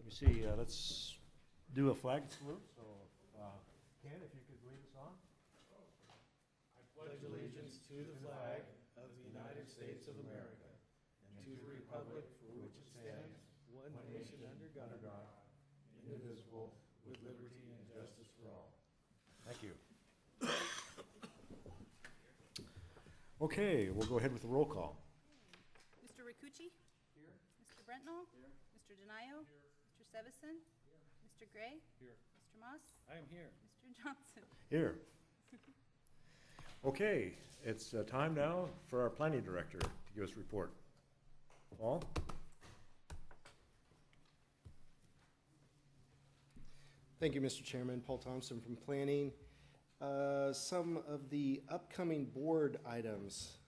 me see, let's do a flag salute. So, Ken, if you could lead us on. I pledge allegiance to the flag of the United States of America and to the republic for which it stands, one nation under God, indivisible, with liberty and justice for all. Thank you. Okay, we'll go ahead with the roll call. Mr. Ricucci? Here. Mr. Brentnall? Here. Mr. Denayo? Here. Mr. Sevison? Here. Mr. Gray? Here. Mr. Moss? I am here. Mr. Johnson? Here. Okay, it's time now for our planning director to give us a report. Paul? Thank you, Mr. Chairman. Paul Thompson from Planning. Some of the upcoming board items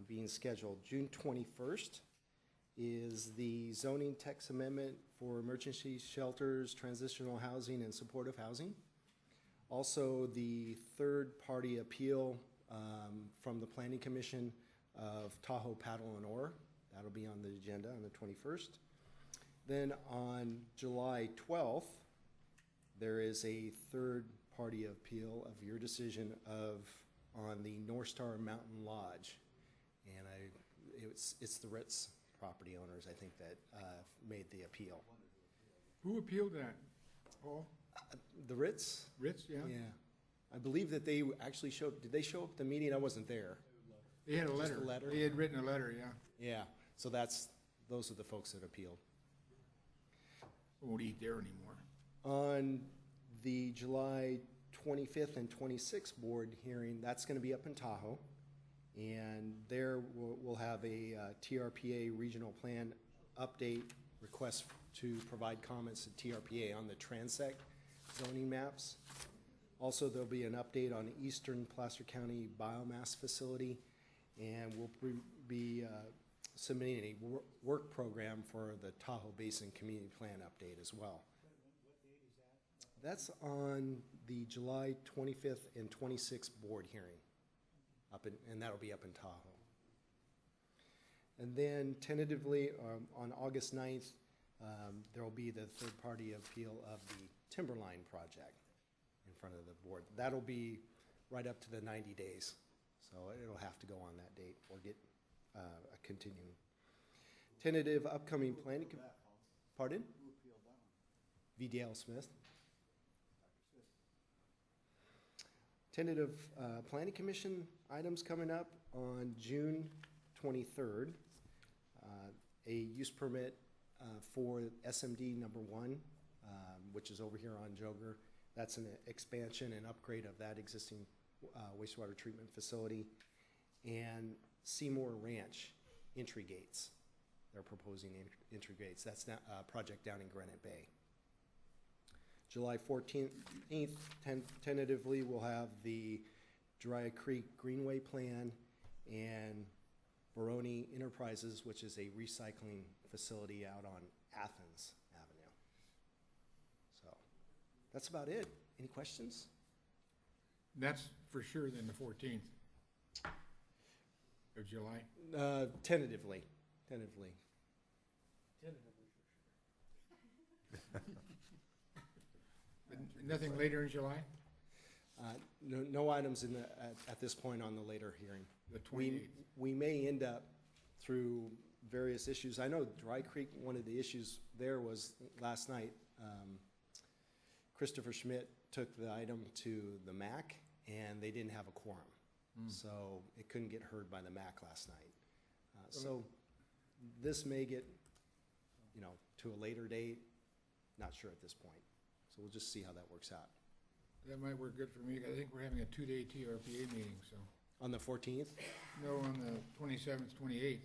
being scheduled. June 21st is the zoning text amendment for emergency shelters, transitional housing, and supportive housing. Also, the third-party appeal from the Planning Commission of Tahoe Paddle and Oar. That'll be on the agenda on the 21st. Then on July 12th, there is a third-party appeal of your decision on the North Star Mountain Lodge. And it's the Ritz property owners, I think, that made the appeal. Who appealed that, Paul? The Ritz? Ritz, yeah? Yeah. I believe that they actually showed, did they show up at the meeting? I wasn't there. They had a Just letter. a letter? They had written a letter, yeah. Yeah, so those are the folks that appealed. Won't eat there anymore. On the July 25th and 26th board hearing, that's going to be up in Tahoe. And there we'll have a TRPA regional plan update request to provide comments to TRPA on the transect zoning maps. Also, there'll be an update on the Eastern Placer County biomass facility, and we'll be submitting a work program for the Tahoe Basin Community Plan update as well. What date is that? That's on the July 25th and 26th board hearing, and that'll be up in Tahoe. And then tentatively on August 9th, there will be the third-party appeal of the Timberline project in front of the board. That'll be right up to the 90 days, so it'll have to go on that date or get a continuing. Tentative upcoming planning. Pardon? Who appealed that one? VDL Smith. Dr. Smith. Tentative planning commission items coming up on June 23rd. A use permit for SMD number 1, which is over here on Joger. That's an expansion and upgrade of that existing wastewater treatment facility. And Seymour Ranch entry gates. They're proposing entry gates. That's a project down in Granite Bay. July 14th, tentatively, we'll have the Dry Creek Greenway plan and Baroni Enterprises, which is a recycling facility out on Athens Avenue. So that's about it. Any questions? That's for sure then the 14th of July. Tentatively. Tentatively. Nothing later in July? No items at this point on the later hearing. The 28th. We may end up through various issues. I know Dry Creek, one of the issues there was last night, Christopher Schmidt took the item to the MAC and they didn't have a quorum. So it couldn't get heard by the MAC last night. So this may get, to a later date. Not sure at this point. So we'll just see how that works out. That might work good for me. I think we're having a 2-day TRPA meeting, so. On the 14th? No, on the 27th, 28th.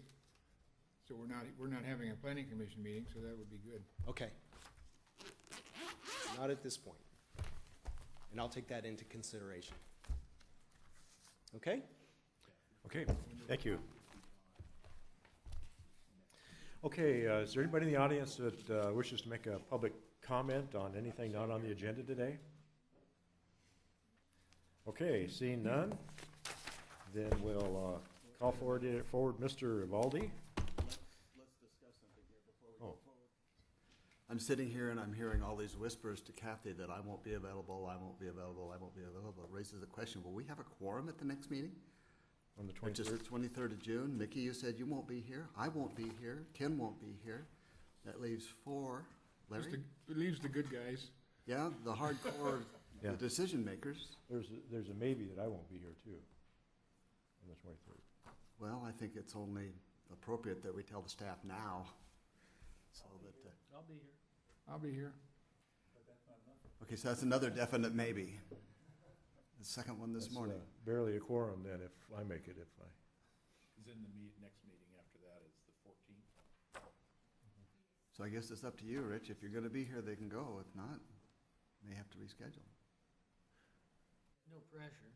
So we're not having a planning commission meeting, so that would be good. Okay. Not at this point. And I'll take that into consideration. Okay? Okay, thank you. Okay, is there anybody in the audience that wishes to make a public comment on anything not on the agenda today? Okay, seeing none, then we'll call forward Mr. Valdi. Let's discuss something here before we go forward. I'm sitting here and I'm hearing all these whispers to Kathy that I won't be available, I won't be available, I won't be available. It raises the question, will we have a quorum at the next meeting? On the Which is the 23rd of June. Mickey, you said you won't be here. I won't be here. Ken won't be here. That leaves 4. Larry? It leaves the good guys. Yeah, the hardcore, Yeah. the decision makers. There's a maybe that I won't be here too, on the 23rd. Well, I think it's only appropriate that we tell the staff now, so that, I'll be here. I'll be here. okay, so that's another definite maybe. The second one this That's, morning. barely a quorum then if I make it, Is in the next meeting after that is the 14th. So I guess it's up to you, Rich. If you're gonna be here, they can go. If not, may have to reschedule. No pressure.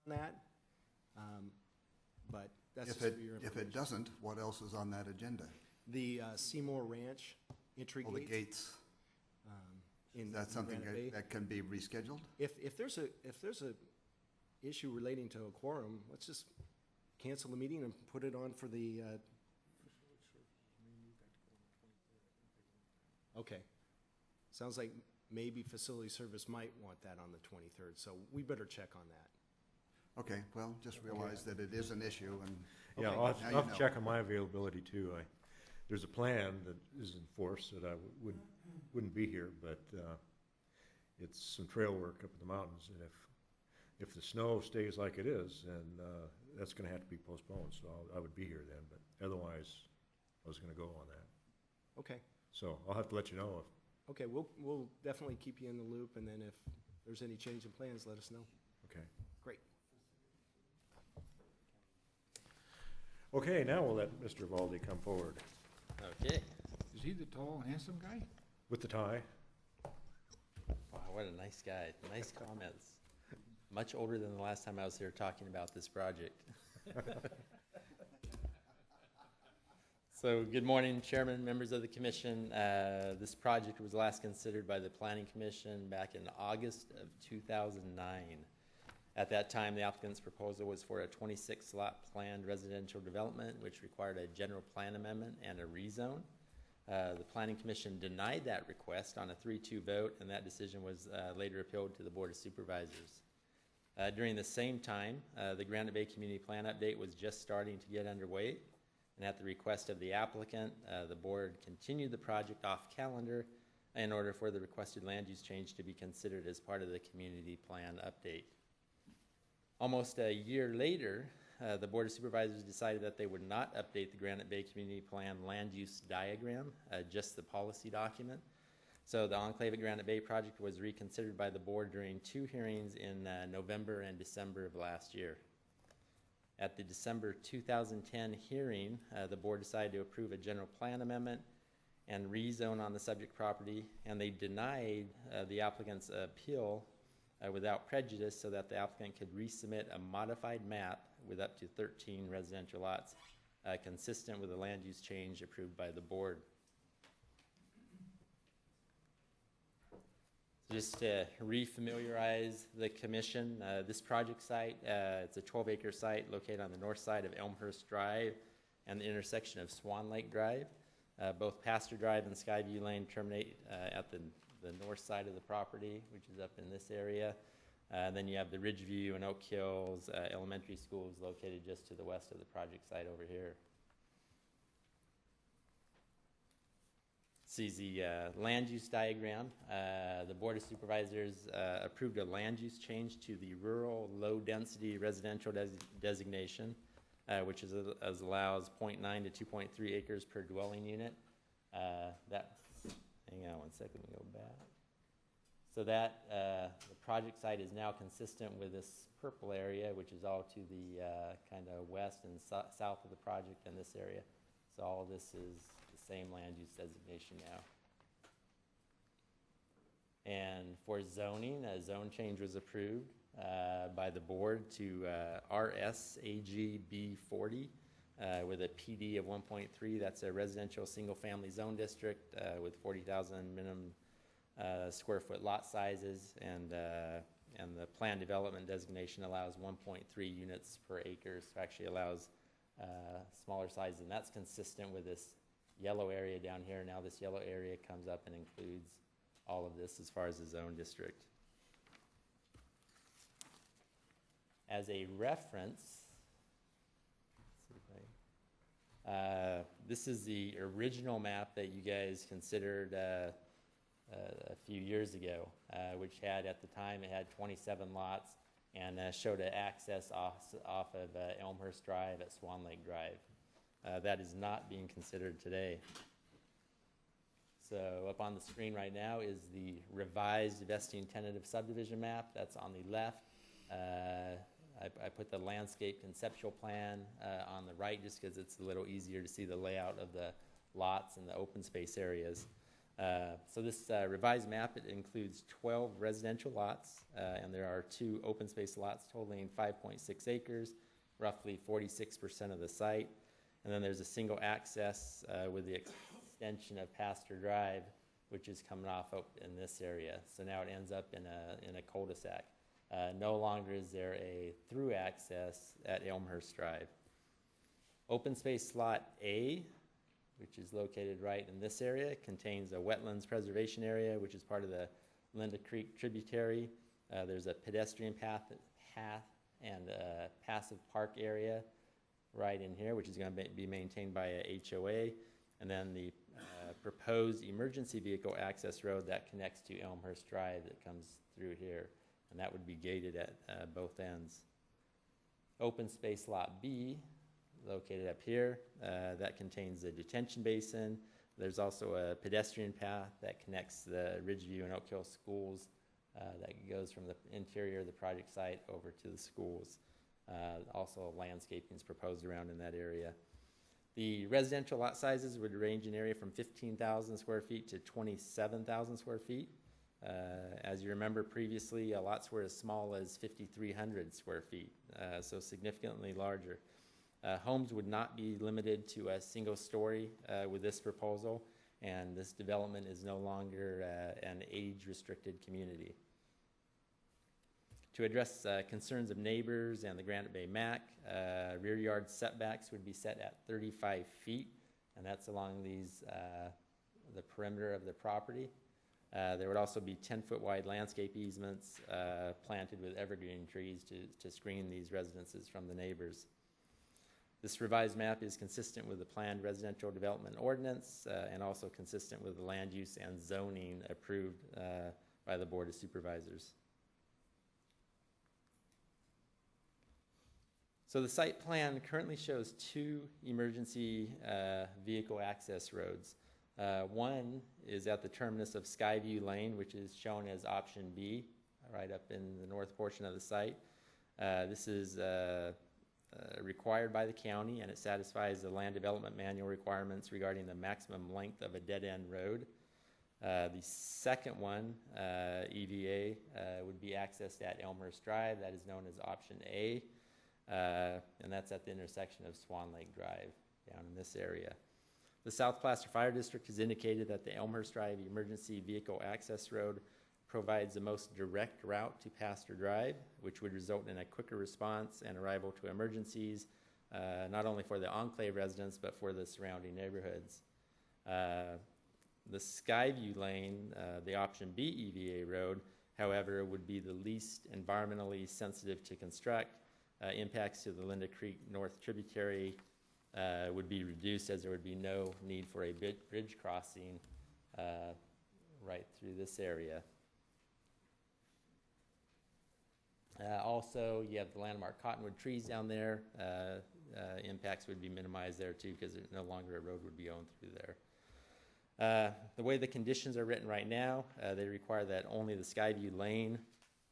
that, but that's If just for your it information. doesn't, what else is on that agenda? The Seymour Ranch entry Oh, the gate. gates. In That's something Granite Bay. that can be rescheduled? If there's a issue relating to a quorum, let's just cancel the meeting and put it on for the, okay. Sounds like maybe facility service might want that on the 23rd, so we better check on that. Okay, well, just realize that it is an issue and. yeah, Okay, I'll now have you to know. check on my availability too. There's a plan that is in force that I wouldn't be here, but it's some trail work up in the mountains, and if the snow stays like it is, then that's gonna have to be postponed, so I would be here then, but otherwise, I was gonna go on that. Okay, So I'll have to let you know okay, we'll definitely keep you in the loop, and then if there's any change in plans, let us know. okay. Great. Okay, now we'll let Mr. Valdi come forward Okay. Is he the tall, handsome guy? with the tie. Wow, what a nice guy. Nice comments. Much older than the last time I was here talking about this project. So, good morning, Chairman, members of the Commission. This project was last considered by the Planning Commission back in August of 2009. At that time, the applicant's proposal was for a 26-lot planned residential development, which required a general plan amendment and a rezone. The Planning Commission denied that request on a 3-2 vote, and that decision was later appealed to the Board of Supervisors. During the same time, the Granite Bay Community Plan update was just starting to get underway, and at the request of the applicant, the board continued the project off calendar in order for the requested land use change to be considered as part of the community plan update. Almost a year later, the Board of Supervisors decided that they would not update the Granite Bay Community Plan land use diagram, just the policy document. So the Enclave at Granite Bay project was reconsidered by the board during 2 hearings in November and December of last year. At the December 2010 hearing, the board decided to approve a general plan amendment and rezone on the subject property, and they denied the applicant's appeal without prejudice so that the applicant could resubmit a modified map with up to 13 residential lots consistent with the land use change approved by the board. Just to refamiliarize the commission, this project site, it's a 12-acre site located on the north side of Elmhurst Drive and the intersection of Swan Lake Drive. Both Pastor Drive and Skyview Lane terminate at the north side of the property, which is up in this area. Then you have the Ridgeview and Oak Hills elementary schools located just to the west of the project site over here. This is the land use diagram. The Board of Supervisors approved a land use change to the rural low-density residential designation, which allows 0.9 to 2.3 acres per dwelling unit. Hang on one second, we go back. So that the project site is now consistent with this purple area, which is all to the kind of west and south of the project in this area. So all of this is the same land use designation now. And for zoning, a zone change was approved by the board to RSAG B40 with a PD of 1.3. That's a residential single-family zone district with 40,000 minimum square foot lot sizes, and the plan development designation allows 1.3 units per acre, so actually allows smaller sizes, and that's consistent with this yellow area down here. Now this yellow area comes up and includes all of this as far as the zone district. As a reference, this is the original map that you guys considered a few years ago, which had, at the time, it had 27 lots and showed an access off of Elmhurst Drive at Swan Lake Drive. That is not being considered today. So up on the screen right now is the revised vesting tentative subdivision map. That's on the left. I put the landscape conceptual plan on the right just because it's a little easier to see the layout of the lots and the open space areas. So this revised map, it includes 12 residential lots, and there are 2 open space lots totaling 5.6 acres, roughly 46% of the site. And then there's a single access with the extension of Pastor Drive, which is coming off up in this area. So now it ends up in a cul-de-sac. No longer is there a through access at Elmhurst Drive. Open space lot A, which is located right in this area, contains a wetlands preservation area, which is part of the Linda Creek tributary. There's a pedestrian path and a passive park area right in here, which is going to be maintained by a HOA. And then the proposed emergency vehicle access road that connects to Elmhurst Drive that comes through here. And that would be gated at both ends. Open space lot B, located up here, that contains a detention basin. There's also a pedestrian path that connects the Ridgeview and Oak Hill schools that goes from the interior of the project site over to the schools. Also landscaping is proposed around in that area. The residential lot sizes would range in area from 15,000 square feet to 27,000 square feet. As you remember previously, lots were as small as 5,300 square feet, so significantly larger. Homes would not be limited to a single story with this proposal, and this development is no longer an age-restricted community. To address concerns of neighbors and the Granite Bay MAC, rear yard setbacks would be set at 35 feet, and that's along the perimeter of the property. There would also be 10-foot wide landscape easements planted with evergreen trees to screen these residences from the neighbors. This revised map is consistent with the planned residential development ordinance and also consistent with the land use and zoning approved by the Board of Supervisors. So the site plan currently shows 2 emergency vehicle access roads. One is at the terminus of Skyview Lane, which is shown as option B, right up in the north portion of the site. This is required by the county, and it satisfies the land development manual requirements regarding the maximum length of a dead-end road. The second one, EVA, would be accessed at Elmhurst Drive. That is known as option A, and that's at the intersection of Swan Lake Drive down in this area. The South Placer Fire District has indicated that the Elmhurst Drive Emergency Vehicle Access Road provides the most direct route to Pastor Drive, which would result in a quicker response and arrival to emergencies, not only for the enclave residents, but for the surrounding neighborhoods. The Skyview Lane, the option B EVA road, however, would be the least environmentally sensitive to construct. Impacts to the Linda Creek North tributary would be reduced, as there would be no need for a bridge crossing right through this area. Also, you have the landmark cottonwood trees down there. Impacts would be minimized there too, because no longer a road would be owned through there. The way the conditions are written right now, they require that only the Skyview Lane,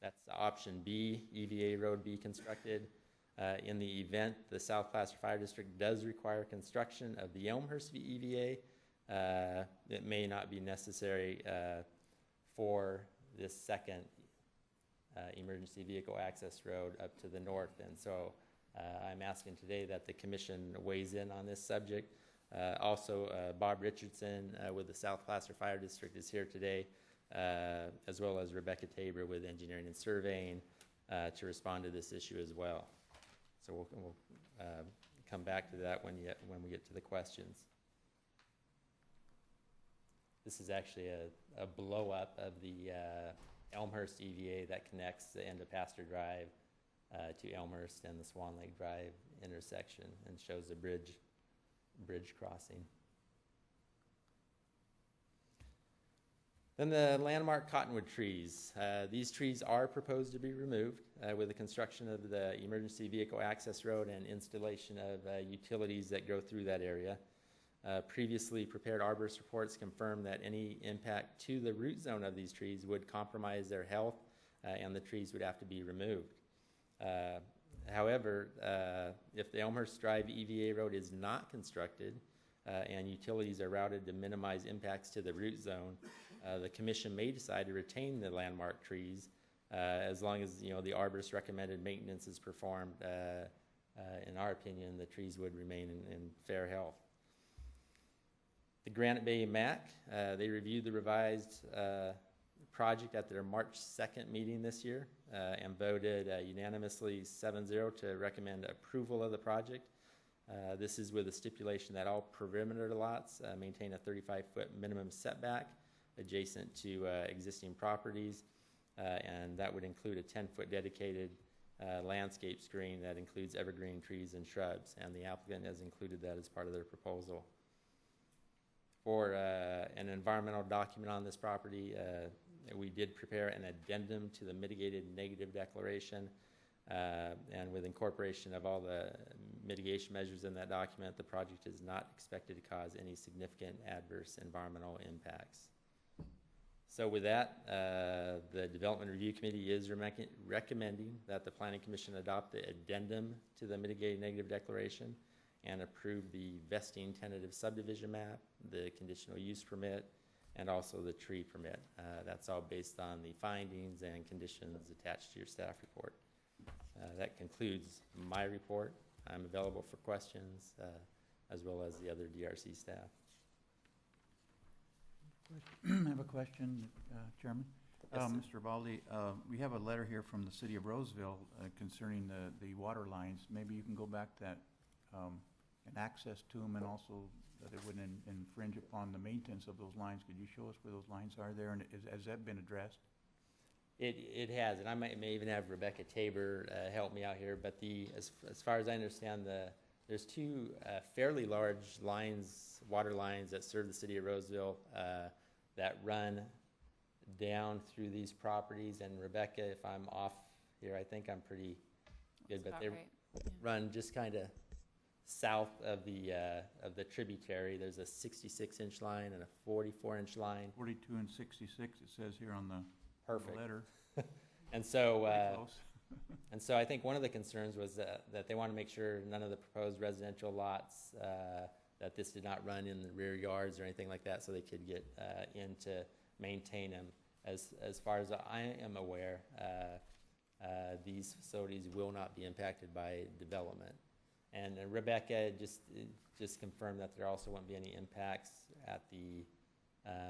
that's option B, EVA road, be constructed. In the event the South Placer Fire District does require construction of the Elmhurst EVA, it may not be necessary for this second emergency vehicle access road up to the north. And so I'm asking today that the commission weighs in on this subject. Also, Bob Richardson with the South Placer Fire District is here today as well as Rebecca Tabor with Engineering and Surveying to respond to this issue as well. So we'll come back to that when we get to the questions. This is actually a blow-up of the Elmhurst EVA that connects the end of Pastor Drive to Elmhurst and the Swan Lake Drive intersection, and shows the bridge crossing. Then the landmark cottonwood trees. These trees are proposed to be removed with the construction of the emergency vehicle access road and installation of utilities that go through that area. Previously prepared arborist reports confirm that any impact to the root zone of these trees would compromise their health and the trees would have to be removed. However, if the Elmhurst Drive EVA road is not constructed and utilities are routed to minimize impacts to the root zone, the commission may decide to retain the landmark trees as long as the arborist recommended maintenance is performed. In our opinion, the trees would remain in fair health. The Granite Bay MAC, they reviewed the revised project at their March 2nd meeting this year and voted unanimously 7-0 to recommend approval of the project. This is with a stipulation that all perimeter lots maintain a 35-foot minimum setback adjacent to existing properties, and that would include a 10-foot dedicated landscape screen that includes evergreen trees and shrubs, and the applicant has included that as part of their proposal. For an environmental document on this property, we did prepare an addendum to the mitigated negative declaration, and with incorporation of all the mitigation measures in that document, the project is not expected to cause any significant adverse environmental impacts. So with that, the Development Review Committee is recommending that the Planning Commission adopt the addendum to the mitigated negative declaration and approve the vesting tentative subdivision map, the conditional use permit, and also the tree permit. That's all based on the findings and conditions attached to your staff report. That concludes my report. I'm available for questions, as well as the other DRC staff. I have a question, Chairman. Yes, sir. Mr. Valdi, we have a letter here from the city of Roseville concerning the water lines. Maybe you can go back to that and access to them, and also that it wouldn't infringe upon the maintenance of those lines. Could you show us where those lines are there, and has that been addressed? It has, and I may even have Rebecca Tabor help me out here, but as far as I understand, there's two fairly large lines, water lines that serve the city of Roseville that run down through these properties. And Rebecca, if I'm off here, I think I'm pretty good, but they run just kind of south of the tributary. There's a 66-inch line and a 44-inch line. 42 and 66, it says here on the Perfect. letter. And so, Pretty close. and so I think one of the concerns was that they want to make sure none of the proposed residential lots, that this did not run in the rear yards or anything like that, so they could get in to maintain them. As far as I am aware, these facilities will not be impacted by development. And Rebecca just confirmed that there also won't be any impacts at the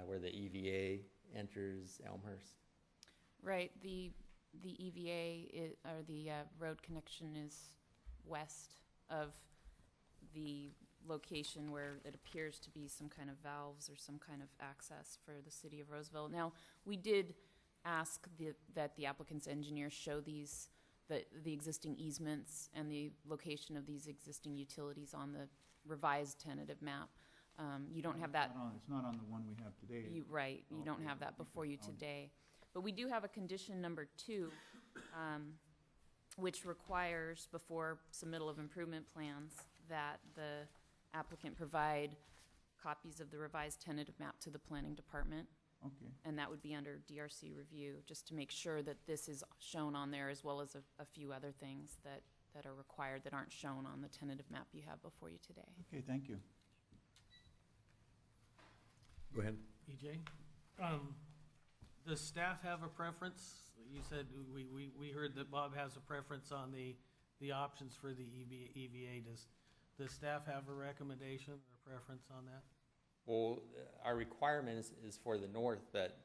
where the EVA enters Elmhurst. Right. The EVA or the road connection is west of the location where it appears to be some kind of valves or some kind of access for the city of Roseville. Now, we did ask that the applicant's engineer show these, the existing easements and the location of these existing utilities on the revised tentative map. You don't have that. It's not on the one we have today. Right. You don't have that before you today. But we do have a condition number 2, which requires, before submittal of improvement plans, that the applicant provide copies of the revised tentative map to the planning department. Okay. And that would be under DRC review, just to make sure that this is shown on there, as well as a few other things that are required that aren't shown on the tentative map you have before you today. Okay, thank you. Go ahead. EJ? Does staff have a preference? You said we heard that Bob has a preference on the options for the EVA. Does staff have a recommendation or preference on that? Well, our requirement is for the north, but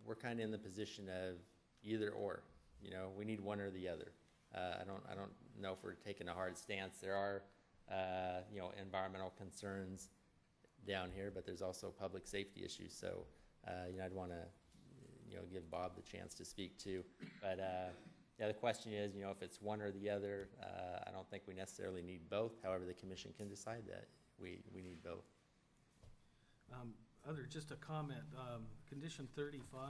we're kind of in the position of either or. You know, we need one or the other. I don't know if we're taking a hard stance. There are, you know, environmental concerns down here, but there's also public safety issues. So, you know, I'd want to, you know, give Bob the chance to speak too. But yeah, the question is, you know, if it's one or the other, I don't think we necessarily need both. However, the commission can decide that we need both. Just a comment, condition 35.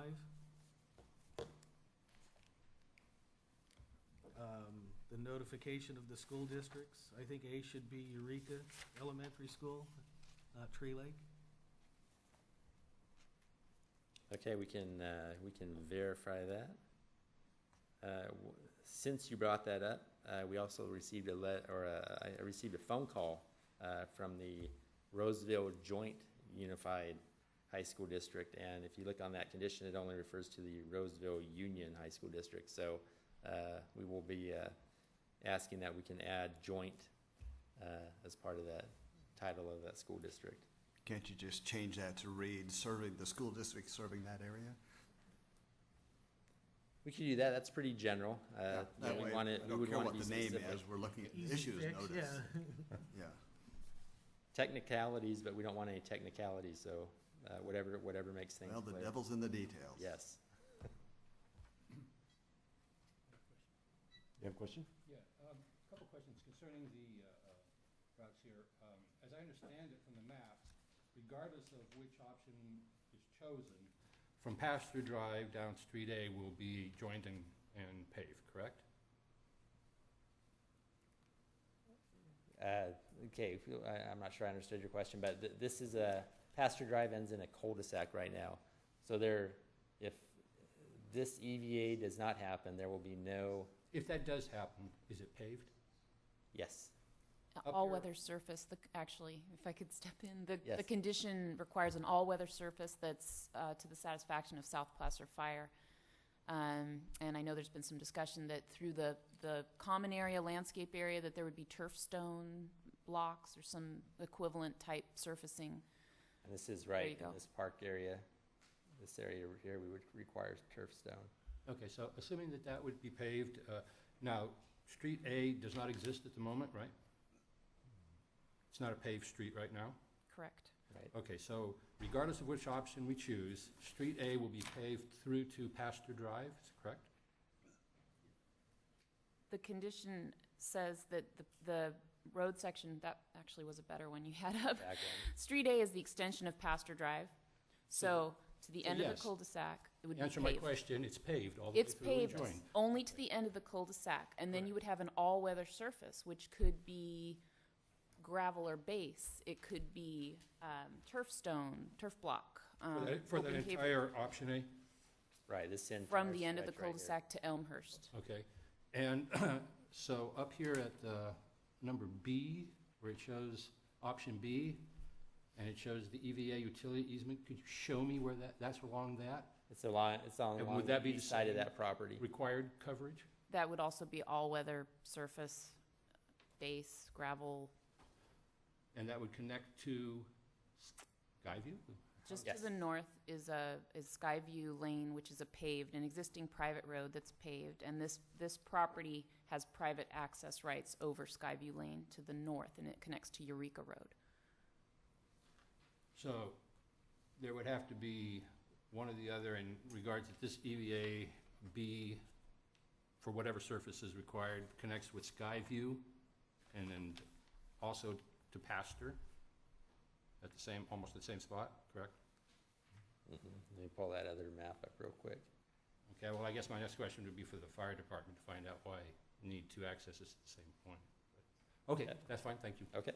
The notification of the school districts, I think A should be Eureka Elementary School, not Tree Lake. Okay, we can verify that. Since you brought that up, we also received I received a phone call from the Roseville Joint Unified High School District, and if you look on that condition, it only refers to the Roseville Union High School District. So we will be asking that we can add joint as part of that title of that school district. Can't you just change that to read serving the school district serving that area? We could do that. That's pretty general. That way, I don't care what the name is, we're looking at Easy issues fix, notice. yeah. Yeah. Technicalities, but we don't want any technicalities. So whatever makes things Well, the clear. devil's in the details. Yes. You have a question? Yeah, a couple questions concerning the routes here. As I understand it from the map, regardless of which option is chosen, from Pasture Drive down Street A will be joined and paved, correct? Okay, I'm not sure I understood your question, but this is Pasture Drive ends in a cul-de-sac right now. So if this EVA does not happen, there will be no. If that does happen, is it paved? Yes. Up All-weather surface, actually, if I could step in, the Yes. condition requires an all-weather surface that's to the satisfaction of South Placer Fire. And I know there's been some discussion that through the common area, landscape area, that there would be turf stone blocks or some equivalent type surfacing. And this is There right you go. in this park area. This area over here, we would require turf stone. Okay, so assuming that that would be paved, now, Street A does not exist at the moment, right? It's not a paved street right now? Correct. Right. Okay, so regardless of which option we choose, Street A will be paved through to Pasture Drive, is that correct? The condition says that the road section, that actually was a better one you had up. Back Street A is the extension of Pasture Drive. So to the So end of the yes. cul-de-sac, it would be Answer my paved. question, it's paved all the way It's through and paved joined. only to the end of the cul-de-sac, and then you would have an all-weather surface, which could be gravel or base. It could be turf stone, turf block. For that open pavement. entire option A? Right, this entire From the end of the stretch right here. cul-de-sac to Elmhurst. Okay, and so up here at number B, where it shows option B, and it shows the EVA utility easement, could you show me where that's along that? It's on And along would the that be east the side of same that property. Required coverage? That would also be all-weather surface, base, gravel. And that would connect to Skyview? Just Yes. to the north is Skyview Lane, which is an existing private road that's paved, and this property has private access rights over Skyview Lane to the north, and it connects to Eureka Road. So there would have to be one or the other in regards that this EVA B, for whatever surface is required, connects with Skyview and then also to Pasture at almost the same spot, correct? Let me pull that other map up real quick. Okay, well, I guess my next question would be for the fire department to find out why need two accesses at the same point. Okay, Okay. that's fine, thank you. Okay.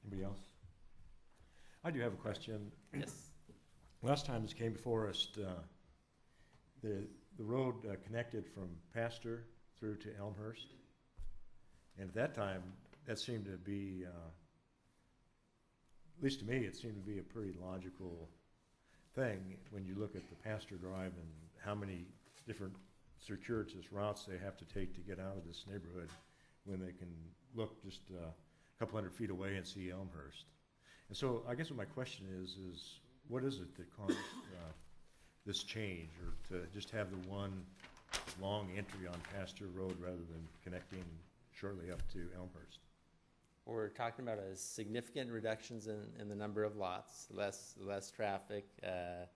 Anybody else? I do have a question. Yes. Last time this came before us, the road connected from Pasture through to Elmhurst. And at that time, that seemed to be, at least to me, it seemed to be a pretty logical thing when you look at the Pasture Drive and how many different circuitous routes they have to take to get out of this neighborhood when they can look just a couple hundred feet away and see Elmhurst. And so I guess what my question is what is it that caused this change, or to just have the one long entry on Pasture Road rather than connecting shortly up to Elmhurst? We're talking about a significant reductions in the number of lots, less traffic. I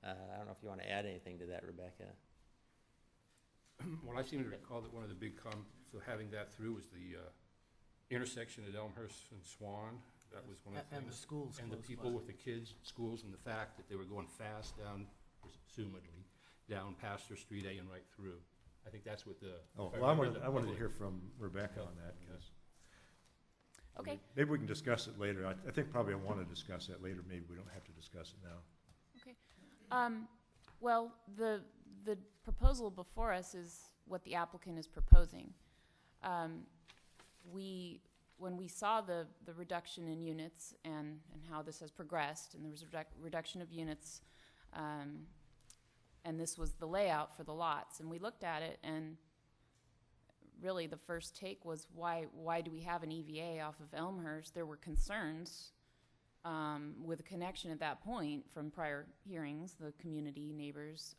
don't know if you want to add anything to that, Rebecca. Well, I seem to recall that one of the big for having that through was the intersection at Elmhurst and Swan. That was one of the things. And the schools And the close people by. with the kids, schools, and the fact that they were going fast down, presumably, down Pasture Street A and right through. I think that's what the. Oh, if I well, remember I wanted to public- hear from Rebecca on that, because Okay. maybe we can discuss it later. I think probably I want to discuss that later. Maybe we don't have to discuss it now. Okay. Well, the proposal before us is what the applicant is proposing. When we saw the reduction in units and how this has progressed, and there was a reduction of units, and this was the layout for the lots, and we looked at it, and really the first take was why do we have an EVA off of Elmhurst? There were concerns with a connection at that point from prior hearings, the community neighbors.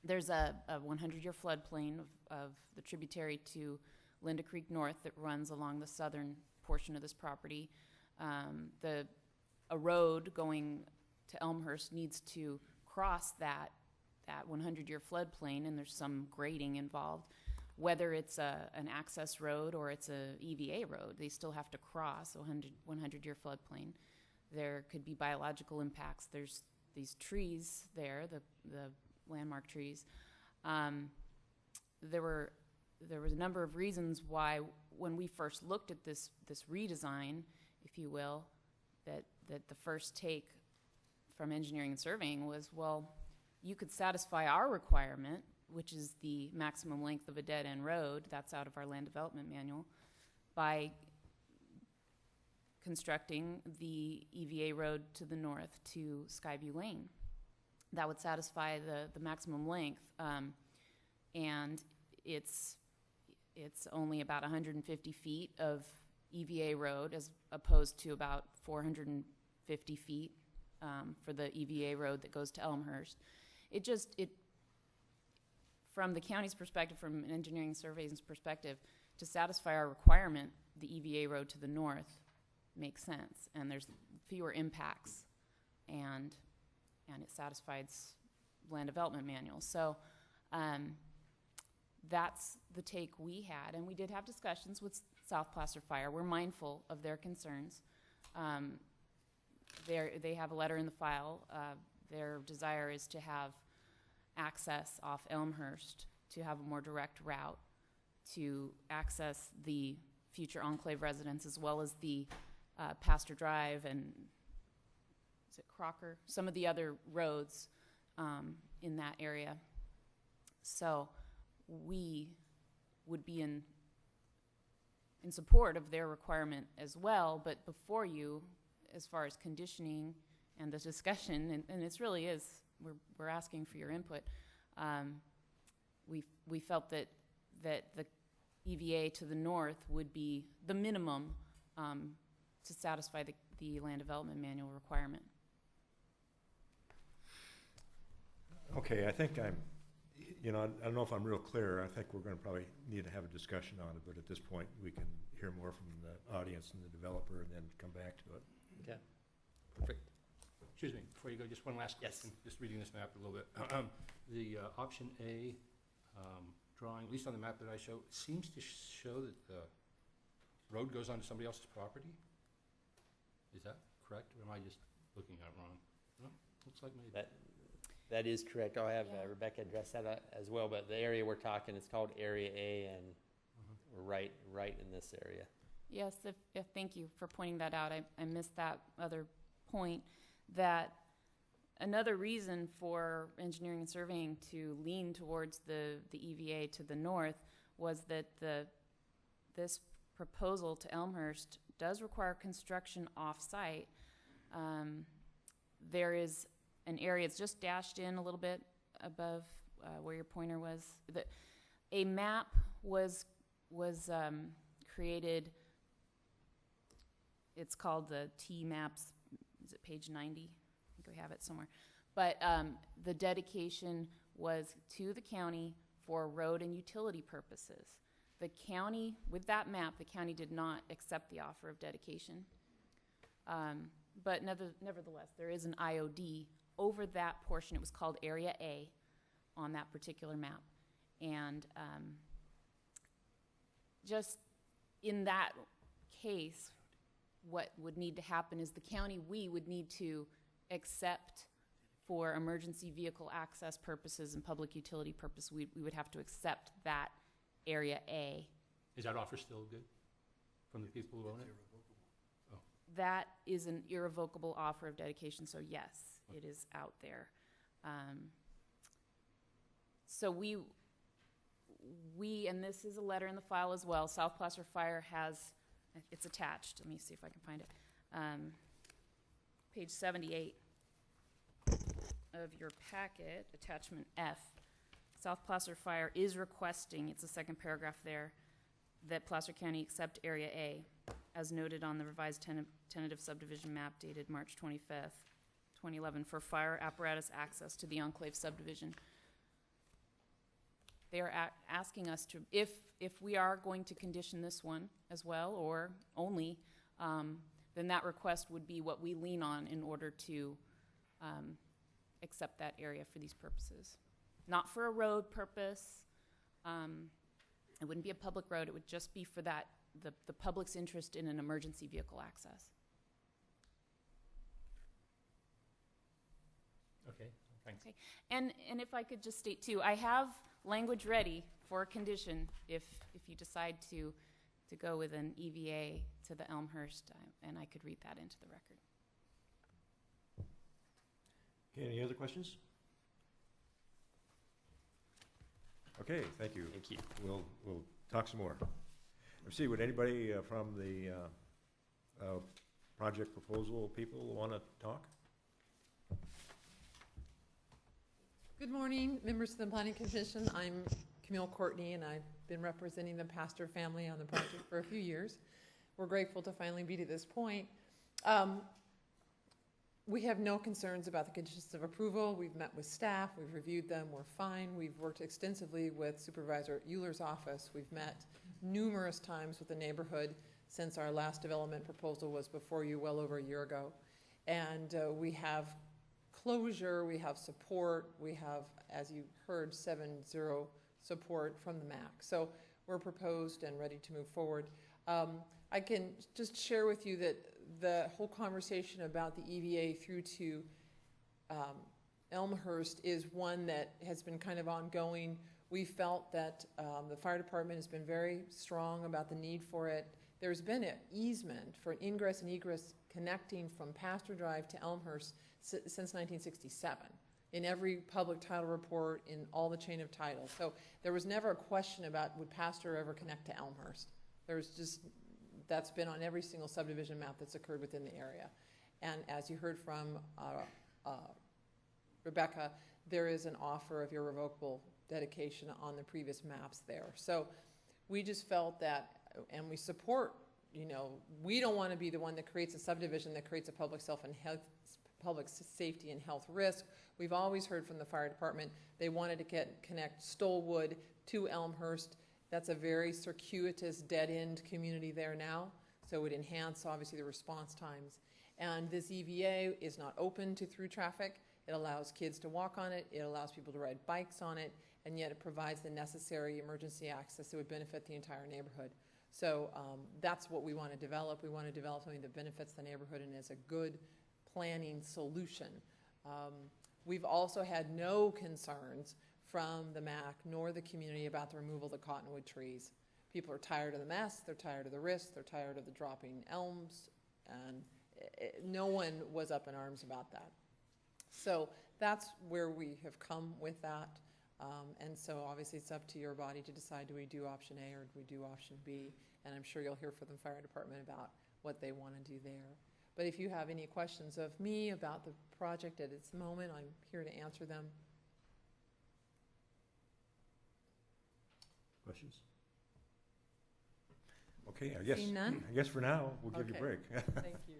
There's a 100-year floodplain of the tributary to Linda Creek North that runs along the southern portion of this property. A road going to Elmhurst needs to cross that 100-year floodplain, and there's some grading involved. Whether it's an access road or it's a EVA road, they still have to cross a 100-year floodplain. There could be biological impacts. There's these trees there, the landmark trees. There was a number of reasons why, when we first looked at this redesign, if you will, that the first take from engineering and surveying was, well, you could satisfy our requirement, which is the maximum length of a dead-end road, that's out of our land development manual, by constructing the EVA road to the north to Skyview Lane. That would satisfy the maximum length, and it's only about 150 feet of EVA road as opposed to about 450 feet for the EVA road that goes to Elmhurst. From the county's perspective, from an engineering survey's perspective, to satisfy our requirement, the EVA road to the north makes sense, and there's fewer impacts, and it satisfies land development manual. So that's the take we had, and we did have discussions with South Placer Fire. We're mindful of their concerns. They have a letter in the file. Their desire is to have access off Elmhurst, to have a more direct route to access the future enclave residents, as well as the Pasture Drive and, is it Crocker? Some of the other roads in that area. So we would be in support of their requirement as well, but before you, as far as conditioning and the discussion, and this really is, we're asking for your input. We felt that the EVA to the north would be the minimum to satisfy the land development manual requirement. Okay, I think I don't know if I'm real clear. I think we're going to probably need to have a discussion on it, but at this point, we can hear more from the audience and the developer and then come back to it. Okay, perfect. Excuse me, before you go, just one last question. Yes. Just reading this map a little bit. The option A drawing, at least on the map that I show, seems to show that the road goes onto somebody else's property. Is that correct, or am I just looking at it wrong? No, looks like maybe. That is correct. I'll have Rebecca address that as well, but the area we're talking is called Area A, and we're right in this area. Yes, thank you for pointing that out. I missed that other point, that another reason for engineering and surveying to lean towards the EVA to the north was that this proposal to Elmhurst does require construction off-site. There is an area, it's just dashed in a little bit above where your pointer was. A map was created. it's called the T-Maps, is it page 90? I think we have it somewhere. But the dedication was to the county for road and utility purposes. The county, with that map, the county did not accept the offer of dedication. But nevertheless, there is an IOD over that portion. It was called Area A on that particular map. And just in that case, what would need to happen is the county, we would need to accept for emergency vehicle access purposes and public utility purpose, we would have to accept that Area A. Is that offer still good from the people who own it? That is an irrevocable offer of dedication, so yes, it is out there. So we, and this is a letter in the file as well, South Placer Fire has, it's attached, let me see if I can find it. Page 78 of your packet, attachment F. South Placer Fire is requesting, it's the second paragraph there, that Placer County accept Area A, as noted on the revised tentative subdivision map dated March 25th, 2011, for fire apparatus access to the Enclave subdivision. They are asking us to, if we are going to condition this one as well, or only, then that request would be what we lean on in order to accept that area for these purposes. Not for a road purpose. It wouldn't be a public road. It would just be for that, the public's interest in an emergency vehicle access. Okay, thanks. Okay. And if I could just state too, I have language ready for a condition if you decide to go with an EVA to the Elmhurst, and I could read that into the record. Okay, any other questions? Okay, thank you. Thank you. We'll talk some more. Let's see, would anybody from the project proposal people want to talk? Good morning, members of the Planning Commission. I'm Camille Courtney, and I've been representing the Pastor family on the project for a few years. We're grateful to finally be to this point. We have no concerns about the conditions of approval. We've met with staff. We've reviewed them. We're fine. We've worked extensively with Supervisor Euler's office. We've met numerous times with the neighborhood since our last development proposal was before you well over a year ago. And we have closure, we have support, we have, as you heard, 7-0 support from the MAC. So we're proposed and ready to move forward. I can just share with you that the whole conversation about the EVA through to Elmhurst is one that has been kind of ongoing. We felt that the fire department has been very strong about the need for it. There's been an easement for an ingress and egress connecting from Pastor Drive to Elmhurst since 1967 in every public title report, in all the chain of title. So there was never a question about would Pastor ever connect to Elmhurst. There's just, that's been on every single subdivision map that's occurred within the area. And as you heard from Rebecca, there is an offer of irrevocable dedication on the previous maps there. So we just felt that, and we support, you know, we don't want to be the one that creates a subdivision that creates a public public safety and health risk. We've always heard from the fire department they wanted to connect Stolewood to Elmhurst. That's a very circuitous, dead-end community there now, so it would enhance, obviously, the response times. And this EVA is not open to through traffic. It allows kids to walk on it. It allows people to ride bikes on it, and yet it provides the necessary emergency access that would benefit the entire neighborhood. So that's what we want to develop. We want to develop something that benefits the neighborhood and is a good planning solution. We've also had no concerns from the MAC nor the community about the removal of the cottonwood trees. People are tired of the mess, they're tired of the risk, they're tired of the dropping elms, and no one was up in arms about that. So that's where we have come with that. And so obviously it's up to your body to decide, do we do option A or do we do option B? And I'm sure you'll hear from the fire department about what they want to do there. But if you have any questions of me about the project at its moment, I'm here to answer them. Questions? Okay, Seeing none? I guess for now, we'll give you a Okay. break. Thank you.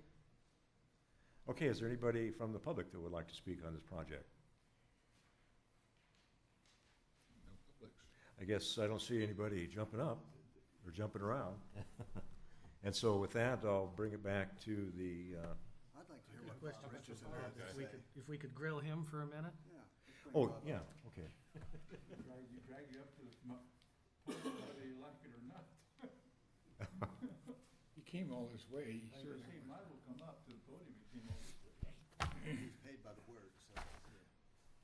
Okay, is there anybody from the public that would like to speak on this project? No publics. I guess I don't see anybody jumping up or jumping around. And so with that, I'll bring it back to the, I'd like to hear Good what question, Bob Mr. Richardson Bob. has to If we say. could, if we could grill him for a minute? Yeah. oh, yeah, okay. You drag you up to the, whether you like it or not. He came all this way, he I would certainly. say, might as well come up to the podium, he came over to He's paid by the word, so.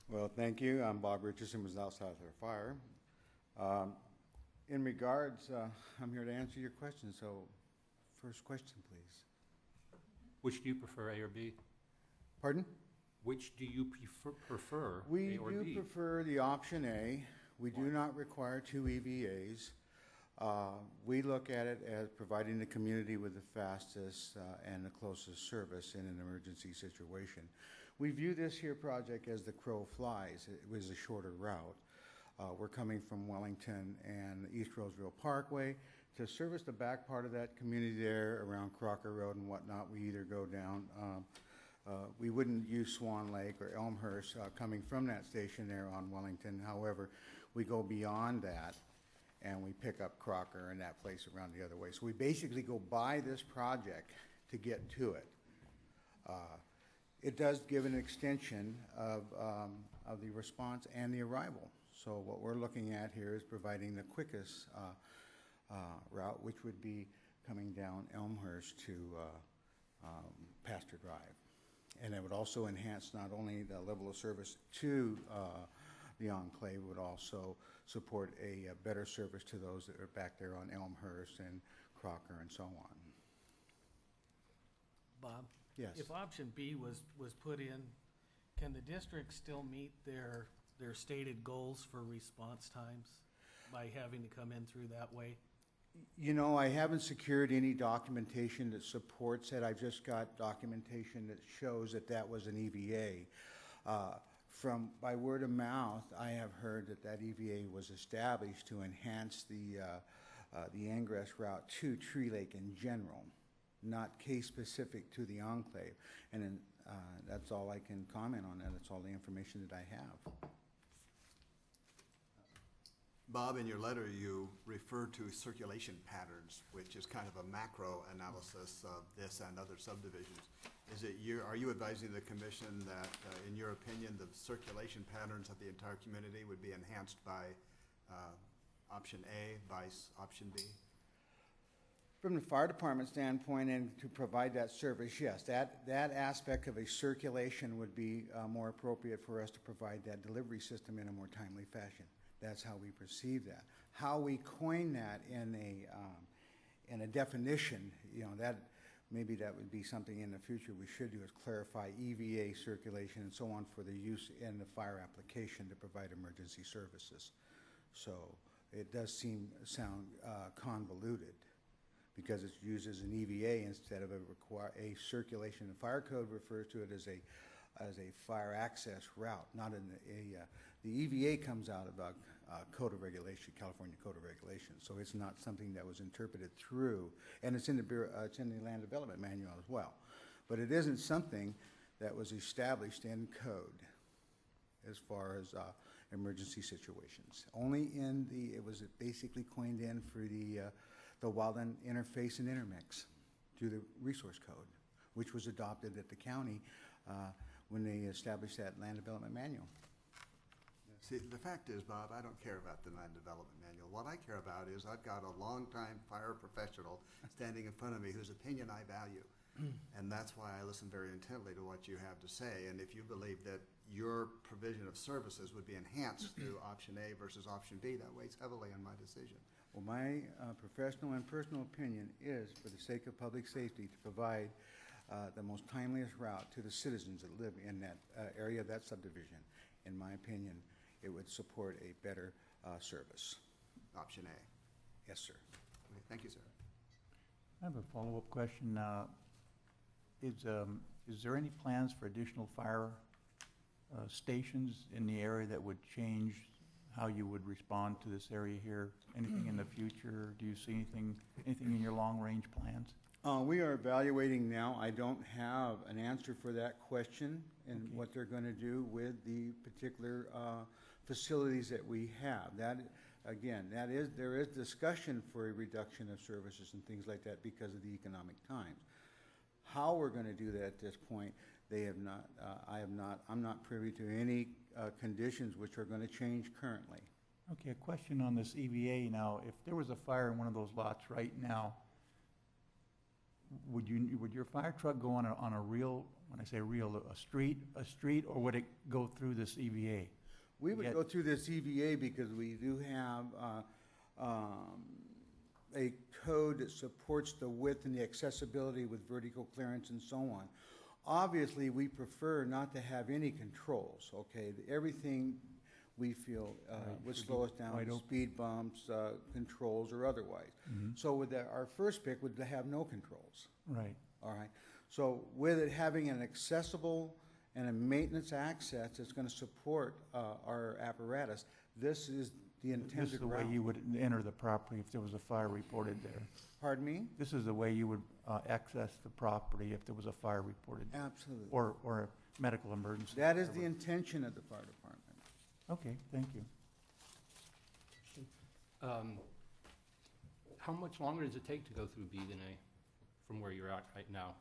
Well, thank you. I'm Bob Richardson with South Fire. In regards, I'm here to answer your questions, so first question, please. Which do you prefer, A or B? Pardon? Which do you prefer, We A or do B? prefer the option A. We do not require 2 EVAs. We look at it as providing the community with the fastest and the closest service in an emergency situation. We view this here project as the crow flies. It was a shorter route. We're coming from Wellington and East Roseville Parkway. To service the back part of that community there around Crocker Road and whatnot, we either go down, we wouldn't use Swan Lake or Elmhurst coming from that station there on Wellington. However, we go beyond that and we pick up Crocker and that place around the other way. So we basically go by this project to get to it. It does give an extension of the response and the arrival. So what we're looking at here is providing the quickest route, which would be coming down Elmhurst to Pastor Drive. And it would also enhance not only the level of service to the enclave, would also support a better service to those that are back there on Elmhurst and Crocker and so on. Bob? Yes. If option B was put in, can the district still meet their stated goals for response times by having to come in through that way? You know, I haven't secured any documentation that supports it. I've just got documentation that shows that that was an EVA. From by word of mouth, I have heard that that EVA was established to enhance the ingress route to Tree Lake in general, not case specific to the enclave. And then, that's all I can comment on that. That's all the information that I have. Bob, in your letter, you refer to circulation patterns, which is kind of a macro analysis of this and other subdivisions. Are you advising the commission that, in your opinion, the circulation patterns of the entire community would be enhanced by option A, by option B? From the fire department standpoint and to provide that service, yes, that aspect of a circulation would be more appropriate for us to provide that delivery system in a more timely fashion. That's how we perceive that. How we coin that in a definition, you know, that maybe that would be something in the future we should do, is clarify EVA circulation and so on for the use in the fire application to provide emergency services. So it does sound convoluted because it's used as an EVA instead of a circulation. The fire code refers to it as a fire access route, not in the EVA comes out of a code of regulation, California Code of Regulations. So it's not something that was interpreted through, and it's in the Land Development Manual as well. But it isn't something that was established in code as far as emergency situations. Only it was basically coined in for the wildland interface and intermix through the resource code, which was adopted at the county when they established that Land Development Manual. See, the fact is, Bob, I don't care about the Land Development Manual. What I care about is I've got a longtime fire professional standing in front of me whose opinion I value. And that's why I listen very intently to what you have to say. And if you believe that your provision of services would be enhanced through option A versus option B, that weighs heavily on my decision. Well, my professional and personal opinion is, for the sake of public safety, to provide the most timeliest route to the citizens that live in that area of that subdivision. In my opinion, it would support a better service. Option A. Yes, sir. Okay, thank you, sir. I have a follow-up question. Is there any plans for additional fire stations in the area that would change how you would respond to this area here? Anything in the future? Do you see anything in your long-range plans? We are evaluating now. I don't have an answer for that question and Okay. what they're going to do with the particular facilities that we have. That, again, there is discussion for a reduction of services and things like that because of the economic times. How we're going to do that at this point, they have not, I'm not privy to any conditions which are going to change currently. Okay, a question on this EVA now. If there was a fire in one of those lots right now, would your fire truck go on a real, when I say real, a street, or would it go through this EVA? We would go through this EVA because we do have a code that supports the width and the accessibility with vertical clearance and so on. Obviously, we prefer not to have any controls, okay? Everything we feel would slow us down, speed bumps, controls, or otherwise. So with our first pick would have no controls. Right. All right. So with it having an accessible and a maintenance access that's going to support our apparatus, this is the intended This is the way route. you would enter the property if there was a fire reported there. Pardon me? This is the way you would access the property if there was a fire reported. Absolutely. Or a medical emergency. That is the intention of the fire department. Okay, thank you. How much longer does it take to go through B than A from where you're at right now?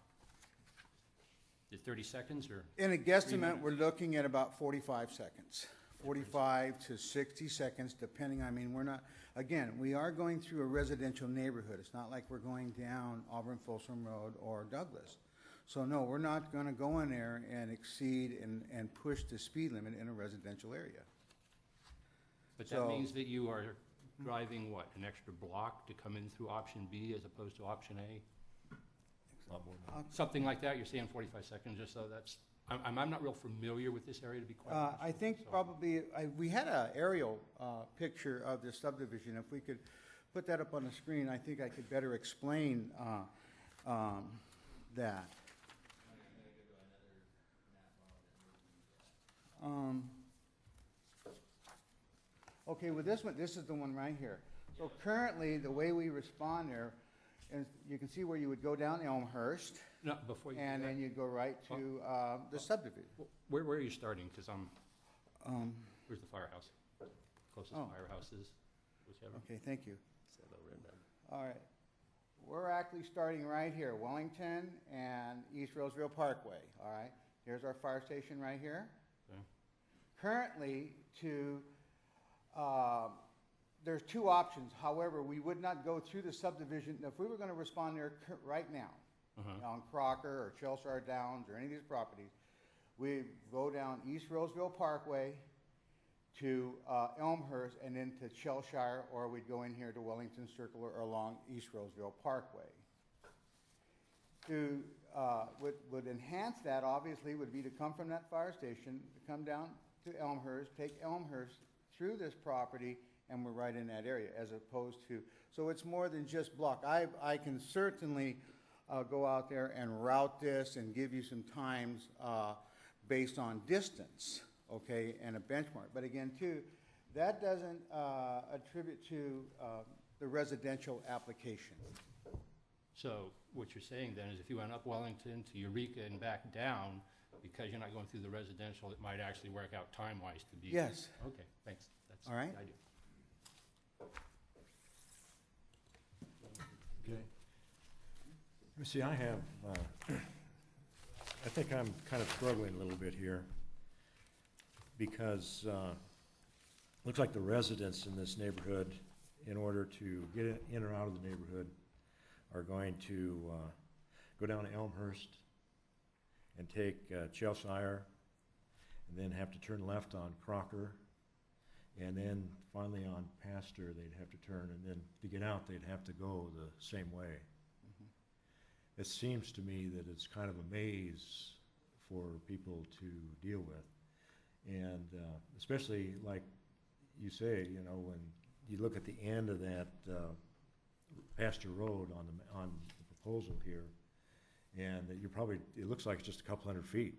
Is it 30 seconds or? In a 3 guesstimate, minutes? we're looking at about 45 seconds. 45 to 60 seconds, depending, I mean, we're not, again, we are going through a residential neighborhood. It's not like we're going down Auburn Folsom Road or Douglas. So no, we're not going to go in there and exceed and push the speed limit in a residential area. But that means that you are driving, what, an extra block to come in through option B as opposed to option A? Something like that, you're saying 45 seconds or so, that's, I'm not real familiar with this area, to be quite honest. I think probably, we had an aerial picture of the subdivision. If we could put that up on the screen, I think I could better explain that. Okay, with this one, this is the one right here. So currently, the way we respond there is, you can see where you would go down Elmhurst, No, before you do and that, then you'd go right to the subdivision. where are you starting? Because where's the firehouse? Closest firehouse is, whichever. Okay, thank you. All right. We're actually starting right here, Wellington and East Roseville Parkway, all right? Here's our fire station right here. Okay. Currently, there's two options. However, we would not go through the subdivision. If we were going to respond there right now, on Crocker or Chelsea Downs or any of these properties, we go down East Roseville Parkway to Elmhurst and then to Cheshire, or we'd go in here to Wellington Circle or along East Roseville Parkway. To would enhance that, obviously, would be to come from that fire station, come down to Elmhurst, take Elmhurst through this property, and we're right in that area, as opposed to, so it's more than just block. I can certainly go out there and route this and give you some times based on distance, okay, and a benchmark. But again, too, that doesn't attribute to the residential application. So what you're saying then is if you went up Wellington to Eureka and back down, because you're not going through the residential, it might actually work out time-wise to be. Yes. Okay, thanks. That's All right. the idea. Okay. You see, I have, I think I'm kind of struggling a little bit here because looks like the residents in this neighborhood, in order to get in or out of the neighborhood, are going to go down to Elmhurst and take Cheshire, and then have to turn left on Crocker, and then finally on Pastor they'd have to turn, and then to get out they'd have to go the same way. It seems to me that it's kind of a maze for people to deal with, and especially like you say, you know, when you look at the end of that Pastor Road on the proposal here, and that you're probably, it looks like it's just a couple hundred feet,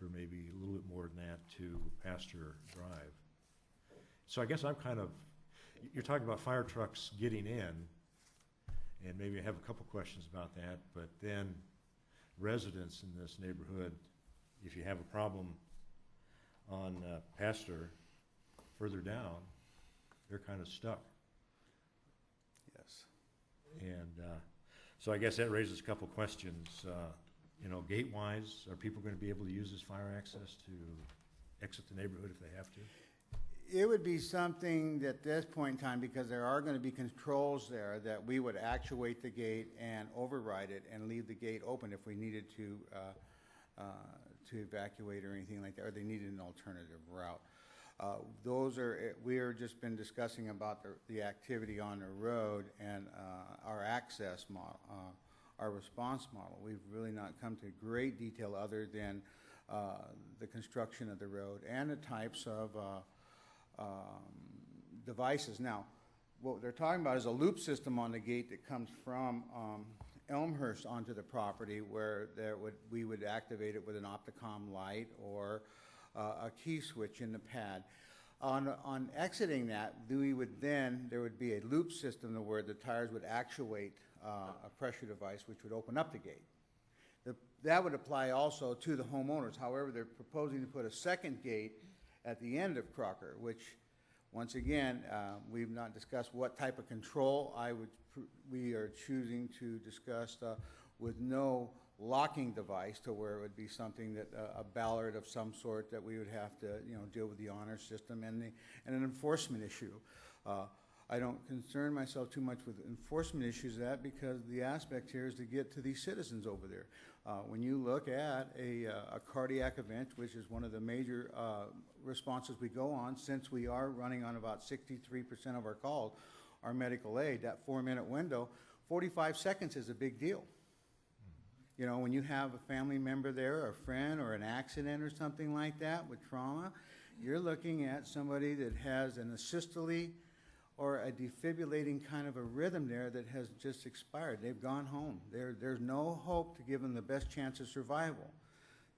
or maybe a little bit more than that, to Pastor Drive. So I guess I'm kind of, you're talking about fire trucks getting in, and maybe I have a couple questions about that, but then residents in this neighborhood, if you have a problem on Pastor further down, they're kind of stuck. Yes. And so I guess that raises a couple questions. Gate-wise, are people going to be able to use this fire access to exit the neighborhood if they have to? It would be something that at this point in time, because there are going to be controls there, that we would actuate the gate and override it and leave the gate open if we needed to evacuate or anything like that, or they needed an alternative route. We are just been discussing about the activity on the road and our access model, our response model. We've really not come to great detail other than the construction of the road and the types of devices. Now, what they're talking about is a loop system on the gate that comes from Elmhurst onto the property, where we would activate it with an Opticom light or a key switch in the pad. On exiting that, there would be a loop system where the tires would actuate a pressure device which would open up the gate. That would apply also to the homeowners. However, they're proposing to put a second gate at the end of Crocker, which, once again, we've not discussed what type of control we are choosing to discuss with no locking device, to where it would be something that a ballard of some sort that we would have to deal with the honor system and an enforcement issue. I don't concern myself too much with enforcement issues of that, because the aspect here is to get to these citizens over there. When you look at a cardiac event, which is one of the major responses we go on, since we are running on about 63% of our calls, our medical aid, that 4-minute window, 45 seconds is a big deal. When you have a family member there, or a friend, or an accident or something like that with trauma, you're looking at somebody that has an asystole or a defibrillating kind of a rhythm there that has just expired. They've gone home. There's no hope to give them the best chance of survival.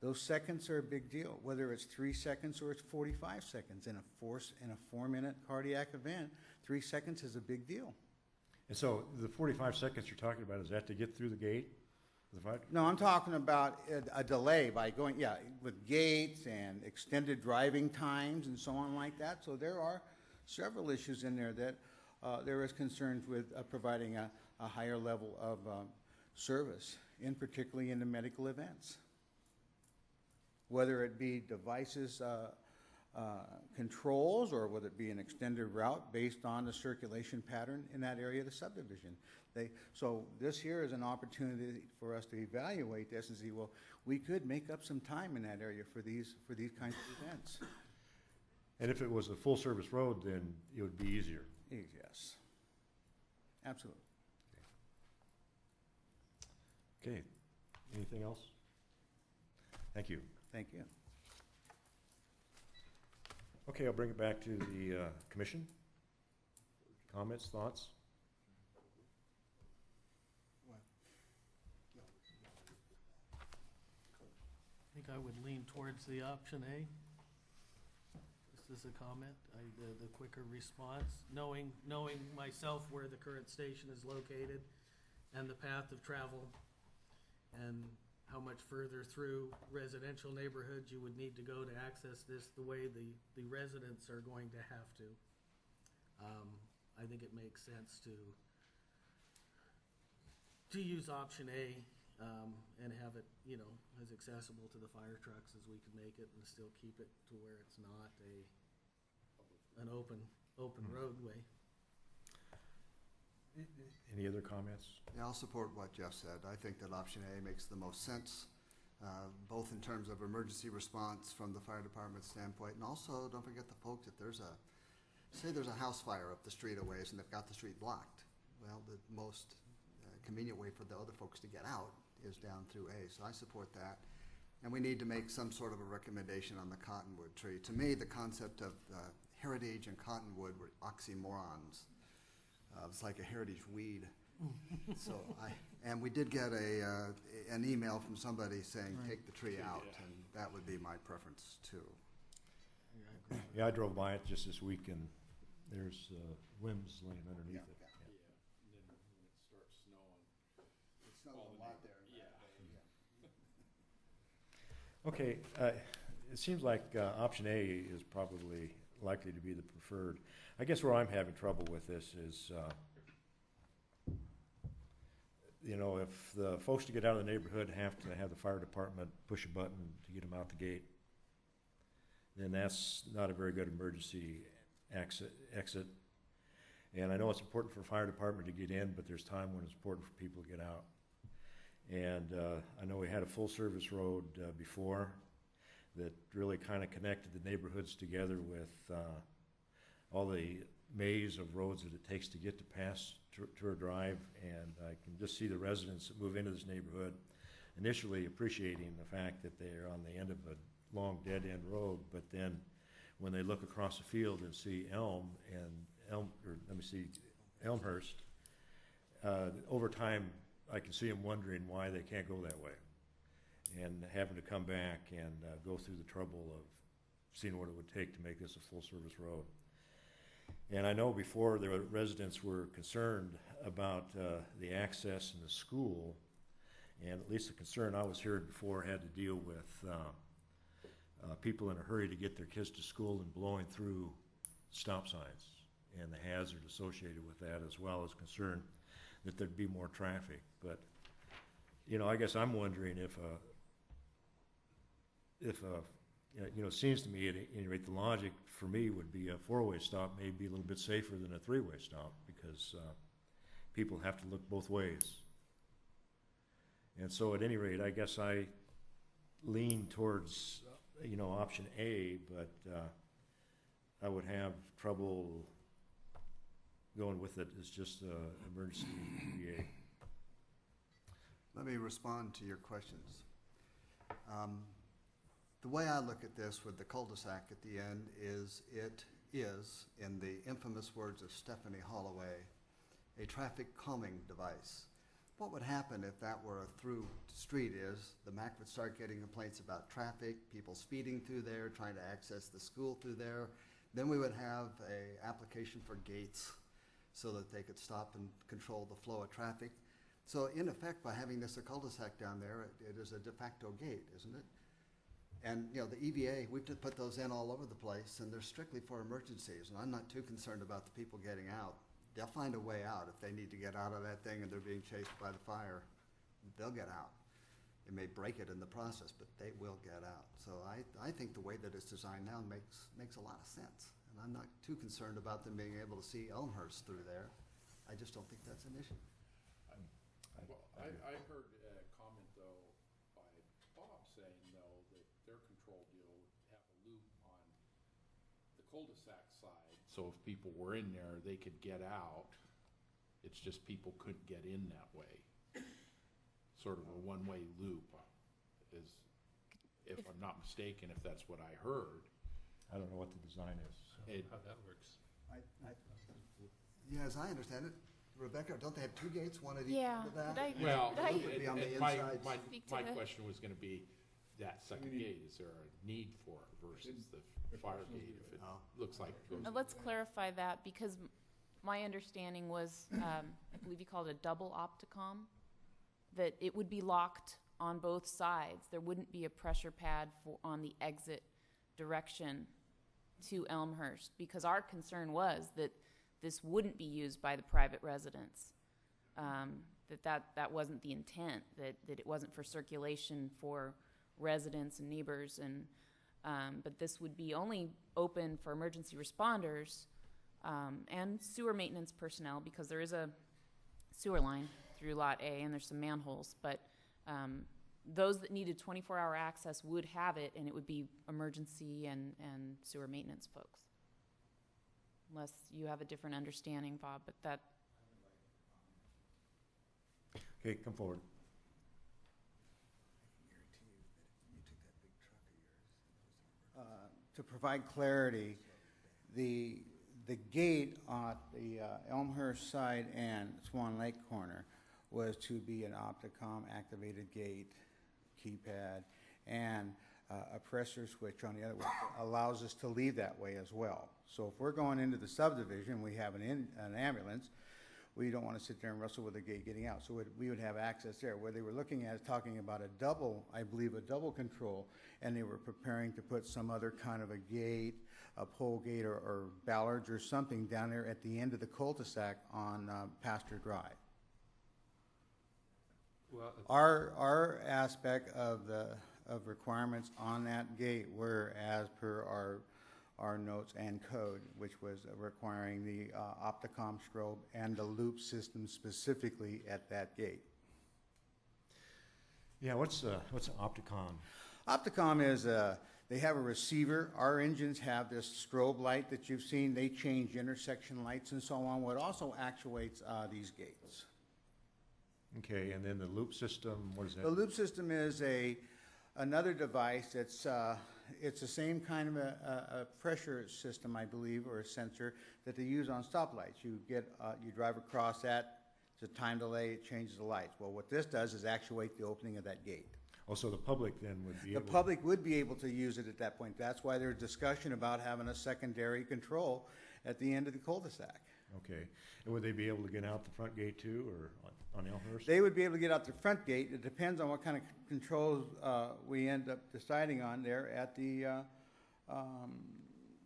Those seconds are a big deal, whether it's 3 seconds or it's 45 seconds. In a 4-minute cardiac event, 3 seconds is a big deal. And so the 45 seconds you're talking about, is that to get through the gate? No, I'm talking about a delay by going, with gates and extended driving times and so on like that. So there are several issues in there that there is concerns with providing a higher level of service, particularly in the medical events. Whether it be devices controls, or whether it be an extended route based on the circulation pattern in that area of the subdivision. So this here is an opportunity for us to evaluate this and see, well, we could make up some time in that area for these kinds of events. And if it was a full-service road, then it would be easier. Yes, absolutely. Okay. Anything else? Thank you. Thank you. Okay, I'll bring it back to the commission. Comments, thoughts? I think I would lean towards the option A. Just as a comment, the quicker response, knowing myself where the current station is located and the path of travel, and how much further through residential neighborhoods you would need to go to access this, the way the residents are going to have to. I think it makes sense to use option A, and have it, as accessible to the fire trucks as we can make it, and still keep it to where it's not an open roadway. Any other comments? Yeah, I'll support what Jeff said. I think that option A makes the most sense, both in terms of emergency response from the fire department standpoint, and also don't forget the folks, if there's a house fire up the street a ways and they've got the street blocked. Well, the most convenient way for the other folks to get out is down through A, so I support that. And we need to make some sort of a recommendation on the cottonwood tree. To me, the concept of heritage and cottonwood were oxymorons. It's like a heritage weed. And we did get an email from somebody saying, take the tree out, and that would be my preference too. Yeah, I drove by it just this week, and there's whims laying underneath it. Yeah, and then when it starts snowing. It snows a lot there. Okay, it seems like option A is probably likely to be the preferred. I guess where I'm having trouble with this is, you know, if the folks to get out of the neighborhood have to have the fire department push a button to get them out the gate, then that's not a very good emergency exit. And I know it's important for the fire department to get in, but there's time when it's important for people to get out. And I know we had a full-service road before that really kind of connected the neighborhoods together with all the maze of roads that it takes to get to pass Tour Drive. And I can just see the residents that move into this neighborhood initially appreciating the fact that they're on the end of a long dead-end road, but then when they look across the field and see Elmhurst, over time, I can see them wondering why they can't go that way and having to come back and go through the trouble of seeing what it would take to make this a full-service road. And I know before the residents were concerned about the access in the school, and at least the concern I was hearing before had to deal with people in a hurry to get their kids to school and blowing through stop signs and the hazard associated with that, as well as concern that there'd be more traffic. But, you know, I guess I'm wondering if you know, it seems to me at any rate the logic for me would be a four-way stop may be a little bit safer than a three-way stop, because people have to look both ways. And so at any rate, I guess I lean towards, you know, option A, but I would have trouble going with it as just an emergency EVA. Let me respond to your questions. The way I look at this with the cul-de-sac at the end is it is, in the infamous words of Stephanie Holloway, a traffic calming device. What would happen if that were a through street is the MAC would start getting complaints about traffic, people speeding through there, trying to access the school through there. Then we would have an application for gates so that they could stop and control the flow of traffic. So in effect, by having this a cul-de-sac down there, it is a de facto gate, isn't it? And, you know, the EVA, we've just put those in all over the place, and they're strictly for emergencies. And I'm not too concerned about the people getting out. They'll find a way out if they need to get out of that thing and they're being chased by the fire. They'll get out. It may break it in the process, but they will get out. So I think the way that it's designed now makes a lot of sense. And I'm not too concerned about them being able to see Elmhurst through there. I just don't think that's an issue. Well, I heard a comment, though, by Bob saying, though, that their control deal would have a loop on the cul-de-sac side. So if people were in there, they could get out. It's just people couldn't get in that way. Sort of a one-way loop is, if I'm not mistaken, if that's what I heard. I don't know what the design is. How that works. Yeah, as I understand it, Rebecca, don't they have two gates, one at each Yeah, end of that? Well, The loop would be on the my inside. question was gonna be, that second gate, is there a need for it versus the fire gate, if it looks like it goes. Now, let's clarify that, because my understanding was, I believe you called it a double opticom, that it would be locked on both sides. There wouldn't be a pressure pad on the exit direction to Elmhurst, because our concern was that this wouldn't be used by the private residents, that wasn't the intent, that it wasn't for circulation for residents and neighbors, and but this would be only open for emergency responders and sewer maintenance personnel, because there is a sewer line through Lot A and there's some manholes, but those that needed 24-hour access would have it, and it would be emergency and sewer maintenance folks. Unless you have a different understanding, Bob, but that. Okay, come forward. To provide clarity, the gate on the Elmhurst side and Swan Lake corner was to be an Opticom activated gate, keypad, and a pressure switch on the other one allows us to leave that way as well. So if we're going into the subdivision, we have an ambulance, we don't want to sit there and wrestle with the gate getting out. So we would have access there. Where they were looking at is talking about a double, I believe, a double control, and they were preparing to put some other kind of a gate, a pole gate or ballards or something down there at the end of the cul-de-sac on Pasture Drive. Well, Our aspect of requirements on that gate were as per our notes and code, which was requiring the Opticom strobe and the loop system specifically at that gate. Yeah, what's an Opticon? Opticom is they have a receiver. Our engines have this strobe light that you've seen. They change intersection lights and so on. What also actuates these gates. Okay, and then the loop system, what is that? The loop system is another device that's it's the same kind of a pressure system, I believe, or a sensor that they use on stoplights. You drive across that, it's a time delay, it changes the lights. Well, what this does is actuate the opening of that gate. Oh, so the public then would be The able... public would be able to use it at that point. That's why there's discussion about having a secondary control at the end of the cul-de-sac. Okay, and would they be able to get out the front gate too, or on Elmhurst? They would be able to get out the front gate. It depends on what kind of controls we end up deciding on there at the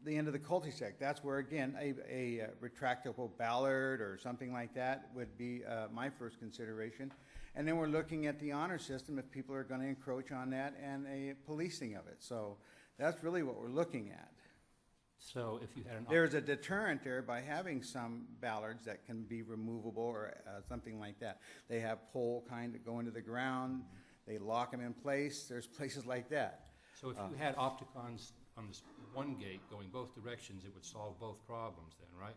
end of the cul-de-sac. That's where, again, a retractable ballard or something like that would be my first consideration. And then we're looking at the honor system if people are going to encroach on that and a policing of it. So that's really what we're looking at. So if you had an... There's a deterrent there by having some ballards that can be removable or something like that. They have pole kind that go into the ground. They lock them in place. There's places like that. So if you had Opticons on this one gate going both directions, it would solve both problems then, right?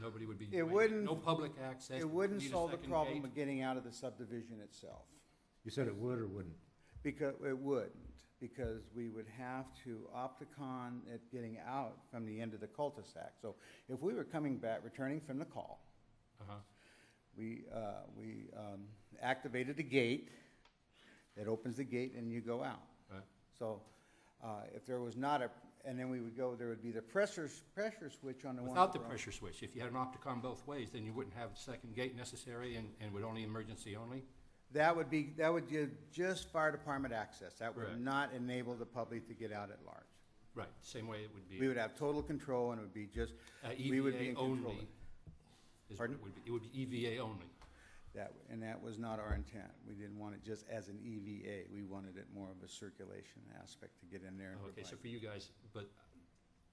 Nobody would be... It wouldn't... No public access. It wouldn't need a solve the second problem gate? of getting out of the subdivision itself. You said it would or wouldn't? Because it wouldn't. Because we would have to Opticon it getting out from the end of the cul-de-sac. So if we were coming back, returning from the call, we activated a gate that opens the gate and you go out. Right. So if there was not a, and then we would go, there would be the pressure switch on the one. Without the pressure switch, if you had an Opticon both ways, then you wouldn't have the second gate necessary and would only emergency only? That would give just fire department access. That would not enable the public to get out at large. Right, same way it would be. We would have total control, and it would be just we would be in EVA control. only. Pardon? It would be EVA only. That was not our intent. We didn't want it just as an EVA. We wanted it more of a circulation aspect to get in there. And Okay, so for you guys, but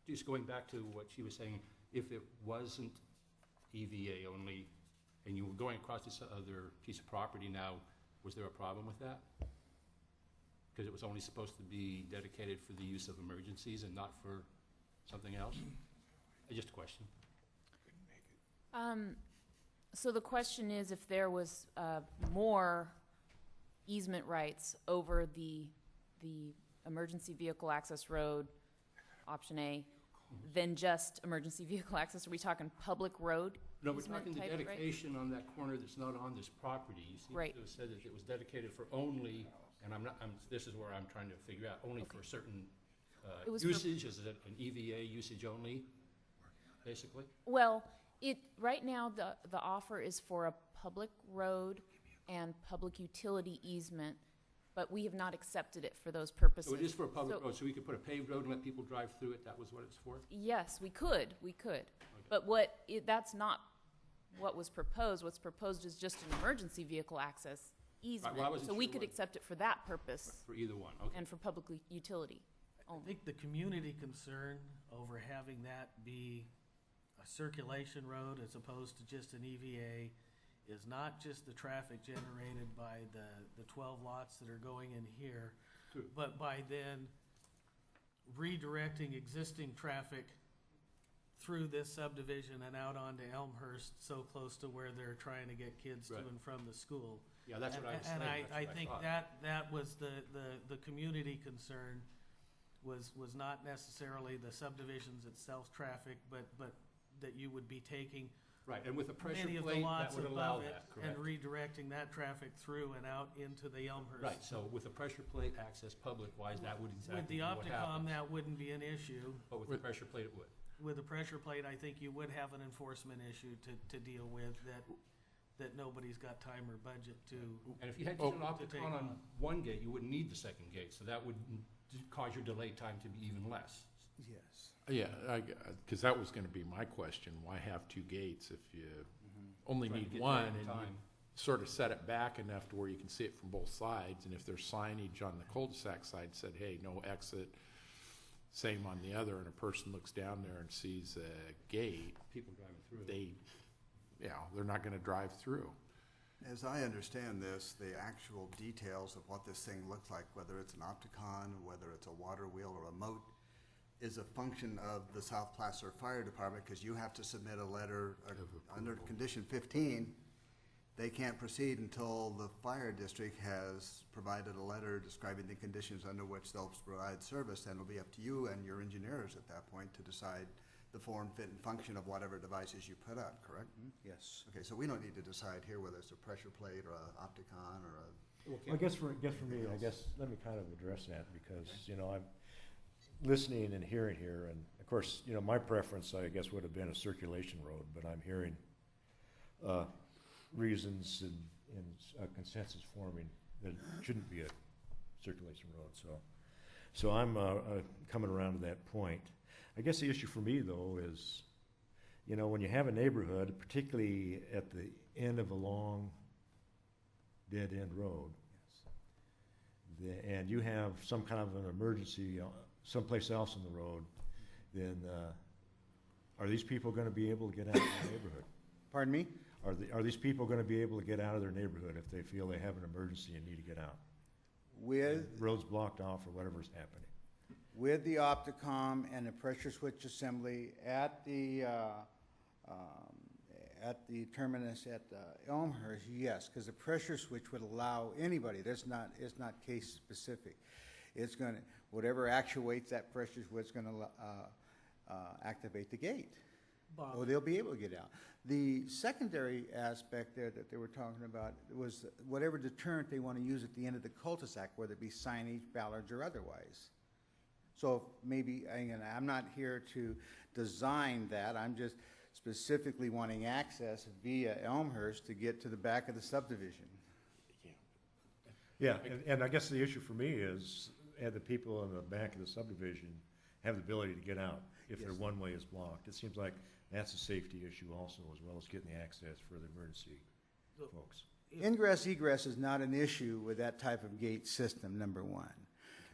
just going back to what she was saying, if it wasn't EVA only, and you were going across this other piece of property now, was there a problem with that? Because it was only supposed to be dedicated for the use of emergencies and not for something else? Just a question. So the question is if there was more easement rights over the emergency vehicle access road, option A, than just emergency vehicle access. Are we talking public road? No, we're talking the type, right? dedication on that corner that's not on this property. You seem Right. to have said that it was dedicated for only, and this is where I'm trying to figure out, only for certain It was for- usage. Is it an EVA usage only, basically? Well, right now, the offer is for a public road and public utility easement, but we have not accepted it for those purposes. So it is for a public So- road, so we could put a paved road and let people drive through it? That was what it's for? Yes, we could. But that's not what was proposed. What's proposed is just an emergency vehicle access easement. well, I wasn't So we sure could what- accept it for that purpose For either one, okay. and for public utility I only. think the community concern over having that be a circulation road as opposed to just an EVA is not just the traffic generated by the 12 lots that are going in here, True. but by then redirecting existing traffic through this subdivision and out onto Elmhurst, so close to where they're trying to get kids to Right. and from the school. Yeah, that's what I was saying. And That's what I think thought. that was the community concern, was not necessarily the subdivisions itself traffic, but that you would be taking Right, and with a pressure many of the plate, that lots would allow above it that, and correct? redirecting that traffic through and out into the Elmhurst. Right, so with a pressure plate access public-wise, that would With exactly the be what Opticom, happens. that wouldn't be an issue. But with the pressure plate, it would. With the pressure plate, I think you would have an enforcement issue to deal with that nobody's got time or budget to. And if you had just an to take Opticon on on. one gate, you wouldn't need the second gate, so that would cause your delay time to be even less. Yes. Yeah, because that was gonna be my question, why have two gates if you only Trying to need get one? there in And you time. sort of set it back enough to where you can see it from both sides, and if there's signage on the cul-de-sac side said, hey, no exit, same on the other, and a person looks down there and sees a gate, People driving through. they're not gonna drive through. As I understand this, the actual details of what this thing looks like, whether it's an Opticon, whether it's a water wheel or a moat, is a function of the South Placer Fire Department, because you have to submit a letter under condition 15. They can't proceed until the fire district has provided a letter describing the conditions under which they'll provide service, and it'll be up to you and your engineers at that point to decide the form, fit, and function of whatever devices you put up, correct? Yes. Okay, so we don't need to decide here whether it's a pressure plate or a Opticon or a Well, I guess for me, let me kind of address that, because, I'm listening and hearing here, and of course, my preference, I guess, would have been a circulation road, but I'm hearing reasons and consensus forming that it shouldn't be a circulation road, so I'm coming around to that point. I guess the issue for me, though, is, when you have a neighborhood, particularly at the end of a long dead-end road, and you have some kind of an emergency someplace else in the road, then are these people going to be able to get out of their neighborhood? Pardon me? Are these people going to be able to get out of their neighborhood if they feel they have an emergency and need to get out? With, Roads blocked off or whatever's happening. with the Opticom and the pressure switch assembly at the terminus at Elmhurst, yes, because the pressure switch would allow anybody, it's not case specific. It's gonna, whatever actuates that pressure switch is gonna activate the gate. Bob. Oh, they'll be able to get out. The secondary aspect there that they were talking about was whatever deterrent they want to use at the end of the cul-de-sac, whether it be signage, ballards, or otherwise. So maybe, and I'm not here to design that, I'm just specifically wanting access via Elmhurst to get to the back of the subdivision. Yeah, and I guess the issue for me is, the people in the back of the subdivision have the ability to get out if their Yes. one-way is blocked. It seems like that's a safety issue also, as well as getting the access for the emergency So- folks. Ingress egress is not an issue with that type of gate system, number one.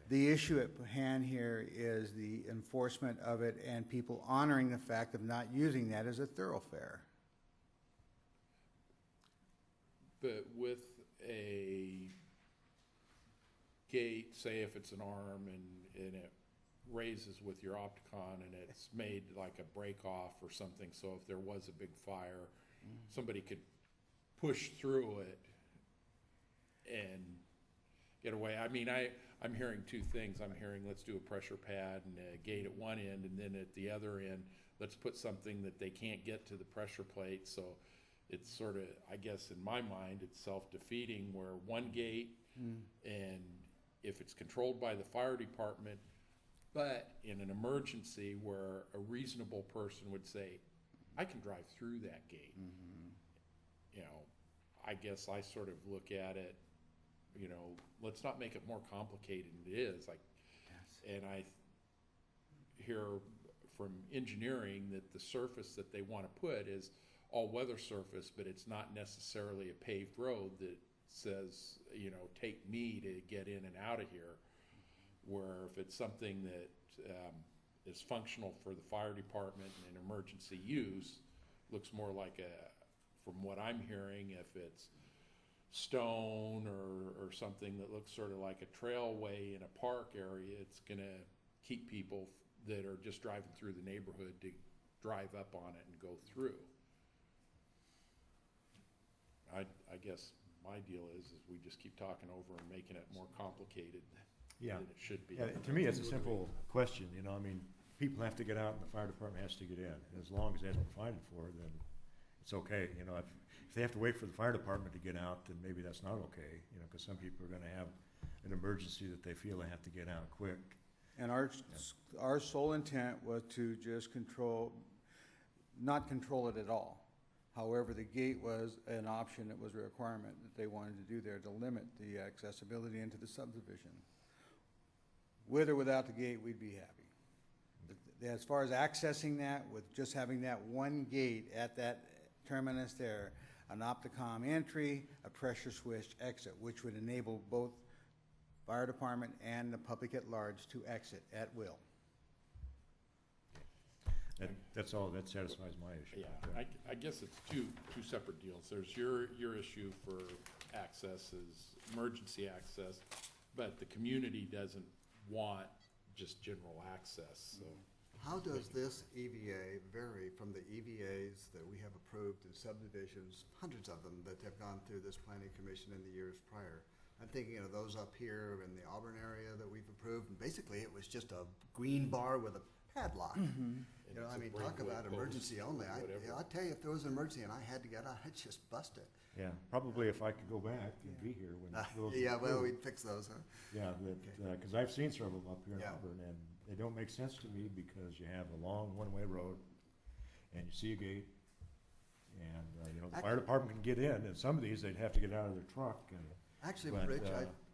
The issue at hand here is the enforcement of it and people honoring the fact of not using that as a thoroughfare. But with a gate, say if it's an arm and it raises with your Opticon and it's made like a break off or something, so if there was a big fire, somebody could push through it and get away. I mean, I'm hearing two things. I'm hearing let's do a pressure pad and a gate at one end, and then at the other end, let's put something that they can't get to the pressure plate. So it's sort of, I guess in my mind, it's self-defeating where one gate, and if it's controlled by the fire department, but in an emergency where a reasonable person would say, I can drive through that gate. I guess I sort of look at it, let's not make it more complicated than it is. And I hear from engineering that the surface that they want to put is all-weather surface, but it's not necessarily a paved road that says, take me to get in and out of here. Where if it's something that is functional for the fire department and emergency use, looks more like from what I'm hearing, if it's stone or something that looks sort of like a trailway in a park area, it's gonna keep people that are just driving through the neighborhood to drive up on it and go through. I guess my deal is we just keep talking over and making it more complicated Yeah. than it should be. Yeah, to me, it's a simple question, people have to get out and the fire department has to get in. And as long as that's provided for, then, it's okay, you know, if they have to wait for the fire department to get out, then maybe that's not okay, you know, because some people are gonna have an emergency that they feel they have to get out quick. And our sole intent was to just not control it at all. However, the gate was an option, it was a requirement that they wanted to do there to limit the accessibility into the subdivision. With or without the gate, we'd be happy. As far as accessing that, with just having that one gate at that terminus there, an Opticom entry, a pressure switch exit, which would enable both fire department and the public at large to exit at will. That's all, that satisfies my issue. Yeah, I guess it's two separate deals. There's your issue for access is emergency access, but the community doesn't want just general access, so. How does this EVA vary from the EVAs that we have approved in subdivisions, hundreds of them that have gone through this planning commission in the years prior? I'm thinking of those up here in the Auburn area that we've approved, and basically it was just a green bar with a padlock. You know, I mean, talk about emergency only. I'll tell you, if there was an emergency and I had to get out, I'd just bust it. Yeah, probably if I could go back and be here when those. Yeah, well, we'd fix those, huh? Yeah, because I've seen several of them up here in Yeah. Auburn, and they don't make sense to me because you have a long one-way road, and you see a gate, and, you know, the fire department can get in, and some of these, they'd have to get out of their truck, and. Actually, but, Rich,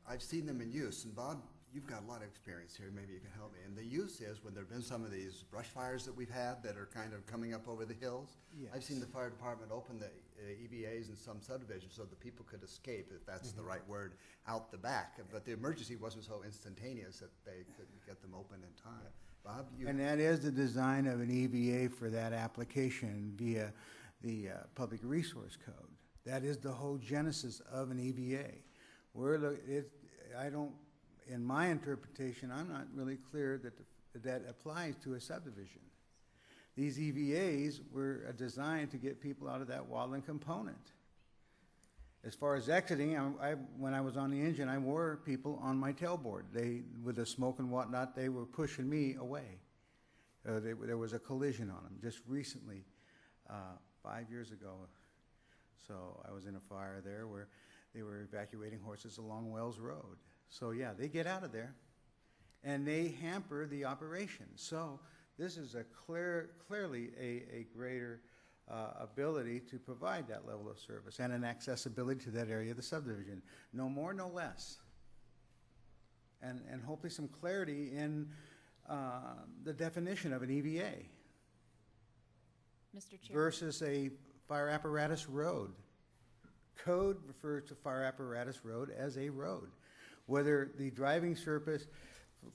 I've seen them in use, and Bob, you've got a lot of experience here, maybe you can help me. And the use is when there've been some of these brush fires that we've had that are kind of coming up over the hills. Yes. I've seen the fire department open the EVAs in some subdivisions so that people could escape, if that's the right word, out the back. But the emergency wasn't so instantaneous that they couldn't get them open in time. Bob, you. And that is the design of an EVA for that application via the Public Resource Code. That is the whole genesis of an EVA. In my interpretation, I'm not really clear that applies to a subdivision. These EVAs were designed to get people out of that wildland component. As far as exiting, when I was on the engine, I wore people on my tailboard. With the smoke and whatnot, they were pushing me away. There was a collision on them just recently, 5 years ago. So I was in a fire there where they were evacuating horses along Wells Road. So yeah, they get out of there, and they hamper the operation. So this is clearly a greater ability to provide that level of service and an accessibility to that area of the subdivision. No more, no less. And hopefully some clarity in the definition of an EVA. Mr. Chair. Versus a fire apparatus road. Code refers to fire apparatus road as a road. Whether the driving surface,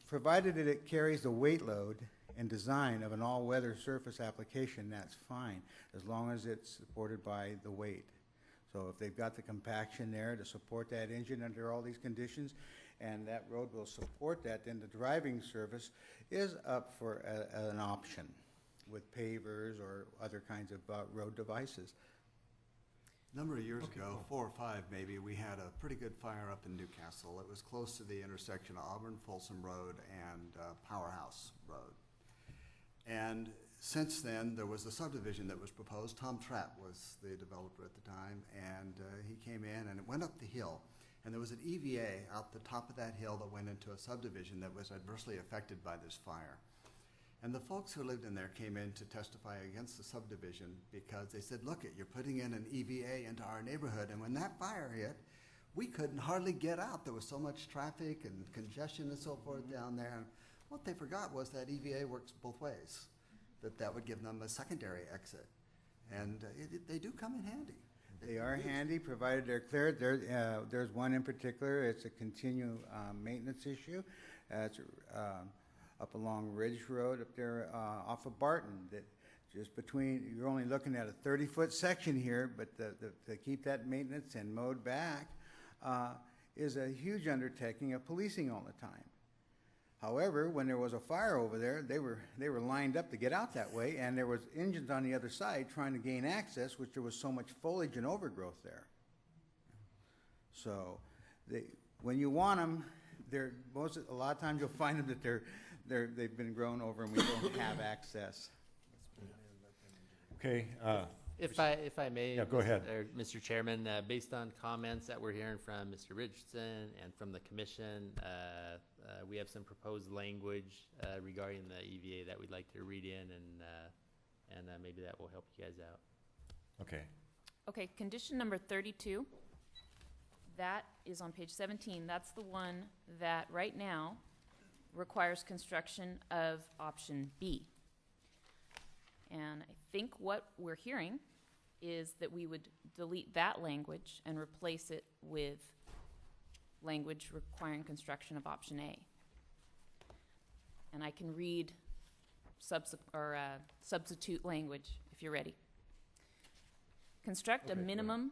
provided that it carries the weight load and design of an all-weather surface application, that's fine, as long as it's supported by the weight. So if they've got the compaction there to support that engine under all these conditions, and that road will support that, then the driving surface is up for an option with pavers or other kinds of road devices. A number of years ago, 4 or 5 maybe, we had a pretty good fire up in Newcastle. It was close to the intersection of Auburn, Folsom Road, and Powerhouse Road. And since then, there was a subdivision that was proposed. Tom Trapp was the developer at the time, and he came in, and it went up the hill. And there was an EVA out the top of that hill that went into a subdivision that was adversely affected by this fire. And the folks who lived in there came in to testify against the subdivision because they said, look, you're putting in an EVA into our neighborhood, and when that fire hit, we couldn't hardly get out. There was so much traffic and congestion and so forth down there. And what they forgot was that EVA works both ways, that would give them a secondary exit. And they do come in handy. They are handy, provided they're cleared. There's one in particular, it's a continual maintenance issue. It's up along Ridge Road up there off of Barton, that just between, you're only looking at a 30-foot section here, but to keep that maintenance and mowed back is a huge undertaking of policing all the time. However, when there was a fire over there, they were lined up to get out that way, and there was engines on the other side trying to gain access, which there was so much foliage and overgrowth there. So when you want them, a lot of times you'll find them that they've been grown over and we don't have access. Okay, If I may. Yeah, go ahead. Mr. Chairman, based on comments that we're hearing from Mr. Richardson and from the commission, we have some proposed language regarding the EVA that we'd like to read in, and maybe that will help you guys out. Okay. Okay, condition number 32, that is on page 17. That's the one that right now requires construction of option B. And I think what we're hearing is that we would delete that language and replace it with language requiring construction of option A. And I can read substitute language if you're ready. Construct a minimum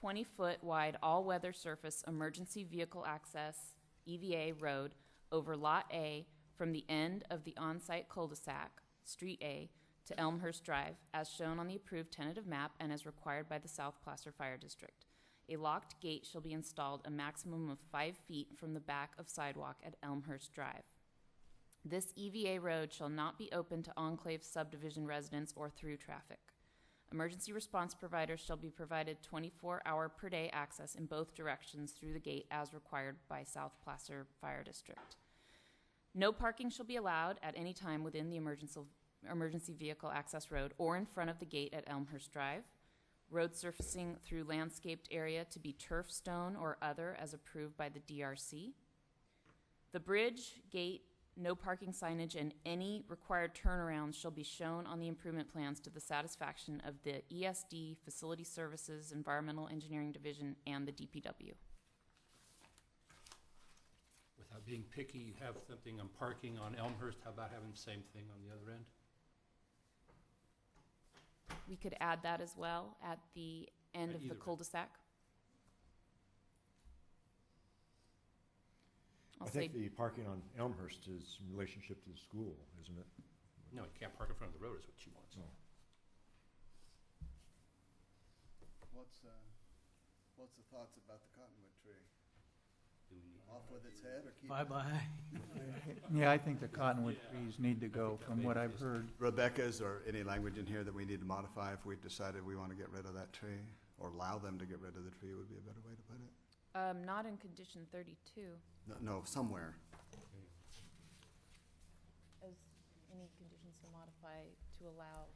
20-foot wide all-weather surface emergency vehicle access EVA road over Lot A from the end of the on-site cul-de-sac, Street A, to Elmhurst Drive, as shown on the approved tentative map and as required by the South Placer Fire District. A locked gate shall be installed a maximum of 5 feet from the back of sidewalk at Elmhurst Drive. This EVA road shall not be open to Enclave Subdivision residents or through traffic. Emergency response providers shall be provided 24-hour per day access in both directions through the gate as required by South Placer Fire District. No parking shall be allowed at any time within the emergency vehicle access road or in front of the gate at Elmhurst Drive. Road surfacing through landscaped area to be turf, stone, or other as approved by the DRC. The bridge, gate, no parking signage, and any required turnarounds shall be shown on the improvement plans to the satisfaction of the ESD, Facility Services, Environmental Engineering Division, and the DPW. Without being picky, you have something on parking on Elmhurst, how about having the same thing on the other end? We could add that as well at the end At of the either. cul-de-sac. I think the parking on Elmhurst is in relationship to the school, isn't it? No, you can't park in front of the road is what she wants. No. What's the thoughts about the cottonwood tree? Do we need- Off with its head or keep it? Bye-bye. Yeah, I think the cottonwood trees need to go, from what I've heard. Rebecca's or any language in here that we need to modify if we decided we want to get rid of that tree? Or allow them to get rid of the tree would be a better way to put it. Not in condition 32. No, somewhere. As any conditions to modify to allow.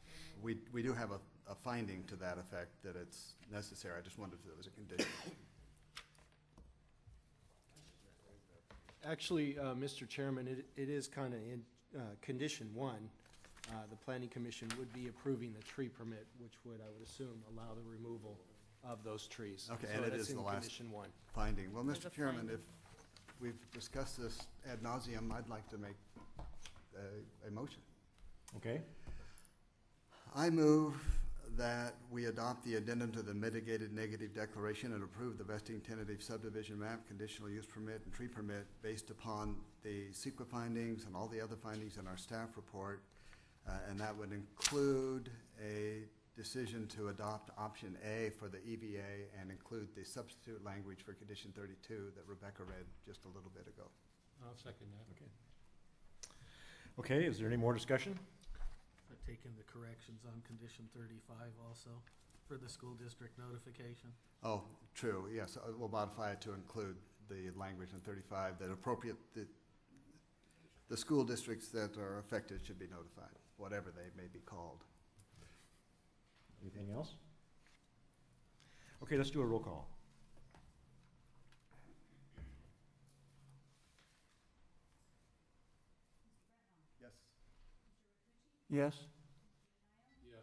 We do have a finding to that effect that it's necessary. I just wondered if it was a condition. Actually, Mr. Chairman, it is kind of in condition 1. The Planning Commission would be approving the tree permit, which would, I would assume, allow the removal of those trees. Okay, So and it that's is in the last condition 1. finding. Well, There's Mr. a Chairman, finding. if we've discussed this ad nauseum, I'd like to make a motion. Okay. I move that we adopt the addendum to the mitigated negative declaration and approve the vesting tentative subdivision map, conditional use permit, and tree permit based upon the CEQA findings and all the other findings in our staff report. And that would include a decision to adopt option A for the EVA and include the substitute language for condition 32 that Rebecca read just a little bit ago. I'll second that. Okay. Okay, is there any more discussion? I've taken the corrections on condition 35 also for the school district notification. Oh, true, yes, we'll modify it to include the language in 35 that appropriate, the school districts that are affected should be notified, whatever they may be called. Anything else? Okay, let's do a roll call. Yes. Yes? Yes.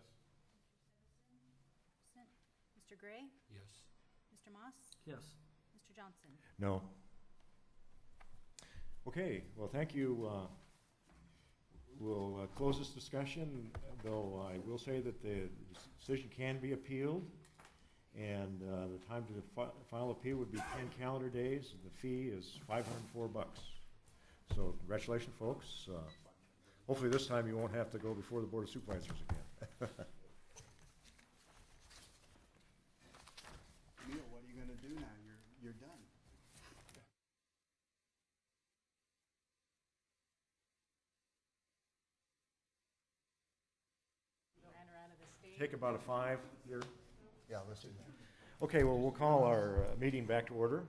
Mr. Gray? Yes. Mr. Moss? Yes. Mr. Johnson? No. Okay, well, thank you. We'll close this discussion, though I will say that the decision can be appealed, and the time to final appeal would be 10 calendar days, and the fee is $504. So congratulations, folks. Hopefully this time you won't have to go before the Board of Supervisors again. Neil, what are you going to do now? You're done. Ran her out of the state. take about a 5 here. Yeah, let's do that. Okay, well, we'll call our meeting back to order.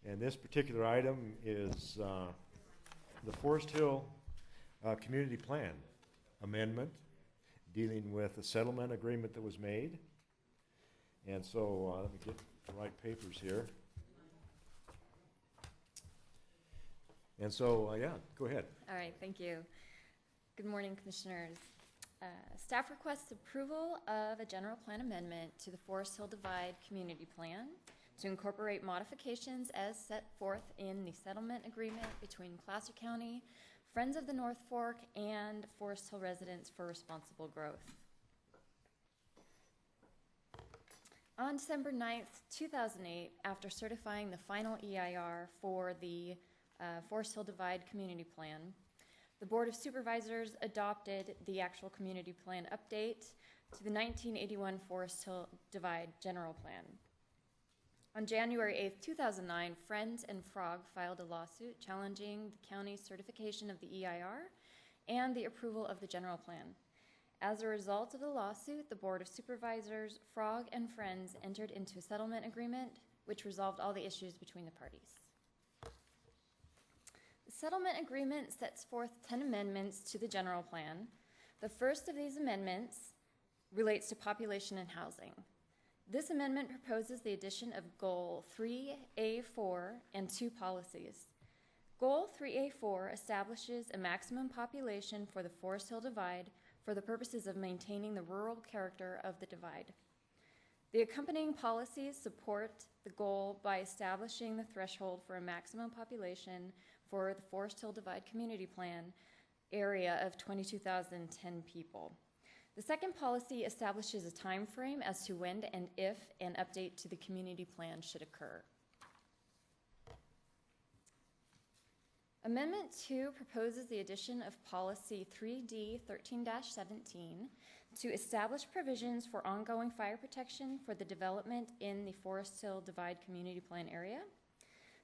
And this particular item is the Forest Hill Community Plan Amendment, dealing with a settlement agreement that was made. And so let me get the right papers here. And so, yeah, go ahead. All right, thank you. Good morning, Commissioners. Staff requests approval of a general plan amendment to the Forest Hill Divide Community Plan to incorporate modifications as set forth in the settlement agreement between Placer County, Friends of the North Fork, and Forest Hill Residents for Responsible Growth. On December 9th, 2008, after certifying the final EIR for the Forest Hill Divide Community Plan, the Board of Supervisors adopted the actual community plan update to the 1981 Forest Hill Divide General Plan. On January 8th, 2009, Friends and Frog filed a lawsuit challenging the county's certification of the EIR and the approval of the general plan. As a result of the lawsuit, the Board of Supervisors, Frog, and Friends entered into a settlement agreement which resolved all the issues between the parties. The settlement agreement sets forth 10 amendments to the general plan. The first of these amendments relates to population and housing. This amendment proposes the addition of Goal 3A4 and 2 policies. Goal 3A4 establishes a maximum population for the Forest Hill Divide for the purposes of maintaining the rural character of the divide. The accompanying policies support the goal by establishing the threshold for a maximum population for the Forest Hill Divide Community Plan area of 22,010 people. The second policy establishes a time frame as to when and if an update to the community plan should occur. Amendment 2 proposes the addition of Policy 3D 13-17 to establish provisions for ongoing fire protection for the development in the Forest Hill Divide Community Plan area.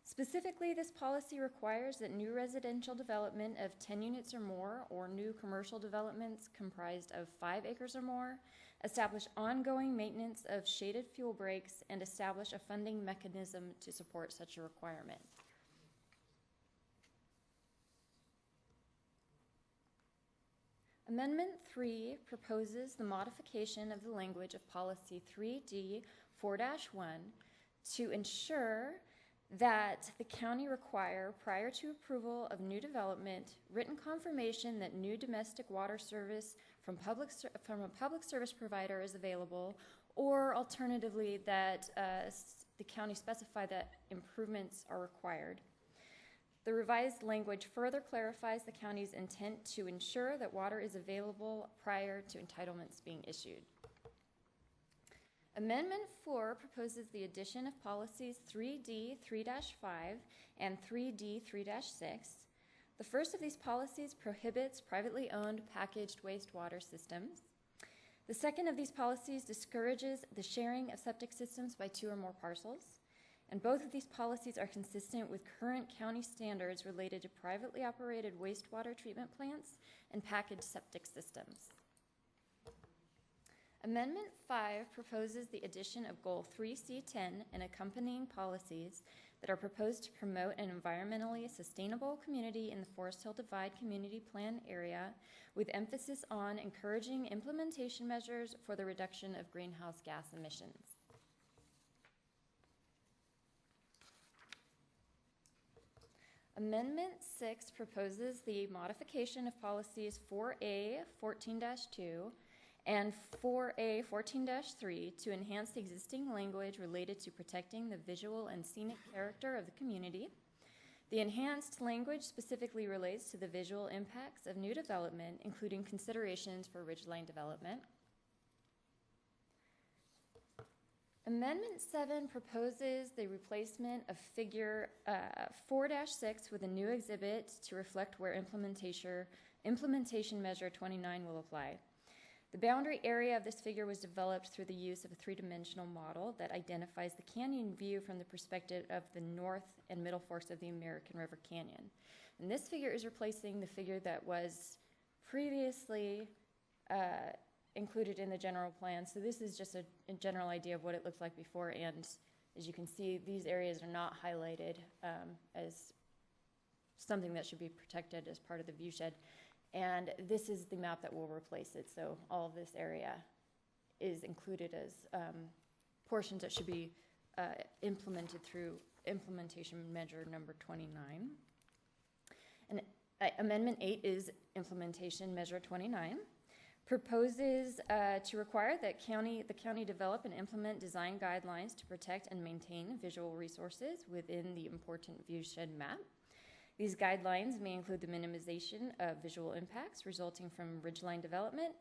Specifically, this policy requires that new residential development of 10 units or more, or new commercial developments comprised of 5 acres or more, establish ongoing maintenance of shaded fuel breaks, and establish a funding mechanism to support such a requirement. Amendment 3 proposes the modification of the language of Policy 3D 4-1 to ensure that the county require, prior to approval of new development, written confirmation that new domestic water service from a public service provider is available, or alternatively that the county specify that improvements are required. The revised language further clarifies the county's intent to ensure that water is available prior to entitlements being issued. Amendment 4 proposes the addition of policies 3D 3-5 and 3D 3-6. The first of these policies prohibits privately owned packaged wastewater systems. The second of these policies discourages the sharing of septic systems by 2 or more parcels. And both of these policies are consistent with current county standards related to privately operated wastewater treatment plants and packaged septic systems. Amendment 5 proposes the addition of Goal 3C10 and accompanying policies that are proposed to promote an environmentally sustainable community in the Forest Hill Divide Community Plan area, with emphasis on encouraging implementation measures for the reduction of greenhouse gas emissions. Amendment 6 proposes the modification of policies 4A 14-2 and 4A 14-3 to enhance the existing language related to protecting the visual and scenic character of the community. The enhanced language specifically relates to the visual impacts of new development, including considerations for ridgeline development. Amendment 7 proposes the replacement of figure 4-6 with a new exhibit to reflect where implementation measure 29 will apply. The boundary area of this figure was developed through the use of a 3-dimensional model that identifies the canyon view from the perspective of the north and middle forks of the American River Canyon. And this figure is replacing the figure that was previously included in the general plan. So this is just a general idea of what it looked like before, and as you can see, these areas are not highlighted as something that should be protected as part of the view shed. And this is the map that will replace it. So all of this area is included as portions that should be implemented through implementation measure number 29. And Amendment 8 is implementation measure 29. Proposes to require that the county develop and implement design guidelines to protect and maintain visual resources within the important viewshed map. These guidelines may include the minimization of visual impacts resulting from ridgeline development,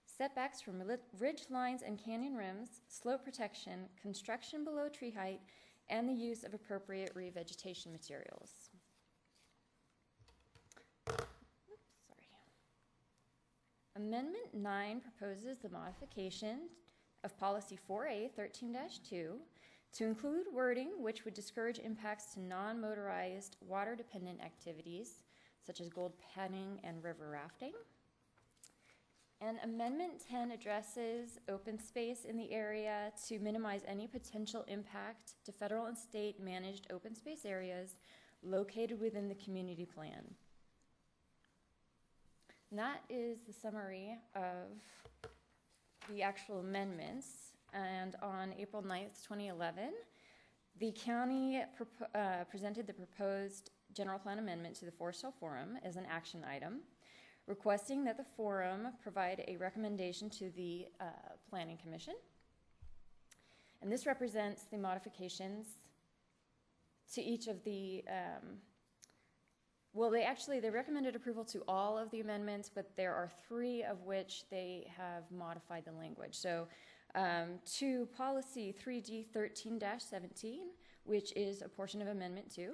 setbacks from ridge lines and canyon rims, slope protection, construction below tree height, and the use of appropriate revegetation materials. Amendment 9 proposes the modification of Policy 4A 13-2 to include wording which would discourage impacts to non-motorized water-dependent activities such as gold panning and river rafting. And Amendment 10 addresses open space in the area to minimize any potential impact to federal and state managed open space areas located within the community plan. And that is the summary of the actual amendments. And on April 9th, 2011, the county presented the proposed general plan amendment to the Forest Hill Forum as an action item, requesting that the forum provide a recommendation to the Planning Commission. And this represents the modifications to each of the they recommended approval to all of the amendments, but there are 3 of which they have modified the language. So to Policy 3D 13-17, which is a portion of Amendment 2,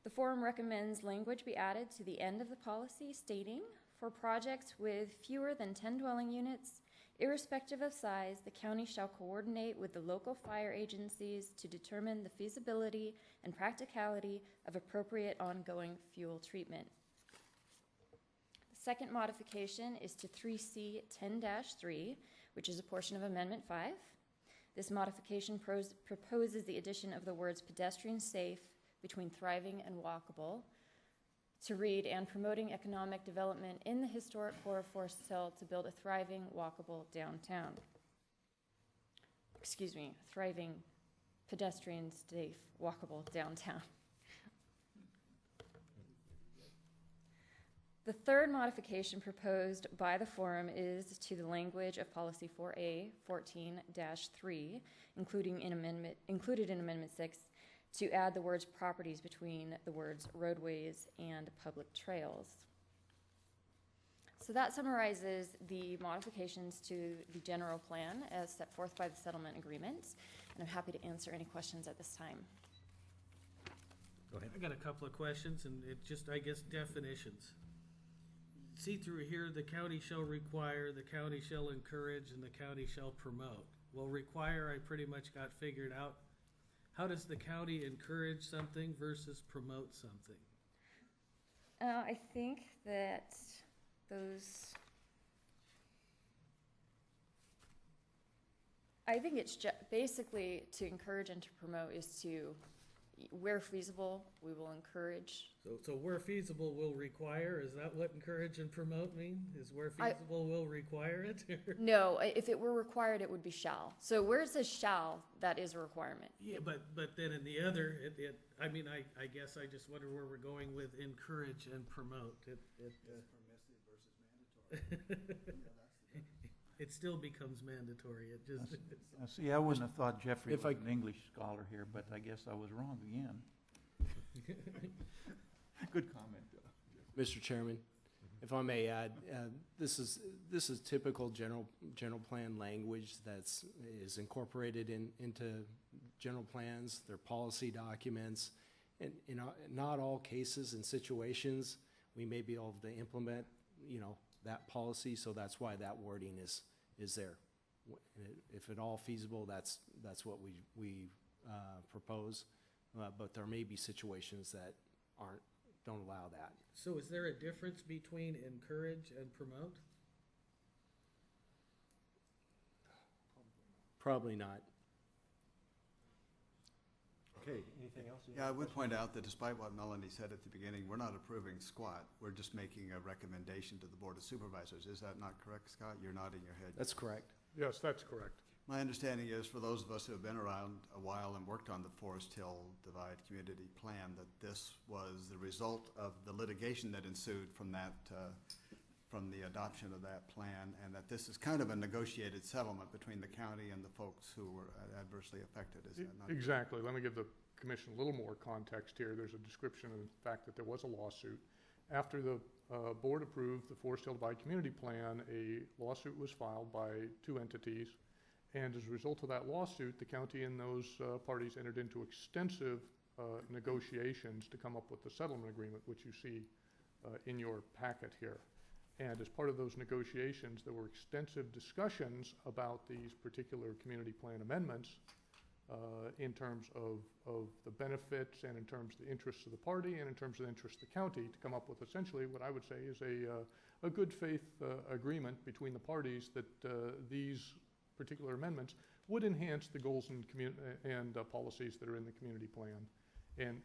the forum recommends language be added to the end of the policy stating, for projects with fewer than 10 dwelling units, irrespective of size, the county shall coordinate with the local fire agencies to determine the feasibility and practicality of appropriate ongoing fuel treatment. The second modification is to 3C 10-3, which is a portion of Amendment 5. This modification proposes the addition of the words pedestrian safe between thriving and walkable to read, and promoting economic development in the historic core of Forest Hill to build a thriving, walkable downtown. Excuse me, thriving, pedestrian safe, walkable downtown. The third modification proposed by the forum is to the language of Policy 4A 14-3, included in Amendment 6, to add the words properties between the words roadways and public trails. So that summarizes the modifications to the general plan as set forth by the settlement agreement, and I'm happy to answer any questions at this time. Go ahead. I got a couple of questions, and it just, I guess, definitions. See through here, the county shall require, the county shall encourage, and the county shall promote. Well, require, I pretty much got figured out. How does the county encourage something versus promote something? I think that those, I think it's basically to encourage and to promote is to, where feasible, we will encourage. So where feasible will require, is that what encourage and promote mean? Is where feasible will require it? No, if it were required, it would be shall. So where it says shall, that is a requirement. Yeah, but then in the other, I mean, I guess I just wonder where we're going with encourage and promote. Permissive versus mandatory. It still becomes mandatory. It just. See, I wouldn't have thought Jeffrey If was I- an English scholar here, but I guess I was wrong again. Good comment, though. Mr. Chairman, if I may add, this is typical general plan language is incorporated into general plans, their policy documents. And in not all cases and situations, we may be able to implement, that policy, so that's why that wording is there. If at all feasible, that's what we propose, but there may be situations that don't allow that. So is there a difference between encourage and promote? Probably not. Okay, anything else? Yeah, I would point out that despite what Melanie said at the beginning, we're not approving squat. We're just making a recommendation to the Board of Supervisors. Is that not correct, Scott? You're nodding your head. That's correct. Yes, that's correct. My understanding is, for those of us who have been around a while and worked on the Forest Hill Divide Community Plan, that this was the result of the litigation that ensued from that, from the adoption of that plan, and that this is kind of a negotiated settlement between the county and the folks who were adversely affected. Is that not? Exactly. Let me give the commission a little more context here. There's a description of the fact that there was a lawsuit. After the board approved the Forest Hill Divide Community Plan, a lawsuit was filed by two entities. And as a result of that lawsuit, the county and those parties entered into extensive negotiations to come up with the settlement agreement, which you see in your packet here. And as part of those negotiations, there were extensive discussions about these particular community plan amendments in terms of the benefits and in terms of the interests of the party and in terms of the interests of the county, to come up with essentially what I would say is a good faith agreement between the parties that these particular amendments would enhance the goals and policies that are in the community plan,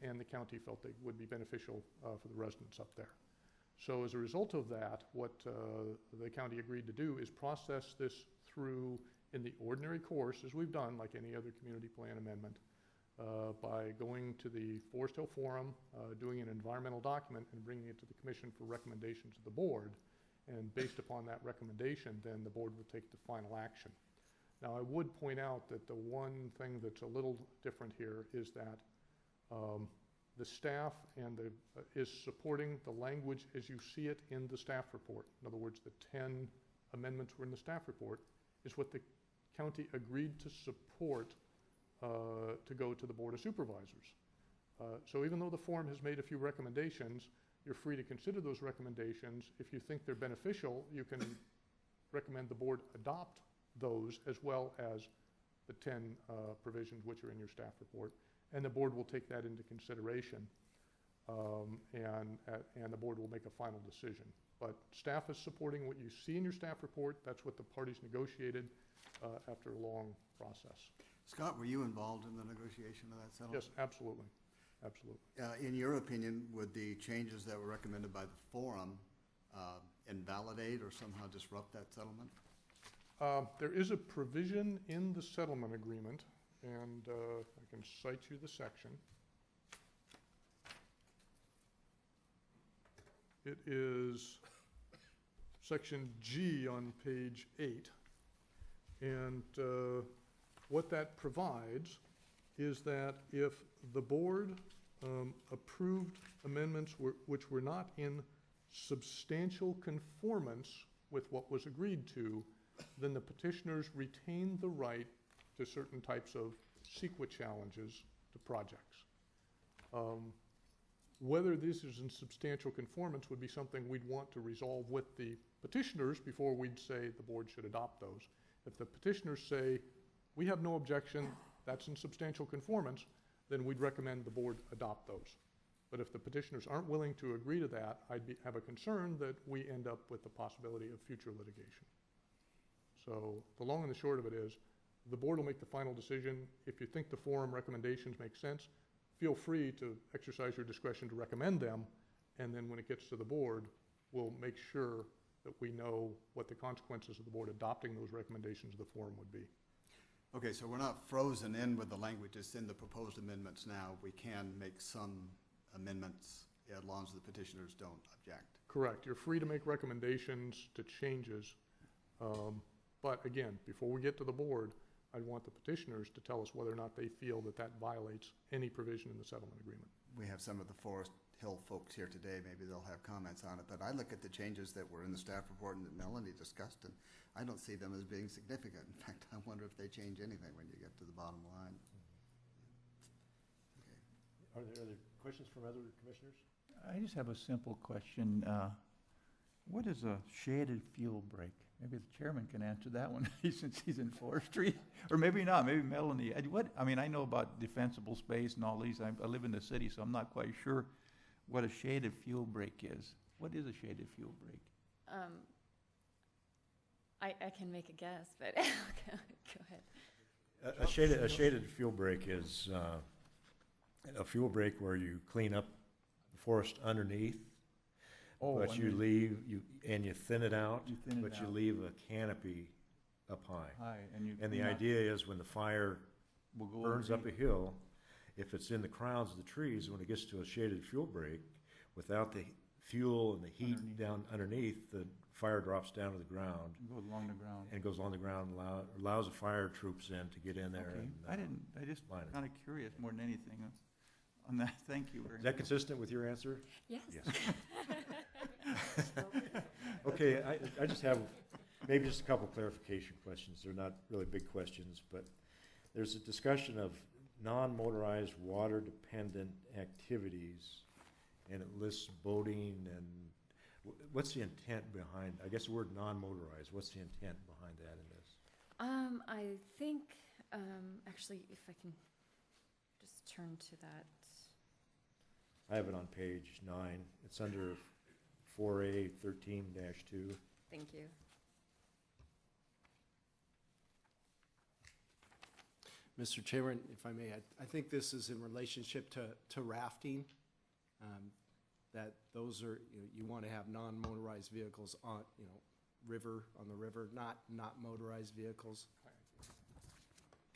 and the county felt they would be beneficial for the residents up there. So as a result of that, what the county agreed to do is process this through in the ordinary course, as we've done, like any other community plan amendment, by going to the Forest Hill Forum, doing an environmental document and bringing it to the commission for recommendation to the board. And based upon that recommendation, then the board will take the final action. Now, I would point out that the one thing that's a little different here is that the staff and is supporting the language as you see it in the staff report. In other words, the 10 amendments were in the staff report, is what the county agreed to support to go to the Board of Supervisors. So even though the forum has made a few recommendations, you're free to consider those recommendations. If you think they're beneficial, you can recommend the board adopt those as well as the 10 provisions which are in your staff report. And the board will take that into consideration, and the board will make a final decision. But staff is supporting what you see in your staff report. That's what the parties negotiated after a long process. Scott, were you involved in the negotiation of that settlement? Yes, absolutely. Absolutely. In your opinion, would the changes that were recommended by the forum invalidate or somehow disrupt that settlement? There is a provision in the settlement agreement, and I can cite you the section. It is section G on page 8. And what that provides is that if the board approved amendments which were not in substantial conformance with what was agreed to, then the petitioners retain the right to certain types of CEQA challenges to projects. Whether this is in substantial conformance would be something we'd want to resolve with the petitioners before we'd say the board should adopt those. If the petitioners say, we have no objection, that's in substantial conformance, then we'd recommend the board adopt those. But if the petitioners aren't willing to agree to that, I'd have a concern that we end up with the possibility of future litigation. So the long and the short of it is, the board will make the final decision. If you think the forum recommendations make sense, feel free to exercise your discretion to recommend them, and then when it gets to the board, we'll make sure that we know what the consequences of the board adopting those recommendations of the forum would be. Okay, so we're not frozen in with the language that's in the proposed amendments now. We can make some amendments as long as the petitioners don't object. Correct. You're free to make recommendations to changes. But again, before we get to the board, I want the petitioners to tell us whether or not they feel that that violates any provision in the settlement agreement. We have some of the Forest Hill folks here today. Maybe they'll have comments on it. But I look at the changes that were in the staff report and that Melanie discussed, and I don't see them as being significant. In fact, I wonder if they change anything when you get to the bottom line. Okay. Are there other questions from other commissioners? I just have a simple question. What is a shaded fuel break? Maybe the chairman can answer that one since he's in forestry, or maybe not. Maybe Melanie. I mean, I know about defensible space and all these. I live in the city, so I'm not quite sure what a shaded fuel break is. What is a shaded fuel break? I can make a guess, but go ahead. a shaded fuel break is a fuel break where you clean up the forest underneath, Oh, but you thin it out, You thin it but you out. leave a canopy up high. Hi, and you. And the clean up- idea is when the fire will go burns up a underneath. hill, if it's in the crowns of the trees, when it gets to a shaded fuel break, without the fuel and the heat Underneath. down underneath, the fire drops down to the ground Go along the ground. and goes on the ground, allows the fire troops in to get in there. Okay, And, I just line it. kind of curious more than anything on that. Thank you very much. Is that consistent with your answer? Yes. Okay, I just have maybe just a couple clarification questions. They're not really big questions, but there's a discussion of non-motorized water-dependent activities, and it lists boating and what's the intent behind, I guess the word non-motorized, what's the intent behind that in this? I think, actually, if I can just turn to that. I have it on page 9. It's under 4A 13-2. Thank you. Mr. Chairman, if I may, I think this is in relationship to rafting. That those are, you want to have non-motorized vehicles on, on the river, not motorized vehicles.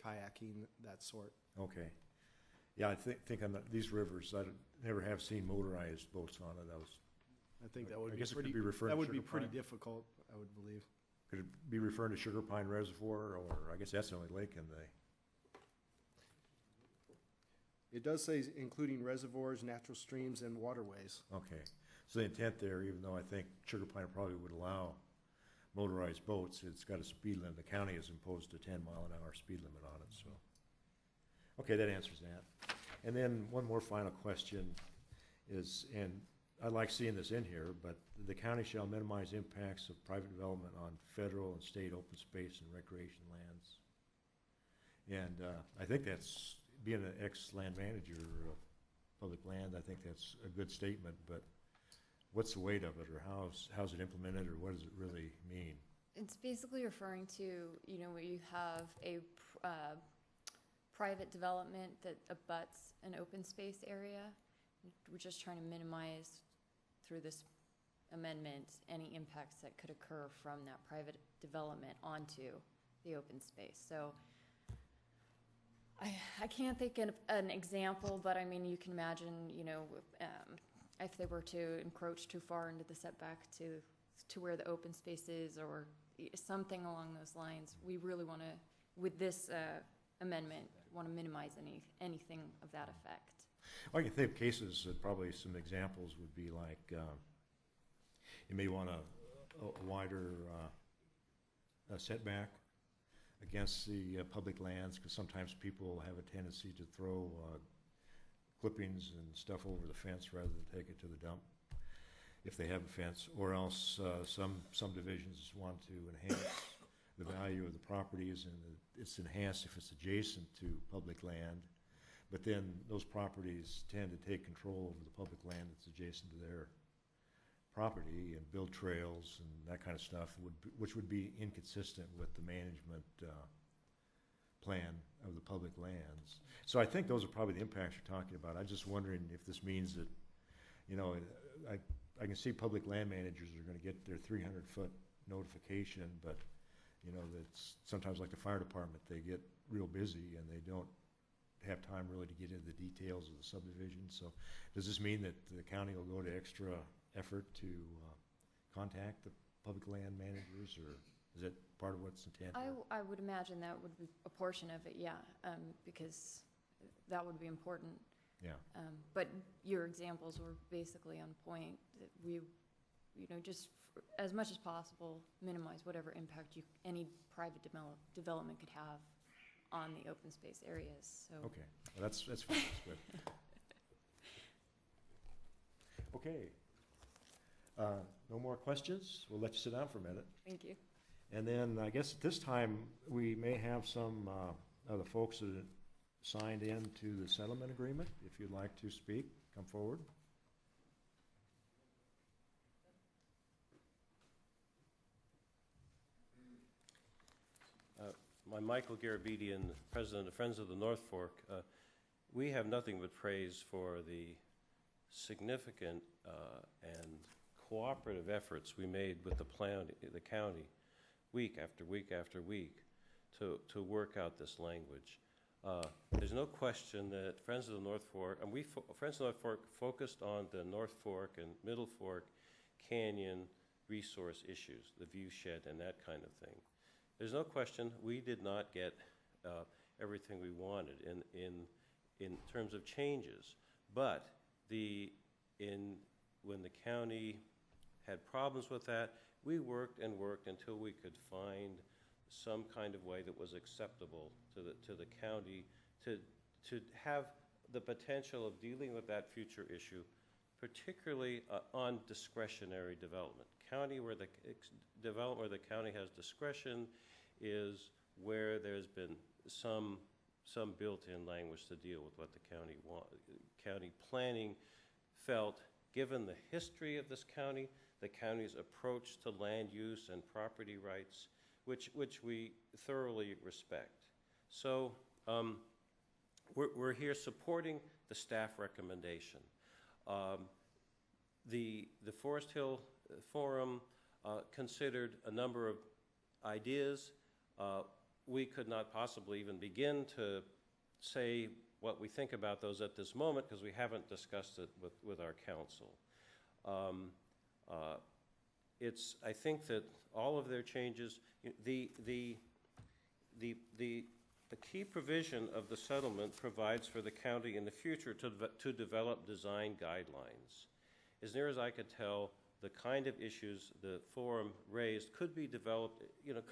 Kayaking, that sort. Okay. Yeah, I think on these rivers, never have seen motorized boats on it. I think that would I be guess it could pretty, be referring that to would be Sugar pretty Pine. difficult, I would believe. Could it be referring to Sugar Pine Reservoir, or I guess that's the only lake in the, It does say including reservoirs, natural streams, and waterways. okay. So the intent there, even though I think Sugar Pine probably would allow motorized boats, it's got a speed limit. The county has imposed a 10-mile-an-hour speed limit on it, so. Okay, that answers that. And then one more final question is, and I like seeing this in here, but the county shall minimize impacts of private development on federal and state open space and recreation lands. And I think that's, being an ex-land manager of public land, I think that's a good statement, but what's the weight of it, or how's it implemented, or what does it really mean? It's basically referring to, where you have a private development that abuts an open space area. We're just trying to minimize, through this amendment, any impacts that could occur from that private development onto the open space. So I can't think of an example, but I mean, you can imagine, if they were to encroach too far into the setback to where the open space is, or something along those lines. We really want to, with this amendment, want to minimize anything of that effect. Well, I can think of cases that probably some examples would be like, you may want a wider setback against the public lands, because sometimes people have a tendency to throw clippings and stuff over the fence rather than take it to the dump, if they have a fence, or else some subdivisions want to enhance the value of the properties, and it's enhanced if it's adjacent to public land, but then those properties tend to take control over the public land that's adjacent to their property and build trails and that kind of stuff, which would be inconsistent with the management plan of the public lands. So I think those are probably the impacts you're talking about. I'm just wondering if this means that, I can see public land managers are going to get their 300-foot notification, but, that's sometimes like the fire department, they get real busy and they don't have time really to get into the details of the subdivision. So does this mean that the county will go to extra effort to contact the public land managers, or is that part of what's intended? I would imagine that would be a portion of it, yeah, because that would be important. Yeah. But your examples were basically on point. That we, just as much as possible, minimize whatever impact any private development could have on the open space areas. So. Okay, well, that's fine. That's good. Okay. No more questions? We'll let you sit down for a minute. Thank you. And then I guess at this time, we may have some of the folks that signed in to the settlement agreement. If you'd like to speak, come forward. I'm Michael Garabedian, President of Friends of the North Fork. We have nothing but praise for the significant and cooperative efforts we made with the county, week after week after week, to work out this language. There's no question that Friends of the North Fork, and Friends of the North Fork focused on the North Fork and Middle Fork Canyon resource issues, the view shed and that kind of thing. There's no question we did not get everything we wanted in terms of changes, but when the county had problems with that, we worked and worked until we could find some kind of way that was acceptable to the county to have the potential of dealing with that future issue, particularly on discretionary development. Where the development where the county has discretion is where there's been some built-in language to deal with what the county planning felt, given the history of this county, the county's approach to land use and property rights, which we thoroughly respect. So we're here supporting the staff recommendation. The Forest Hill Forum considered a number of ideas. We could not possibly even begin to say what we think about those at this moment because we haven't discussed it with our council. I think that all of their changes, the key provision of the settlement provides for the county in the future to develop design guidelines. As near as I could tell, the kind of issues the forum raised could be developed,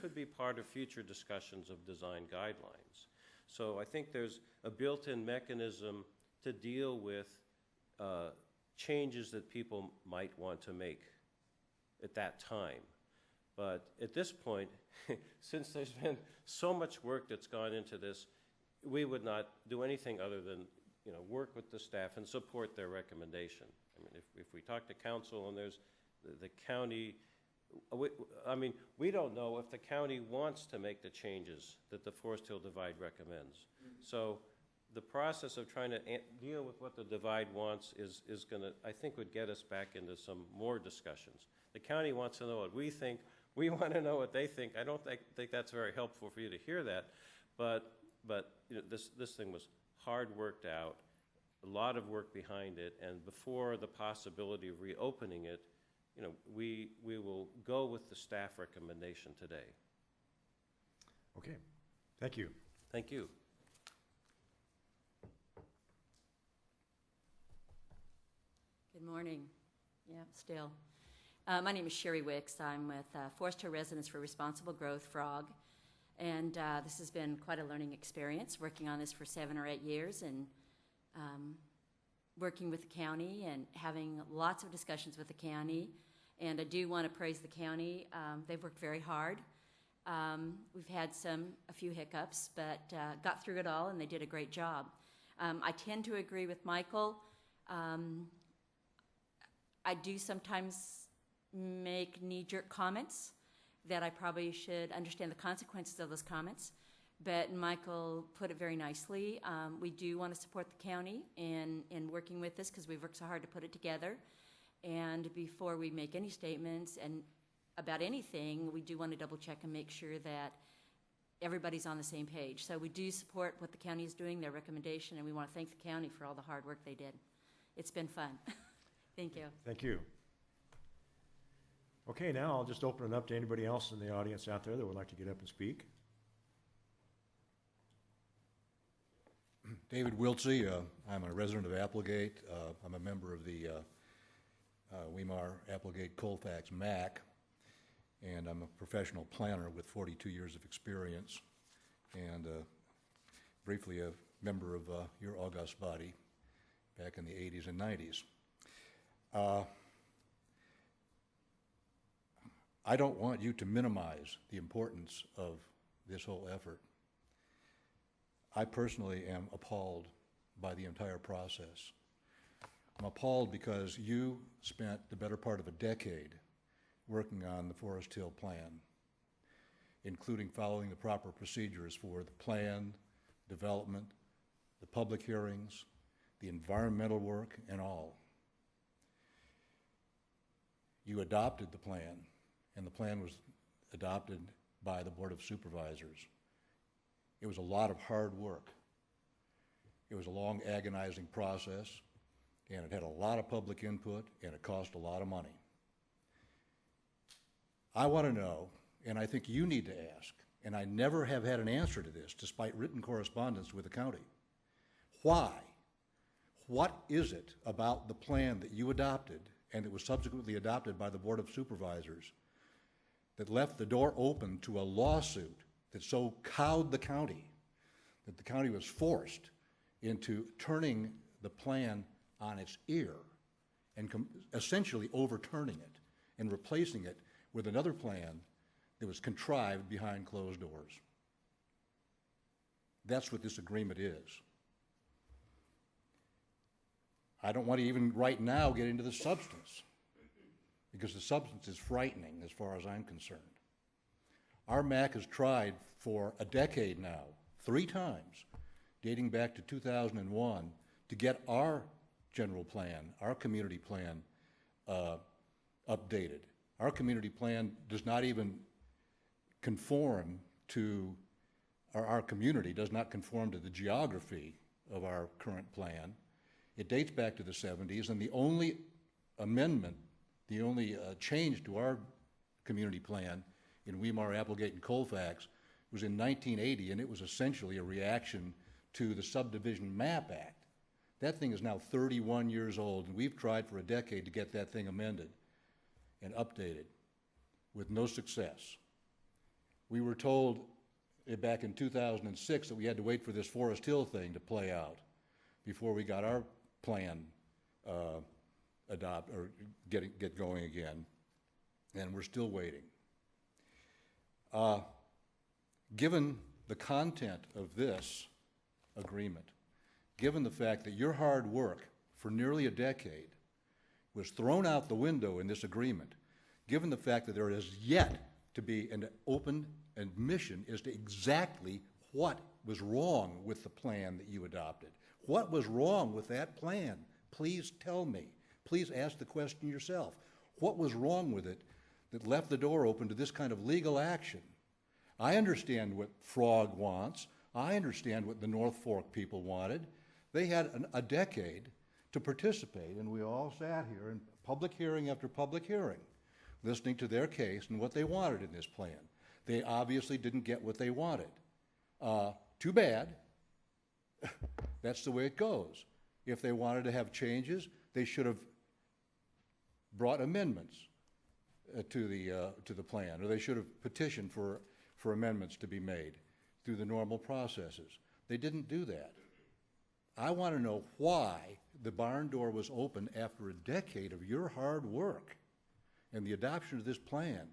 could be part of future discussions of design guidelines. So I think there's a built-in mechanism to deal with changes that people might want to make at that time. But at this point, since there's been so much work that's gone into this, we would not do anything other than work with the staff and support their recommendation. I mean, if we talk to council and there's the county, we don't know if the county wants to make the changes that the Forest Hill Divide recommends. So the process of trying to deal with what the divide wants is going to, I think, would get us back into some more discussions. The county wants to know what we think. We want to know what they think. I don't think that's very helpful for you to hear that, but this thing was hard worked out, a lot of work behind it, and before the possibility of reopening it, we will go with the staff recommendation today. Okay, thank you. Thank you. Good morning. Yeah, still. My name is Sherry Wicks. I'm with Forest Hill Residents for Responsible Growth, FROG, and this has been quite a learning experience, working on this for 7 or 8 years, and working with the county and having lots of discussions with the county. And I do want to praise the county. They've worked very hard. We've had a few hiccups, but got through it all, and they did a great job. I tend to agree with Michael. I do sometimes make knee-jerk comments that I probably should understand the consequences of those comments, but Michael put it very nicely. We do want to support the county in working with this because we've worked so hard to put it together. And before we make any statements and about anything, we do want to double check and make sure that everybody's on the same page. So we do support what the county is doing, their recommendation, and we want to thank the county for all the hard work they did. It's been fun. Thank you. Thank you. Okay, now I'll just open it up to anybody else in the audience out there that would like to get up and speak. David Wiltsey, I'm a resident of Applegate. I'm a member of the Weimar Applegate Colfax MAC, and I'm a professional planner with 42 years of experience, and briefly a member of your august body back in the 80s and 90s. I don't want you to minimize the importance of this whole effort. I personally am appalled by the entire process. I'm appalled because you spent the better part of a decade working on the Forest Hill Plan. including following the proper procedures for the plan, development, the public hearings, the environmental work, and all. You adopted the plan, and the plan was adopted by the Board of Supervisors. It was a lot of hard work. It was a long, agonizing process, and it had a lot of public input, and it cost a lot of money. I want to know, and I think you need to ask, and I never have had an answer to this, despite written correspondence with the county. Why? What is it about the plan that you adopted, and that was subsequently adopted by the Board of Supervisors, that left the door open to a lawsuit that so cowed the county that the county was forced into turning the plan on its ear and essentially overturning it and replacing it with another plan that was contrived behind closed doors? That's what this agreement is. I don't want to even right now get into the substance, because the substance is frightening as far as I'm concerned. Our MAC has tried for a decade now, 3 times, dating back to 2001, to get our general plan, our community plan, updated. Our community plan does not even conform to, or our community does not conform to the geography of our current plan. It dates back to the 70s, and the only amendment, the only change to our community plan in Weimar, Applegate, and Colfax was in 1980, and it was essentially a reaction to the Subdivision Map Act. That thing is now 31 years old, and we've tried for a decade to get that thing amended and updated with no success. We were told back in 2006 that we had to wait for this Forest Hill thing to play out before we got our plan get going again, and we're still waiting. Given the content of this agreement, given the fact that your hard work for nearly a decade was thrown out the window in this agreement, given the fact that there is yet to be an open admission as to exactly what was wrong with the plan that you adopted. What was wrong with that plan? Please tell me. Please ask the question yourself. What was wrong with it that left the door open to this kind of legal action? I understand what Frog wants. I understand what the North Fork people wanted. They had a decade to participate, and we all sat here in public hearing after public hearing, listening to their case and what they wanted in this plan. They obviously didn't get what they wanted. Too bad. That's the way it goes. If they wanted to have changes, they should have brought amendments to the plan, or they should have petitioned for amendments to be made through the normal processes. They didn't do that. I want to know why the barn door was open after a decade of your hard work and the adoption of this plan.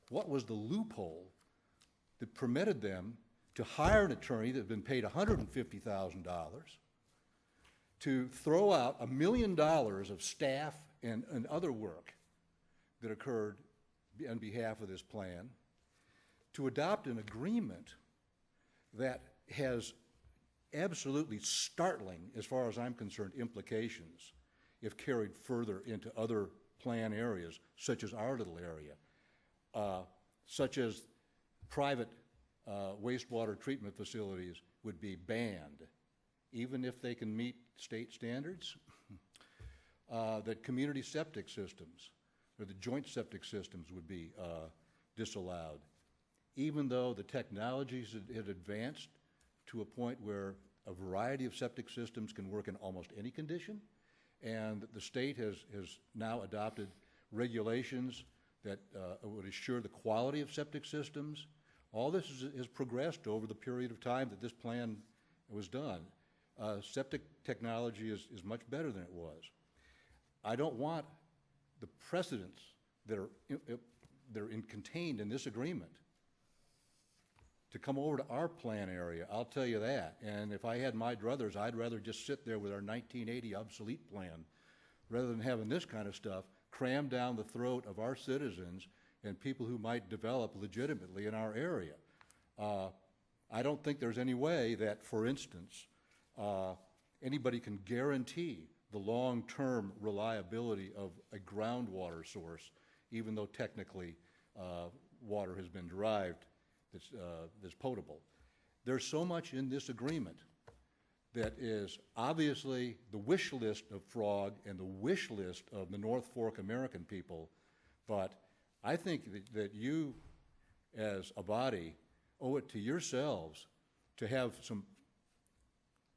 What was the loophole that permitted them to hire an attorney that had been paid $150,000, to throw out $1 million of staff and other work that occurred on behalf of this plan, to adopt an agreement that has absolutely startling, as far as I'm concerned, implications if carried further into other plan areas, such as our little area, such as private wastewater treatment facilities would be banned, even if they can meet state standards, that community septic systems, or the joint septic systems, would be disallowed, even though the technologies had advanced to a point where a variety of septic systems can work in almost any condition, and the state has now adopted regulations that would assure the quality of septic systems. All this has progressed over the period of time that this plan was done. Septic technology is much better than it was. I don't want the precedents that are contained in this agreement to come over to our plan area, I'll tell you that. And if I had my druthers, I'd rather just sit there with our 1980 obsolete plan rather than having this kind of stuff crammed down the throat of our citizens and people who might develop legitimately in our area. I don't think there's any way that, for instance, anybody can guarantee the long-term reliability of a groundwater source, even though technically water has been derived that's potable. There's so much in this agreement that is obviously the wish list of Frog and the wish list of the North Fork American people, but I think that you, as a body, owe it to yourselves to have some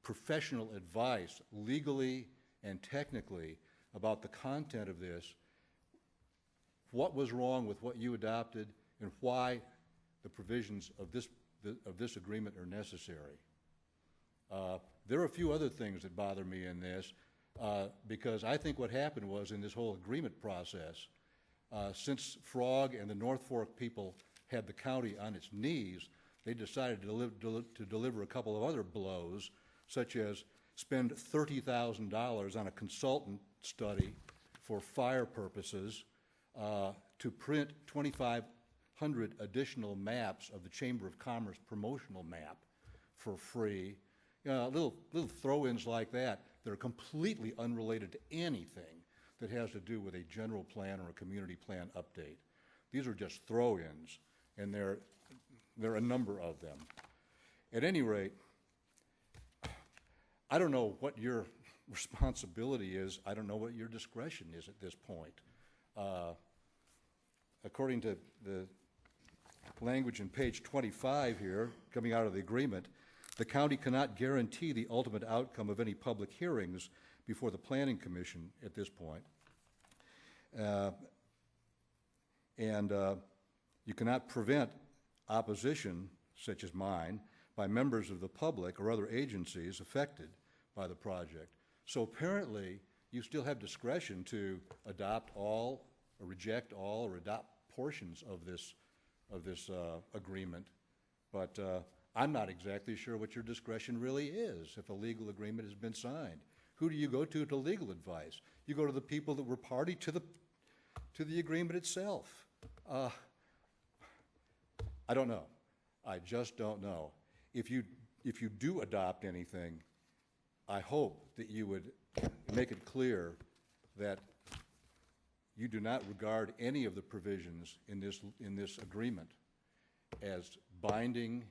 professional advice, legally and technically, about the content of this, what was wrong with what you adopted, and why the provisions of this agreement are necessary. There are a few other things that bother me in this, because I think what happened was, in this whole agreement process, since Frog and the North Fork people had the county on its knees, they decided to deliver a couple of other blows, such as spend $30,000 on a consultant study for fire purposes, to print 2,500 additional maps of the Chamber of Commerce promotional map for free. Little throw-ins like that that are completely unrelated to anything that has to do with a general plan or a community plan update. These are just throw-ins, and there are a number of them. At any rate, I don't know what your responsibility is. I don't know what your discretion is at this point. According to the language in page 25 here, coming out of the agreement, the county cannot guarantee the ultimate outcome of any public hearings before the Planning Commission at this point. You cannot prevent opposition, such as mine, by members of the public or other agencies affected by the project. So apparently, you still have discretion to adopt all, or reject all, or adopt portions of this agreement. But I'm not exactly sure what your discretion really is if a legal agreement has been signed. Who do you go to legal advice? You go to the people that were party to the agreement itself. I don't know. I just don't know. If you do adopt anything, I hope that you would make it clear that you do not regard any of the provisions in this agreement as binding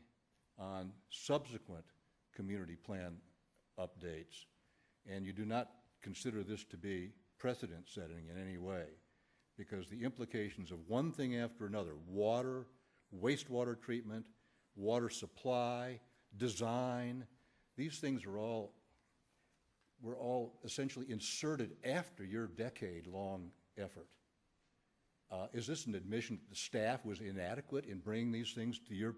on subsequent community plan updates, and you do not consider this to be precedent-setting in any way, because the implications of one thing after another, water, wastewater treatment, water supply, design, these things were all essentially inserted after your decade-long effort. Is this an admission that the staff was inadequate in bringing these things to your...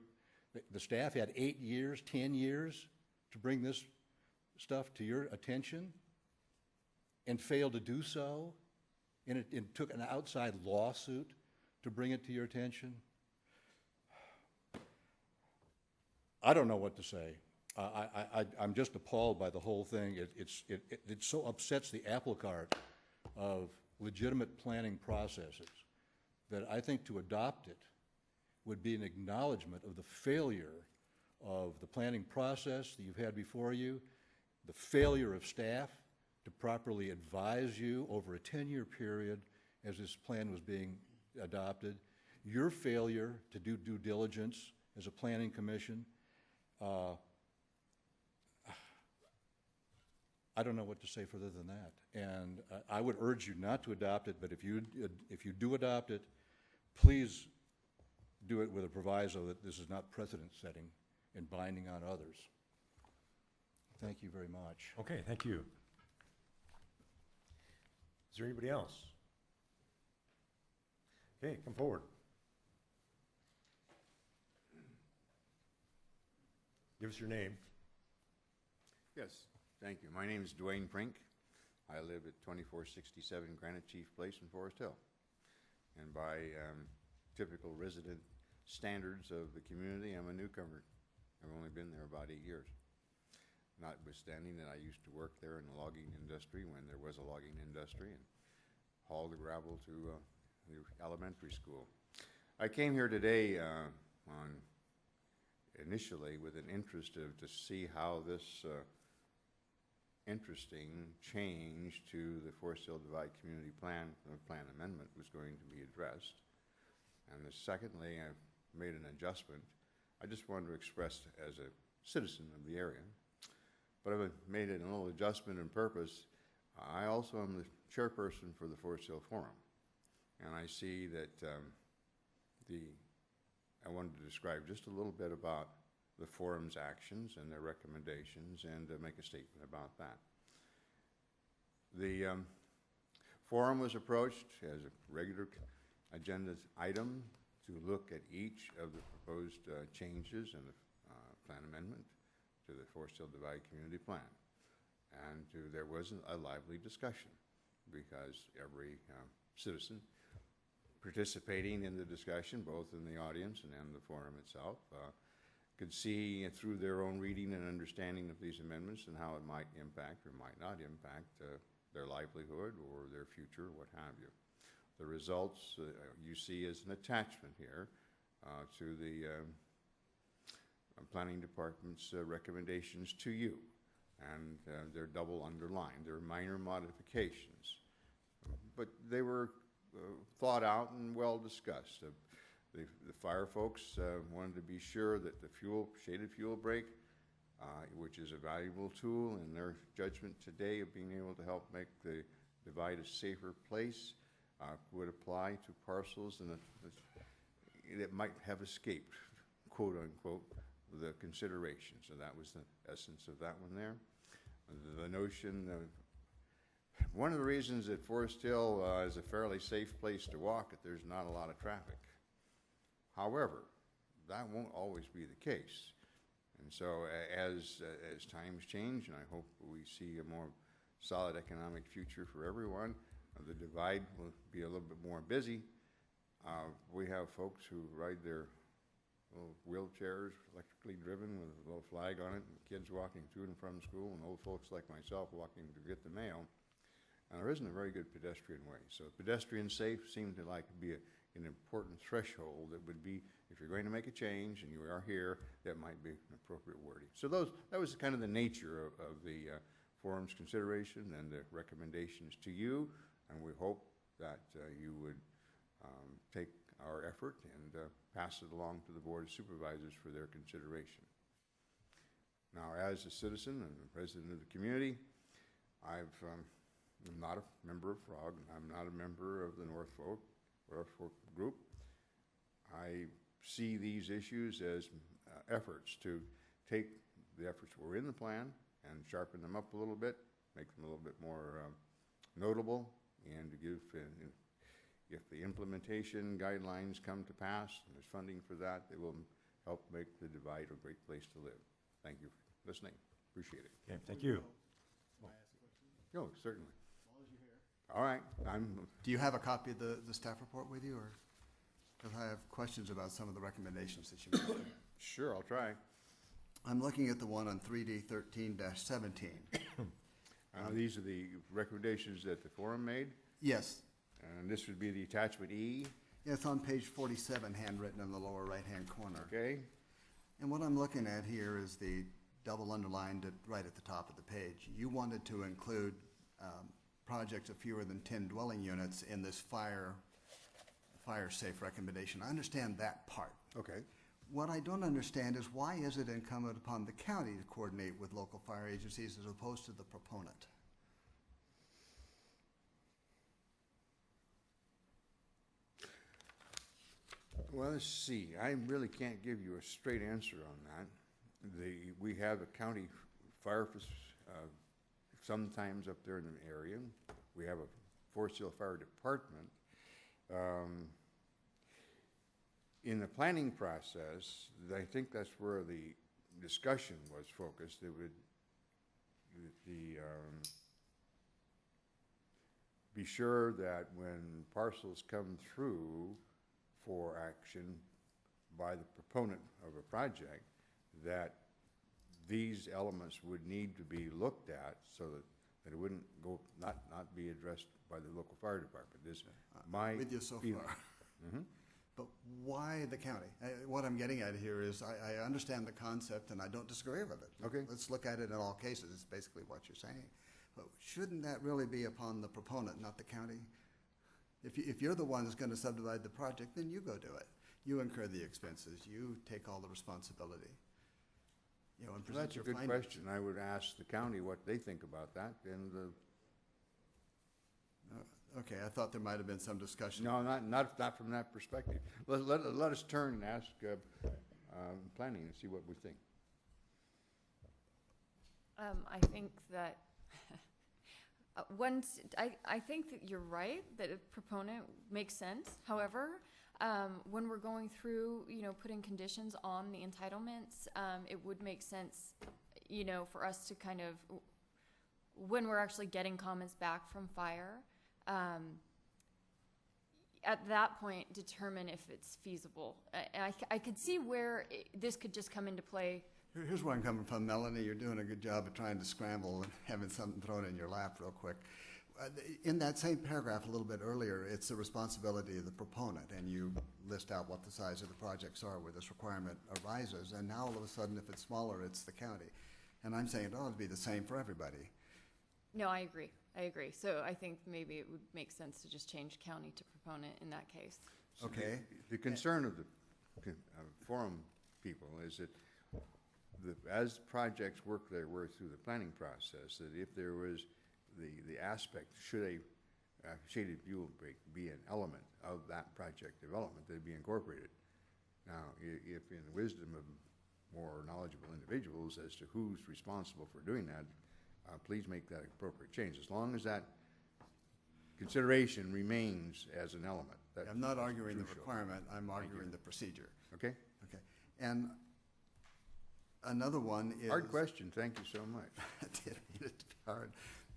The staff had 8 years, 10 years to bring this stuff to your attention and failed to do so, and it took an outside lawsuit to bring it to your attention? I don't know what to say. I'm just appalled by the whole thing. It so upsets the apple cart of legitimate planning processes that I think to adopt it would be an acknowledgement of the failure of the planning process that you've had before you, the failure of staff to properly advise you over a 10-year period as this plan was being adopted, your failure to do due diligence as a planning commission. I don't know what to say further than that. And I would urge you not to adopt it, but if you do adopt it, please do it with a proviso that this is not precedent-setting and binding on others. Thank you very much. Okay, thank you. Is there anybody else? Okay, come forward. Give us your name. Yes, thank you. My name is Dwayne Prink. I live at 2467 Granite Chief Place in Forest Hill. And by typical resident standards of the community, I'm a newcomer. I've only been there about 8 years. Notwithstanding that I used to work there in the logging industry when there was a logging industry and haul the gravel to the elementary school. I came here today initially with an interest to see how this interesting change to the Forest Hill Divide Community Plan Amendment was going to be addressed. And secondly, I've made an adjustment. I just wanted to express as a citizen of the area, but I've made it a little adjustment in purpose. I also am the chairperson for the Forest Hill Forum, and I see that I wanted to describe just a little bit about the forum's actions and their recommendations and make a statement about that. The forum was approached as a regular agenda item to look at each of the proposed changes in the plan amendment to the Forest Hill Divide Community Plan. And there was a lively discussion because every citizen participating in the discussion, both in the audience and in the forum itself, could see through their own reading and understanding of these amendments and how it might impact or might not impact their livelihood or their future, what have you. The results you see as an attachment here to the Planning Department's recommendations to you. And they're double underlined. They're minor modifications, but they were thought out and well discussed. The fire folks wanted to be sure that the shaded fuel brake, which is a valuable tool in their judgment today of being able to help make the divide a safer place, would apply to parcels and that might have escaped, quote unquote, the consideration. So that was the essence of that one there. The notion of one of the reasons that Forest Hill is a fairly safe place to walk, that there's not a lot of traffic. However, that won't always be the case. And so as times change, and I hope we see a more solid economic future for everyone, the divide will be a little bit more busy. We have folks who ride their little wheelchairs, electrically driven with a little flag on it, and kids walking to and from school, and old folks like myself walking to get the mail. And there isn't a very good pedestrian way. So pedestrian safe seemed to be an important threshold that would be, if you're going to make a change and you are here, that might be an appropriate wording. So that was kind of the nature of the forum's consideration and the recommendations to you, and we hope that you would take our effort and pass it along to the Board of Supervisors for their consideration. Now, as a citizen and the president of the community, I'm not a member of FROG. I'm not a member of the North Fork group. I see these issues as efforts to take the efforts that were in the plan and sharpen them up a little bit, make them a little bit more notable, and to give, if the implementation guidelines come to pass and there's funding for that, they will help make the divide a great place to live. Thank you for listening. Appreciate it. Okay, thank you. Oh, certainly. All right. Do you have a copy of the staff report with you, or? Because I have questions about some of the recommendations that you made. Sure, I'll try. I'm looking at the one on 3D 13-17. These are the recommendations that the forum made? Yes. And this would be the attachment E? Yeah, it's on page 47, handwritten in the lower right-hand corner. Okay. And what I'm looking at here is the double underlined right at the top of the page. You wanted to include projects of fewer than 10 dwelling units in this fire safe recommendation. I understand that part. Okay. What I don't understand is why is it incumbent upon the county to coordinate with local fire agencies as opposed to the proponent? Well, let's see. I really can't give you a straight answer on that. We have a county fire sometimes up there in the area. We have a Forest Hill Fire Department. In the planning process, I think that's where the discussion was focused. It would be sure that when parcels come through for action by the proponent of a project, that these elements would need to be looked at so that it wouldn't not be addressed by the local fire department. This my with you so feeling. far. Mm-hmm. But why the county? What I'm getting at here is I understand the concept and I don't disagree with it. Okay. Let's look at it in all cases. It's basically what you're saying. But shouldn't that really be upon the proponent, not the county? If you're the one that's going to subdivide the project, then you go do it. You incur the expenses. You take all the responsibility. You know, and Well, present that's a your good findings. question. I would ask the county what they think about that, and Okay, I thought there might have been some discussion. no, not from that perspective. Let us turn and ask planning and see what we think. I think that I think that you're right, that a proponent makes sense. However, when we're going through, putting conditions on the entitlements, it would make sense, for us to kind of, when we're actually getting comments back from fire, at that point, determine if it's feasible. I could see where this could just come into play. Here's where I'm coming from, Melanie. You're doing a good job of trying to scramble and having something thrown in your lap real quick. In that same paragraph a little bit earlier, it's the responsibility of the proponent, and you list out what the size of the projects are where this requirement arises, and now all of a sudden, if it's smaller, it's the county. And I'm saying it ought to be the same for everybody. No, I agree. So I think maybe it would make sense to just change county to proponent in that case. So Okay. The concern of the forum people is that as projects work their way through the planning process, that if there was the aspect, should a shaded fuel break be an element of that project development, they'd be incorporated. Now, if in the wisdom of more knowledgeable individuals as to who's responsible for doing that, please make that appropriate change, as long as that consideration remains as an element. I'm not arguing the requirement, I'm arguing the procedure. Okay? Okay. And another one is... Hard question, thank you so much. I didn't mean it to be hard.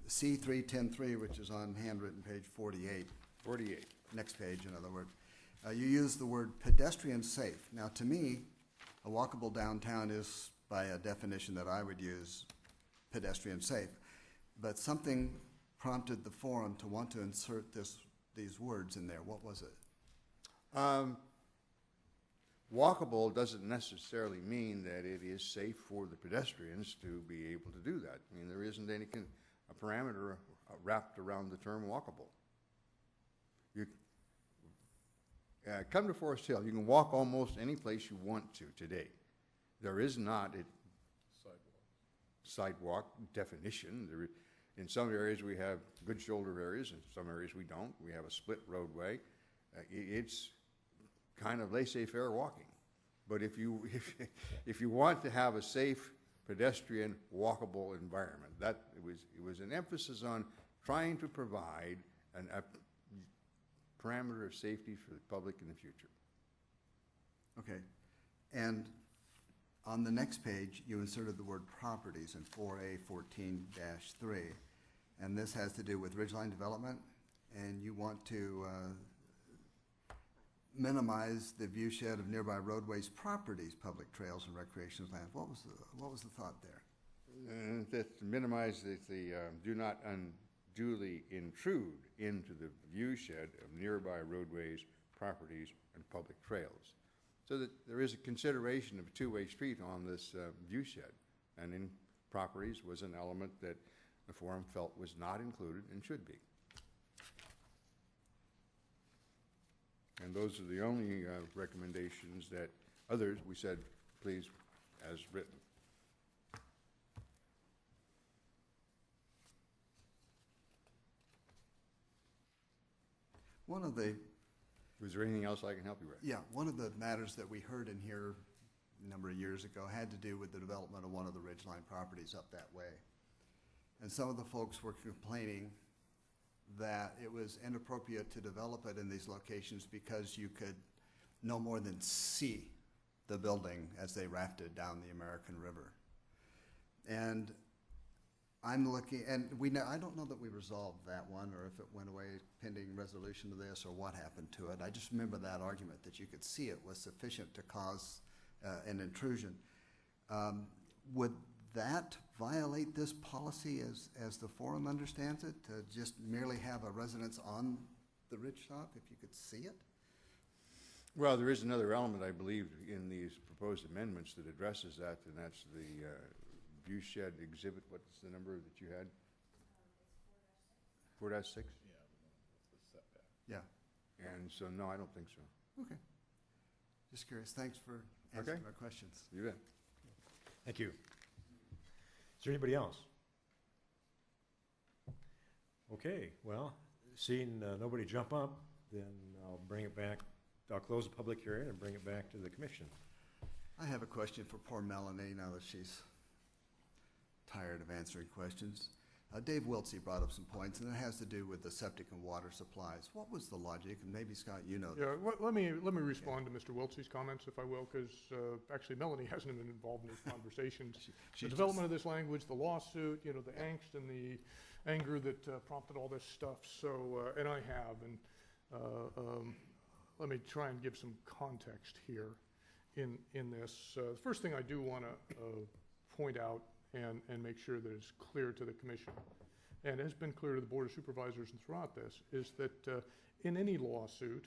C310.3, which is on handwritten page 48. 48. Next page, in other words. You use the word pedestrian safe. Now, to me, a walkable downtown is, by a definition that I would use, pedestrian safe. But something prompted the forum to want to insert these words in there. What was it? Walkable doesn't necessarily mean that it is safe for the pedestrians to be able to do that. I mean, there isn't any a parameter wrapped around the term walkable. You come to Forest Hill, you can walk almost any place you want to today. There is not a sidewalk definition. In some areas we have good shoulder areas, in some areas we don't. We have a split roadway. It's kind of laissez-faire walking. But if you want to have a safe pedestrian walkable environment, it was an emphasis on trying to provide a parameter of safety for the public in the future. Okay. And on the next page, you inserted the word properties in 4A14-3, and this has to do with ridgeline development, and you want to minimize the viewshed of nearby roadways, properties, public trails, and recreational land. What was the thought there? That to minimize do not unduly intrude into the viewshed of nearby roadways, properties, and public trails. So that there is a consideration of a two-way street on this viewshed, and in properties was an element that the forum felt was not included and should be. And those are the only recommendations that others, we said, please, as written. Was there anything else I can help you with? Yeah, one of the matters that we heard in here a number of years ago had to do with the development of one of the ridgeline properties up that way. And some of the folks were complaining that it was inappropriate to develop it in these locations because you could no more than see the building as they rafted down the American River. And I'm looking, and I don't know that we resolved that one or if it went away pending resolution of this or what happened to it. I just remember that argument that you could see it was sufficient to cause an intrusion. Would that violate this policy as the forum understands it, to just merely have a residence on the ridge top if you could see it? Well, there is another element, I believe, in these proposed amendments that addresses that, and that's the view shed exhibit. What's the number that you had? 4-6? Yeah, that's the setback. Yeah, And so, no, I don't think so. okay. Just curious. Thanks for answering my questions. You bet. Thank you. Is there anybody else? Okay, well, seeing nobody jump up, then I'll bring it back. I'll close the public hearing and bring it back to the commission. I have a question for poor Melanie now that she's tired of answering questions. Dave Wiltsey brought up some points, and it has to do with the septic and water supplies. What was the logic? And maybe, Scott, you know. Yeah, let me respond to Mr. Wiltsey's comments, if I will, because actually Melanie hasn't been involved in these conversations. The development of this language, the lawsuit, you know, the angst and the anger that prompted all this stuff. So, and I have, and let me try and give some context here in this. The first thing I do want to point out and make sure that it's clear to the commission, and has been clear to the Board of Supervisors and throughout this, is that in any lawsuit,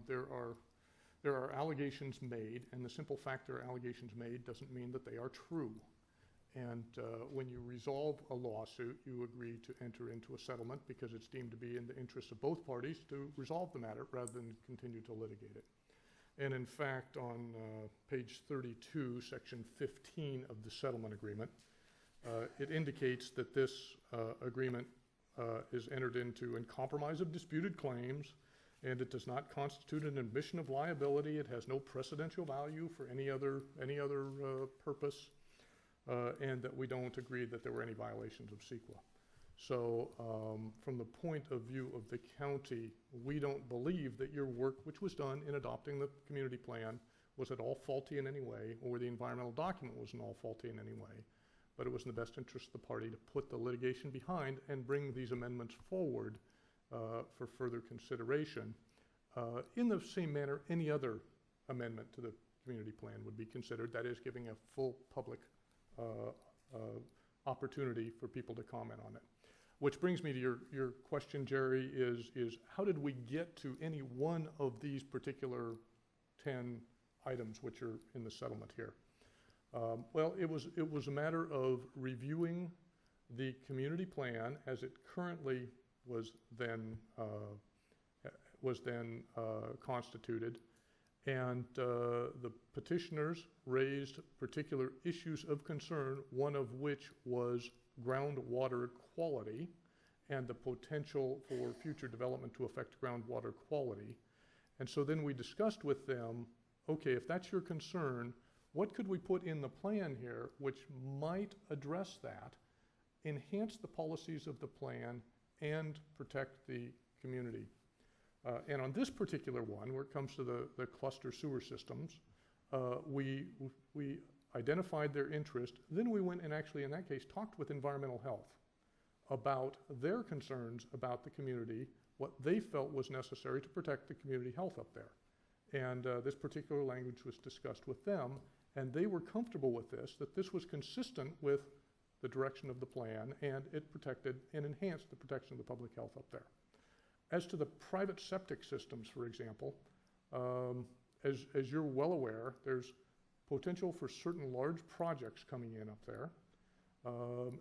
there are allegations made, and the simple fact there are allegations made doesn't mean that they are true. And when you resolve a lawsuit, you agree to enter into a settlement because it's deemed to be in the interest of both parties to resolve the matter rather than continue to litigate it. And in fact, on page 32, section 15 of the settlement agreement, it indicates that this agreement is entered into in compromise of disputed claims, and it does not constitute an admission of liability. It has no precedential value for any other purpose, and that we don't agree that there were any violations of CEQA. So from the point of view of the county, we don't believe that your work, which was done in adopting the community plan, was at all faulty in any way, or the environmental document was at all faulty in any way. But it was in the best interest of the party to put the litigation behind and bring these amendments forward for further consideration. In the same manner, any other amendment to the community plan would be considered, that is, giving a full public opportunity for people to comment on it. Which brings me to your question, Jerry, is how did we get to any one of these particular 10 items which are in the settlement here? Well, it was a matter of reviewing the community plan as it currently was then constituted, and the petitioners raised particular issues of concern, one of which was groundwater quality and the potential for future development to affect groundwater quality. And so then we discussed with them, okay, if that's your concern, what could we put in the plan here which might address that, enhance the policies of the plan, and protect the community? And on this particular one, where it comes to the cluster sewer systems, we identified their interest. Then we went and actually, in that case, talked with environmental health about their concerns about the community, what they felt was necessary to protect the community health up there. And this particular language was discussed with them, and they were comfortable with this, that this was consistent with the direction of the plan, and it protected and enhanced the protection of the public health up there. As to the private septic systems, for example, as you're well aware, there's potential for certain large projects coming in up there,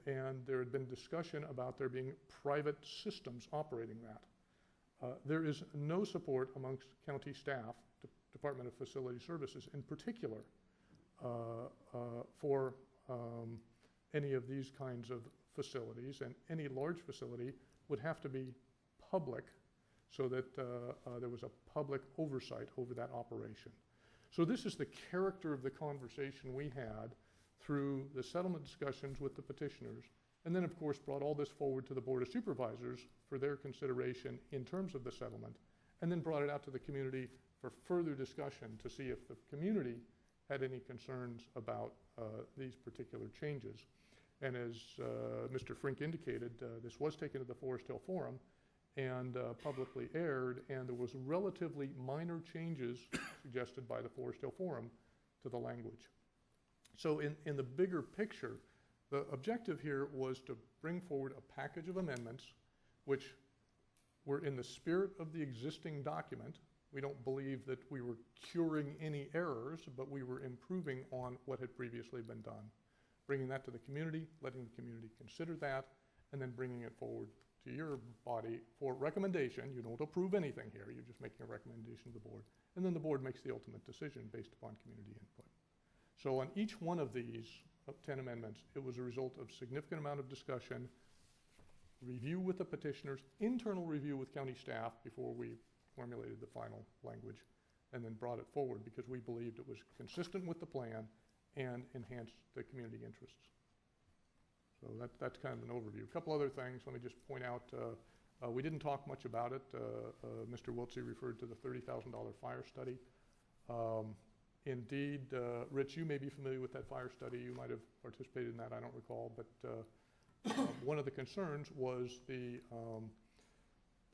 and there had been discussion about there being private systems operating that. There is no support amongst county staff, Department of Facility Services in particular, for any of these kinds of facilities, and any large facility would have to be public so that there was a public oversight over that operation. So this is the character of the conversation we had through the settlement discussions with the petitioners, and then of course brought all this forward to the Board of Supervisors for their consideration in terms of the settlement, and then brought it out to the community for further discussion to see if the community had any concerns about these particular changes. And as Mr. Frink indicated, this was taken to the Forest Hill Forum and publicly aired, and there was relatively minor changes suggested by the Forest Hill Forum to the language. So in the bigger picture, the objective here was to bring forward a package of amendments which were in the spirit of the existing document, We don't believe that we were curing any errors, but we were improving on what had previously been done. Bringing that to the community, letting the community consider that, and then bringing it forward to your body for recommendation. You don't approve anything here, you're just making a recommendation to the board. And then the board makes the ultimate decision based upon community input. So on each one of these 10 amendments, it was a result of significant amount of discussion, review with the petitioners, internal review with county staff before we formulated the final language, and then brought it forward because we believed it was consistent with the plan and enhanced the community interests. So that's kind of an overview. A couple other things, let me just point out, we didn't talk much about it. Mr. Wiltsey referred to the $30,000 fire study. Indeed, Rich, you may be familiar with that fire study. You might have participated in that, I don't recall, but one of the concerns was the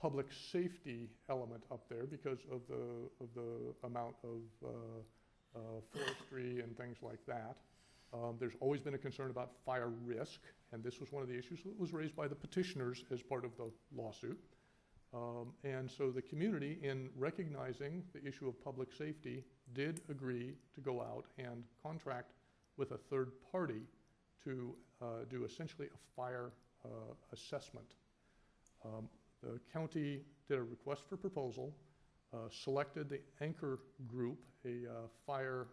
public safety element up there because of the amount of forestry and things like that. There's always been a concern about fire risk, and this was one of the issues that was raised by the petitioners as part of the lawsuit. And so the community, in recognizing the issue of public safety, did agree to go out and contract with a third party to do essentially a fire assessment. The county did a request for proposal, selected the Anchor Group, a fire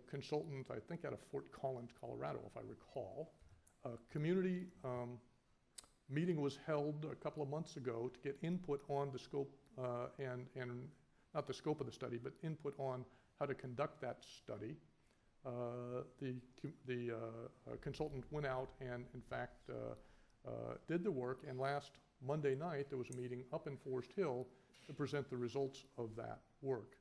consultant, I think out of Fort Collins, Colorado, if I recall. A community meeting was held a couple of months ago to get input on the scope and not the scope of the study, but input on how to conduct that study. The consultant went out and, in fact, did the work, and last Monday night there was a meeting up in Forest Hill to present the results of that work.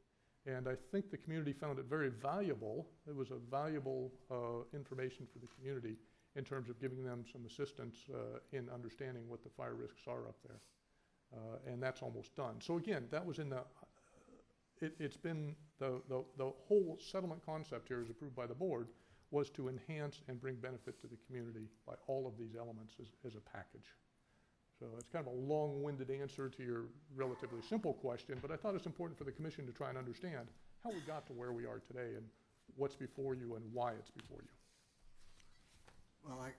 And I think the community found it very valuable. It was a valuable information for the community in terms of giving them some assistance in understanding what the fire risks are up there. And that's almost done. So again, that was in the, it's been, the whole settlement concept here as approved by the board was to enhance and bring benefit to the community by all of these elements as a package. So it's kind of a long-winded answer to your relatively simple question, but I thought it's important for the commission to try and understand how we got to where we are today and what's before you and why it's before you. Well, I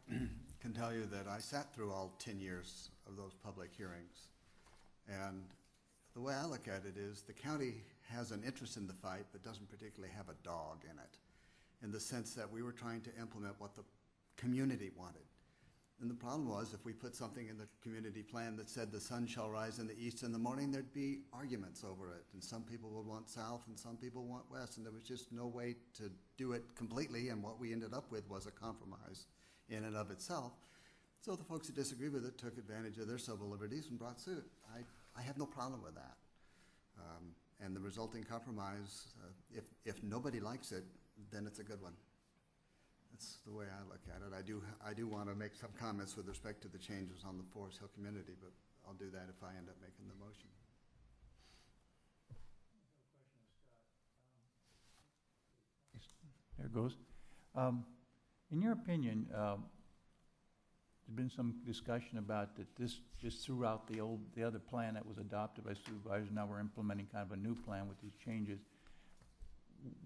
can tell you that I sat through all 10 years of those public hearings. And the way I look at it is the county has an interest in the fight, but doesn't particularly have a dog in it, in the sense that we were trying to implement what the community wanted. And the problem was, if we put something in the community plan that said the sun shall rise in the east in the morning, there'd be arguments over it. And some people would want south and some people want west. And there was just no way to do it completely. And what we ended up with was a compromise in and of itself. So the folks who disagreed with it took advantage of their civil liberties and brought suit. I have no problem with that. And the resulting compromise, if nobody likes it, then it's a good one. That's the way I look at it. I do want to make some comments with respect to the changes on the Forest Hill community, but I'll do that if I end up making the motion. There it goes. In your opinion, there's been some discussion about that this throughout the other plan that was adopted by supervisors. Now we're implementing kind of a new plan with these changes.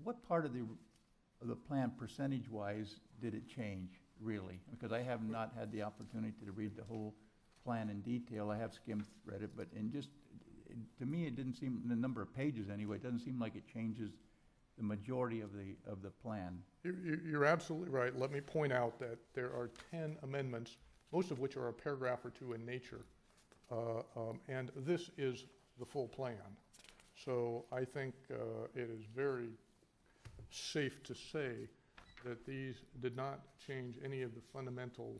What part of the plan percentage-wise did it change, really? Because I have not had the opportunity to read the whole plan in detail. I have skimmed read it, but to me it didn't seem, in the number of pages anyway, it doesn't seem like it changes the majority of the plan. You're absolutely right. Let me point out that there are 10 amendments, most of which are a paragraph or two in nature, and this is the full plan. So I think it is very safe to say that these did not change any of the fundamental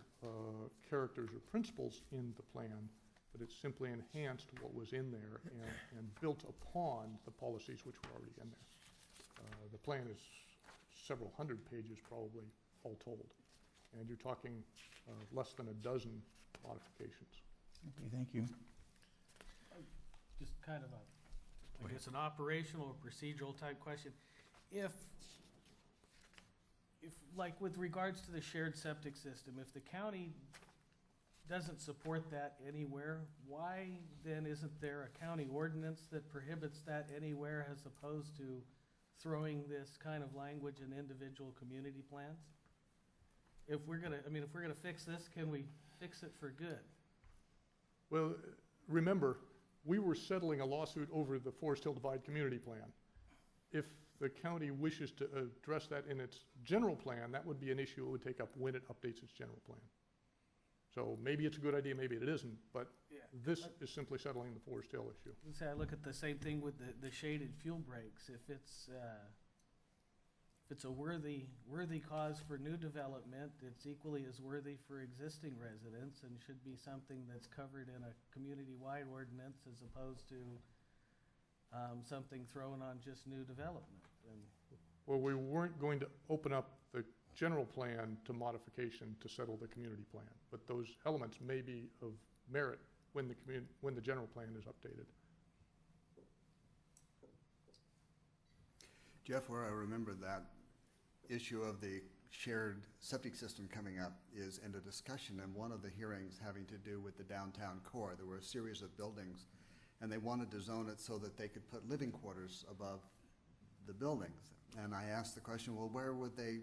characters or principles in the plan, but it simply enhanced what was in there and built upon the policies which were already in there. The plan is several hundred pages probably all told, and you're talking less than a dozen modifications. Okay, thank you. Just kind of I guess an operational or procedural type question. If like with regards to the shared septic system, if the county doesn't support that anywhere, why then isn't there a county ordinance that prohibits that anywhere as opposed to throwing this kind of language in individual community plans? If we're gonna fix this, can we fix it for good? Well, remember, we were settling a lawsuit over the Forest Hill Divide Community Plan. If the county wishes to address that in its general plan, that would be an issue it would take up when it updates its general plan. So maybe it's a good idea, maybe it isn't, but Yeah. this is simply settling the Forest Hill issue. Say I look at the same thing with the shaded fuel breaks. If it's a worthy cause for new development, it's equally as worthy for existing residents and should be something that's covered in a community-wide ordinance as opposed to something thrown on just new development. And Well, we weren't going to open up the general plan to modification to settle the community plan, but those elements may be of merit when the general plan is updated. Jeff, where I remember that issue of the shared septic system coming up is in a discussion in one of the hearings having to do with the downtown core. There were a series of buildings, and they wanted to zone it so that they could put living quarters above the buildings. And I asked the question, well, where would they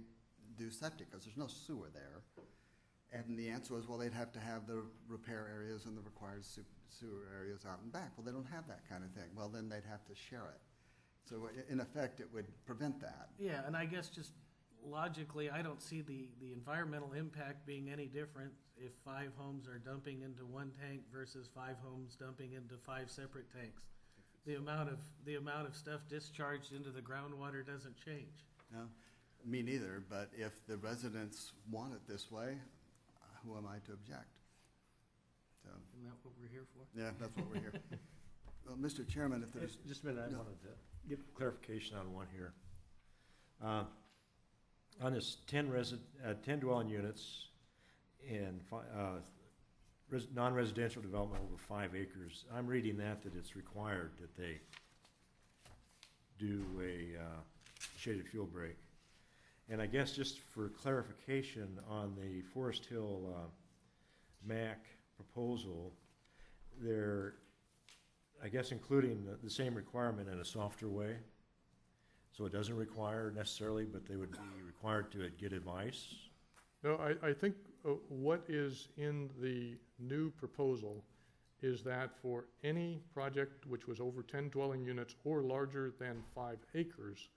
do septic? Because there's no sewer there. And the answer was, well, they'd have to have the repair areas and the required sewer areas out and back. Well, they don't have that kind of thing. Well, then they'd have to share it. So in effect, it would prevent that. yeah, and I guess just logically, I don't see the environmental impact being any different if 5 homes are dumping into one tank versus 5 homes dumping into 5 separate tanks. The amount of stuff discharged into the groundwater doesn't change. No, me neither, but if the residents want it this way, who am I to object? So, Isn't that what we're here for? yeah, that's what we're here. Well, Mr. Chairman, if there's... Just a minute, I No. wanted to get clarification on one here. On this 10 dwelling units and non-residential development over 5 acres, I'm reading that it's required that they do a shaded fuel break. And I guess just for clarification on the Forest Hill MAC proposal, they're, I guess, including the same requirement in a softer way. So it doesn't require necessarily, but they would be required to get advice. No, I think what is in the new proposal is that for any project which was over 10 dwelling units or larger than 5 acres,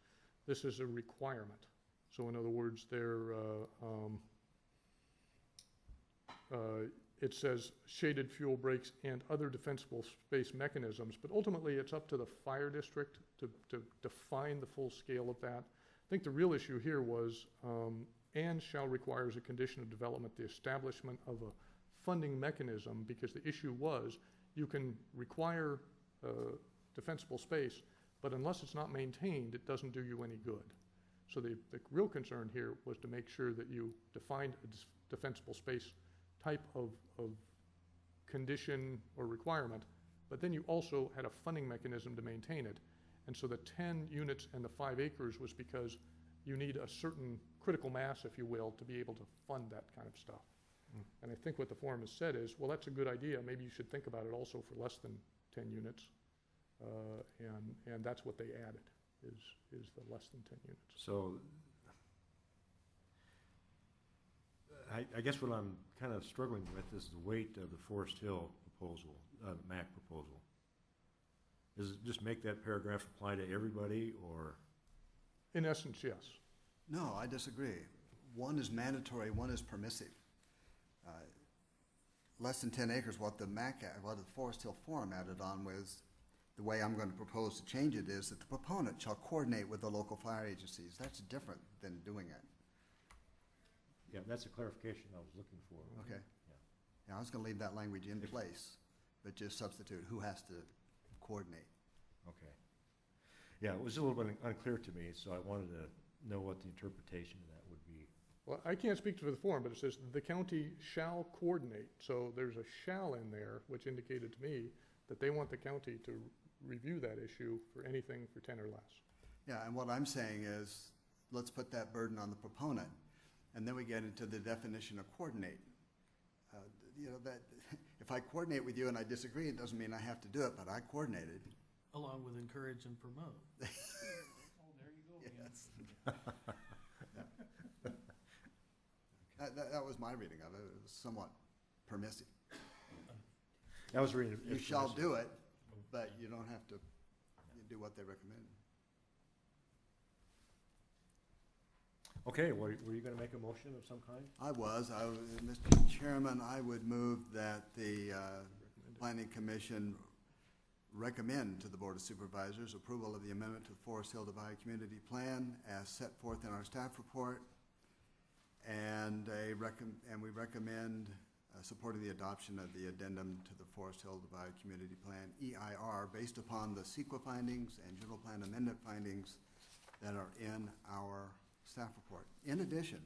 this is a requirement. So in other words, it says shaded fuel breaks and other defensible space mechanisms, but ultimately it's up to the fire district to define the full scale of that. I think the real issue here was, and shall require as a condition of development the establishment of a funding mechanism, because the issue was you can require defensible space, but unless it's not maintained, it doesn't do you any good. So the real concern here was to make sure that you defined a defensible space type of condition or requirement, but then you also had a funding mechanism to maintain it. And so the 10 units and the 5 acres was because you need a certain critical mass, if you will, to be able to fund that kind of stuff. And I think what the forum has said is, well, that's a good idea. Maybe you should think about it also for less than 10 units. And that's what they added, is the less than 10 units. So I guess what I'm kind of struggling with is the weight of the Forest Hill proposal, MAC proposal. Does it just make that paragraph apply to everybody, or? In essence, yes. No, I disagree. One is mandatory, one is permissive. Less than 10 acres, what the Forest Hill Forum added on was, the way I'm going to propose to change it is that the proponent shall coordinate with the local fire agencies. That's different than doing it. Yeah, that's a clarification I was looking for. Okay. Yeah, I was going to leave that language in place, but just substitute who has to coordinate. Okay. Yeah, it was a little bit unclear to me, so I wanted to know what the interpretation of that would be. Well, I can't speak for the forum, but it says the county shall coordinate. So there's a shall in there, which indicated to me that they want the county to review that issue for anything for 10 or less. Yeah, and what I'm saying is, let's put that burden on the proponent, and then we get into the definition of coordinate. you know, that, if I coordinate with you and I disagree, it doesn't mean I have to do it, but I coordinated. Along with encourage and promote. Oh, there you go, man. Yes. That was my reading of it. It was somewhat permissive. That was reading. You shall do it, but you don't have to do what they recommend. Okay, were you gonna make a motion of some kind? Mr. Chairman, I would move that the Planning Commission recommend to the Board of Supervisors approval of the amendment to the Forest Hill Divide Community Plan as set forth in our staff report, and we recommend supporting the adoption of the addendum to the Forest Hill Divide Community Plan, EIR, based upon the CEQA findings and general plan amendment findings that are in our staff report. In addition,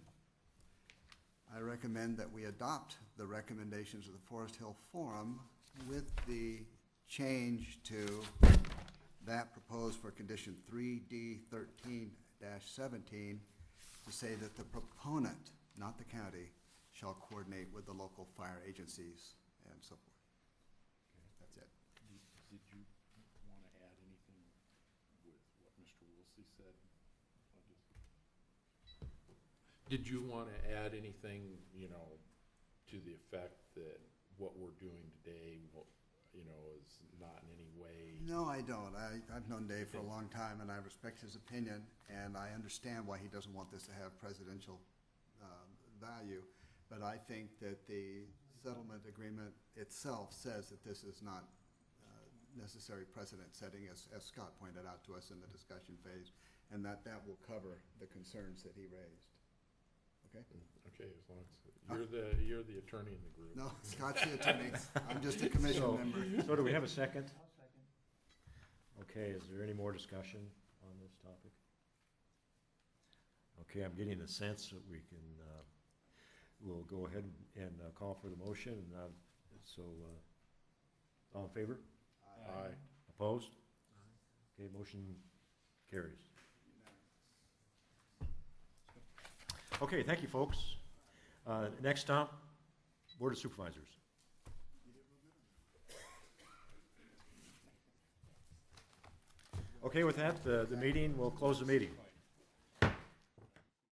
I recommend that we adopt the recommendations of the Forest Hill Forum with the change to that proposed for condition 3D13-17 to say that the proponent, not the county, shall coordinate with the local fire agencies and so forth. That's it. Did you want to add anything with what Mr. Wiltsey said? Did you want to add anything, you know, to the effect that what we're doing today, you know, is not in any way? No, I don't. I've known Dave for a long time, and I respect his opinion, and I understand why he doesn't want this to have presidential value. But I think that the settlement agreement itself says that this is not necessary precedent setting, as Scott pointed out to us in the discussion phase, and that will cover the concerns that he raised. Okay? Okay, as long as you're the attorney in the group. No, Scott's the attorney. I'm just a commission member. So do we have a second? I'll second. Okay, is there any more discussion on this topic? Okay, I'm getting a sense that we can, we'll go ahead and call for the motion. All in favor? Aye. Opposed? Okay, motion carries. Okay, thank you, folks. Next up, Board of Supervisors. Okay, with that, the meeting, we'll close the meeting.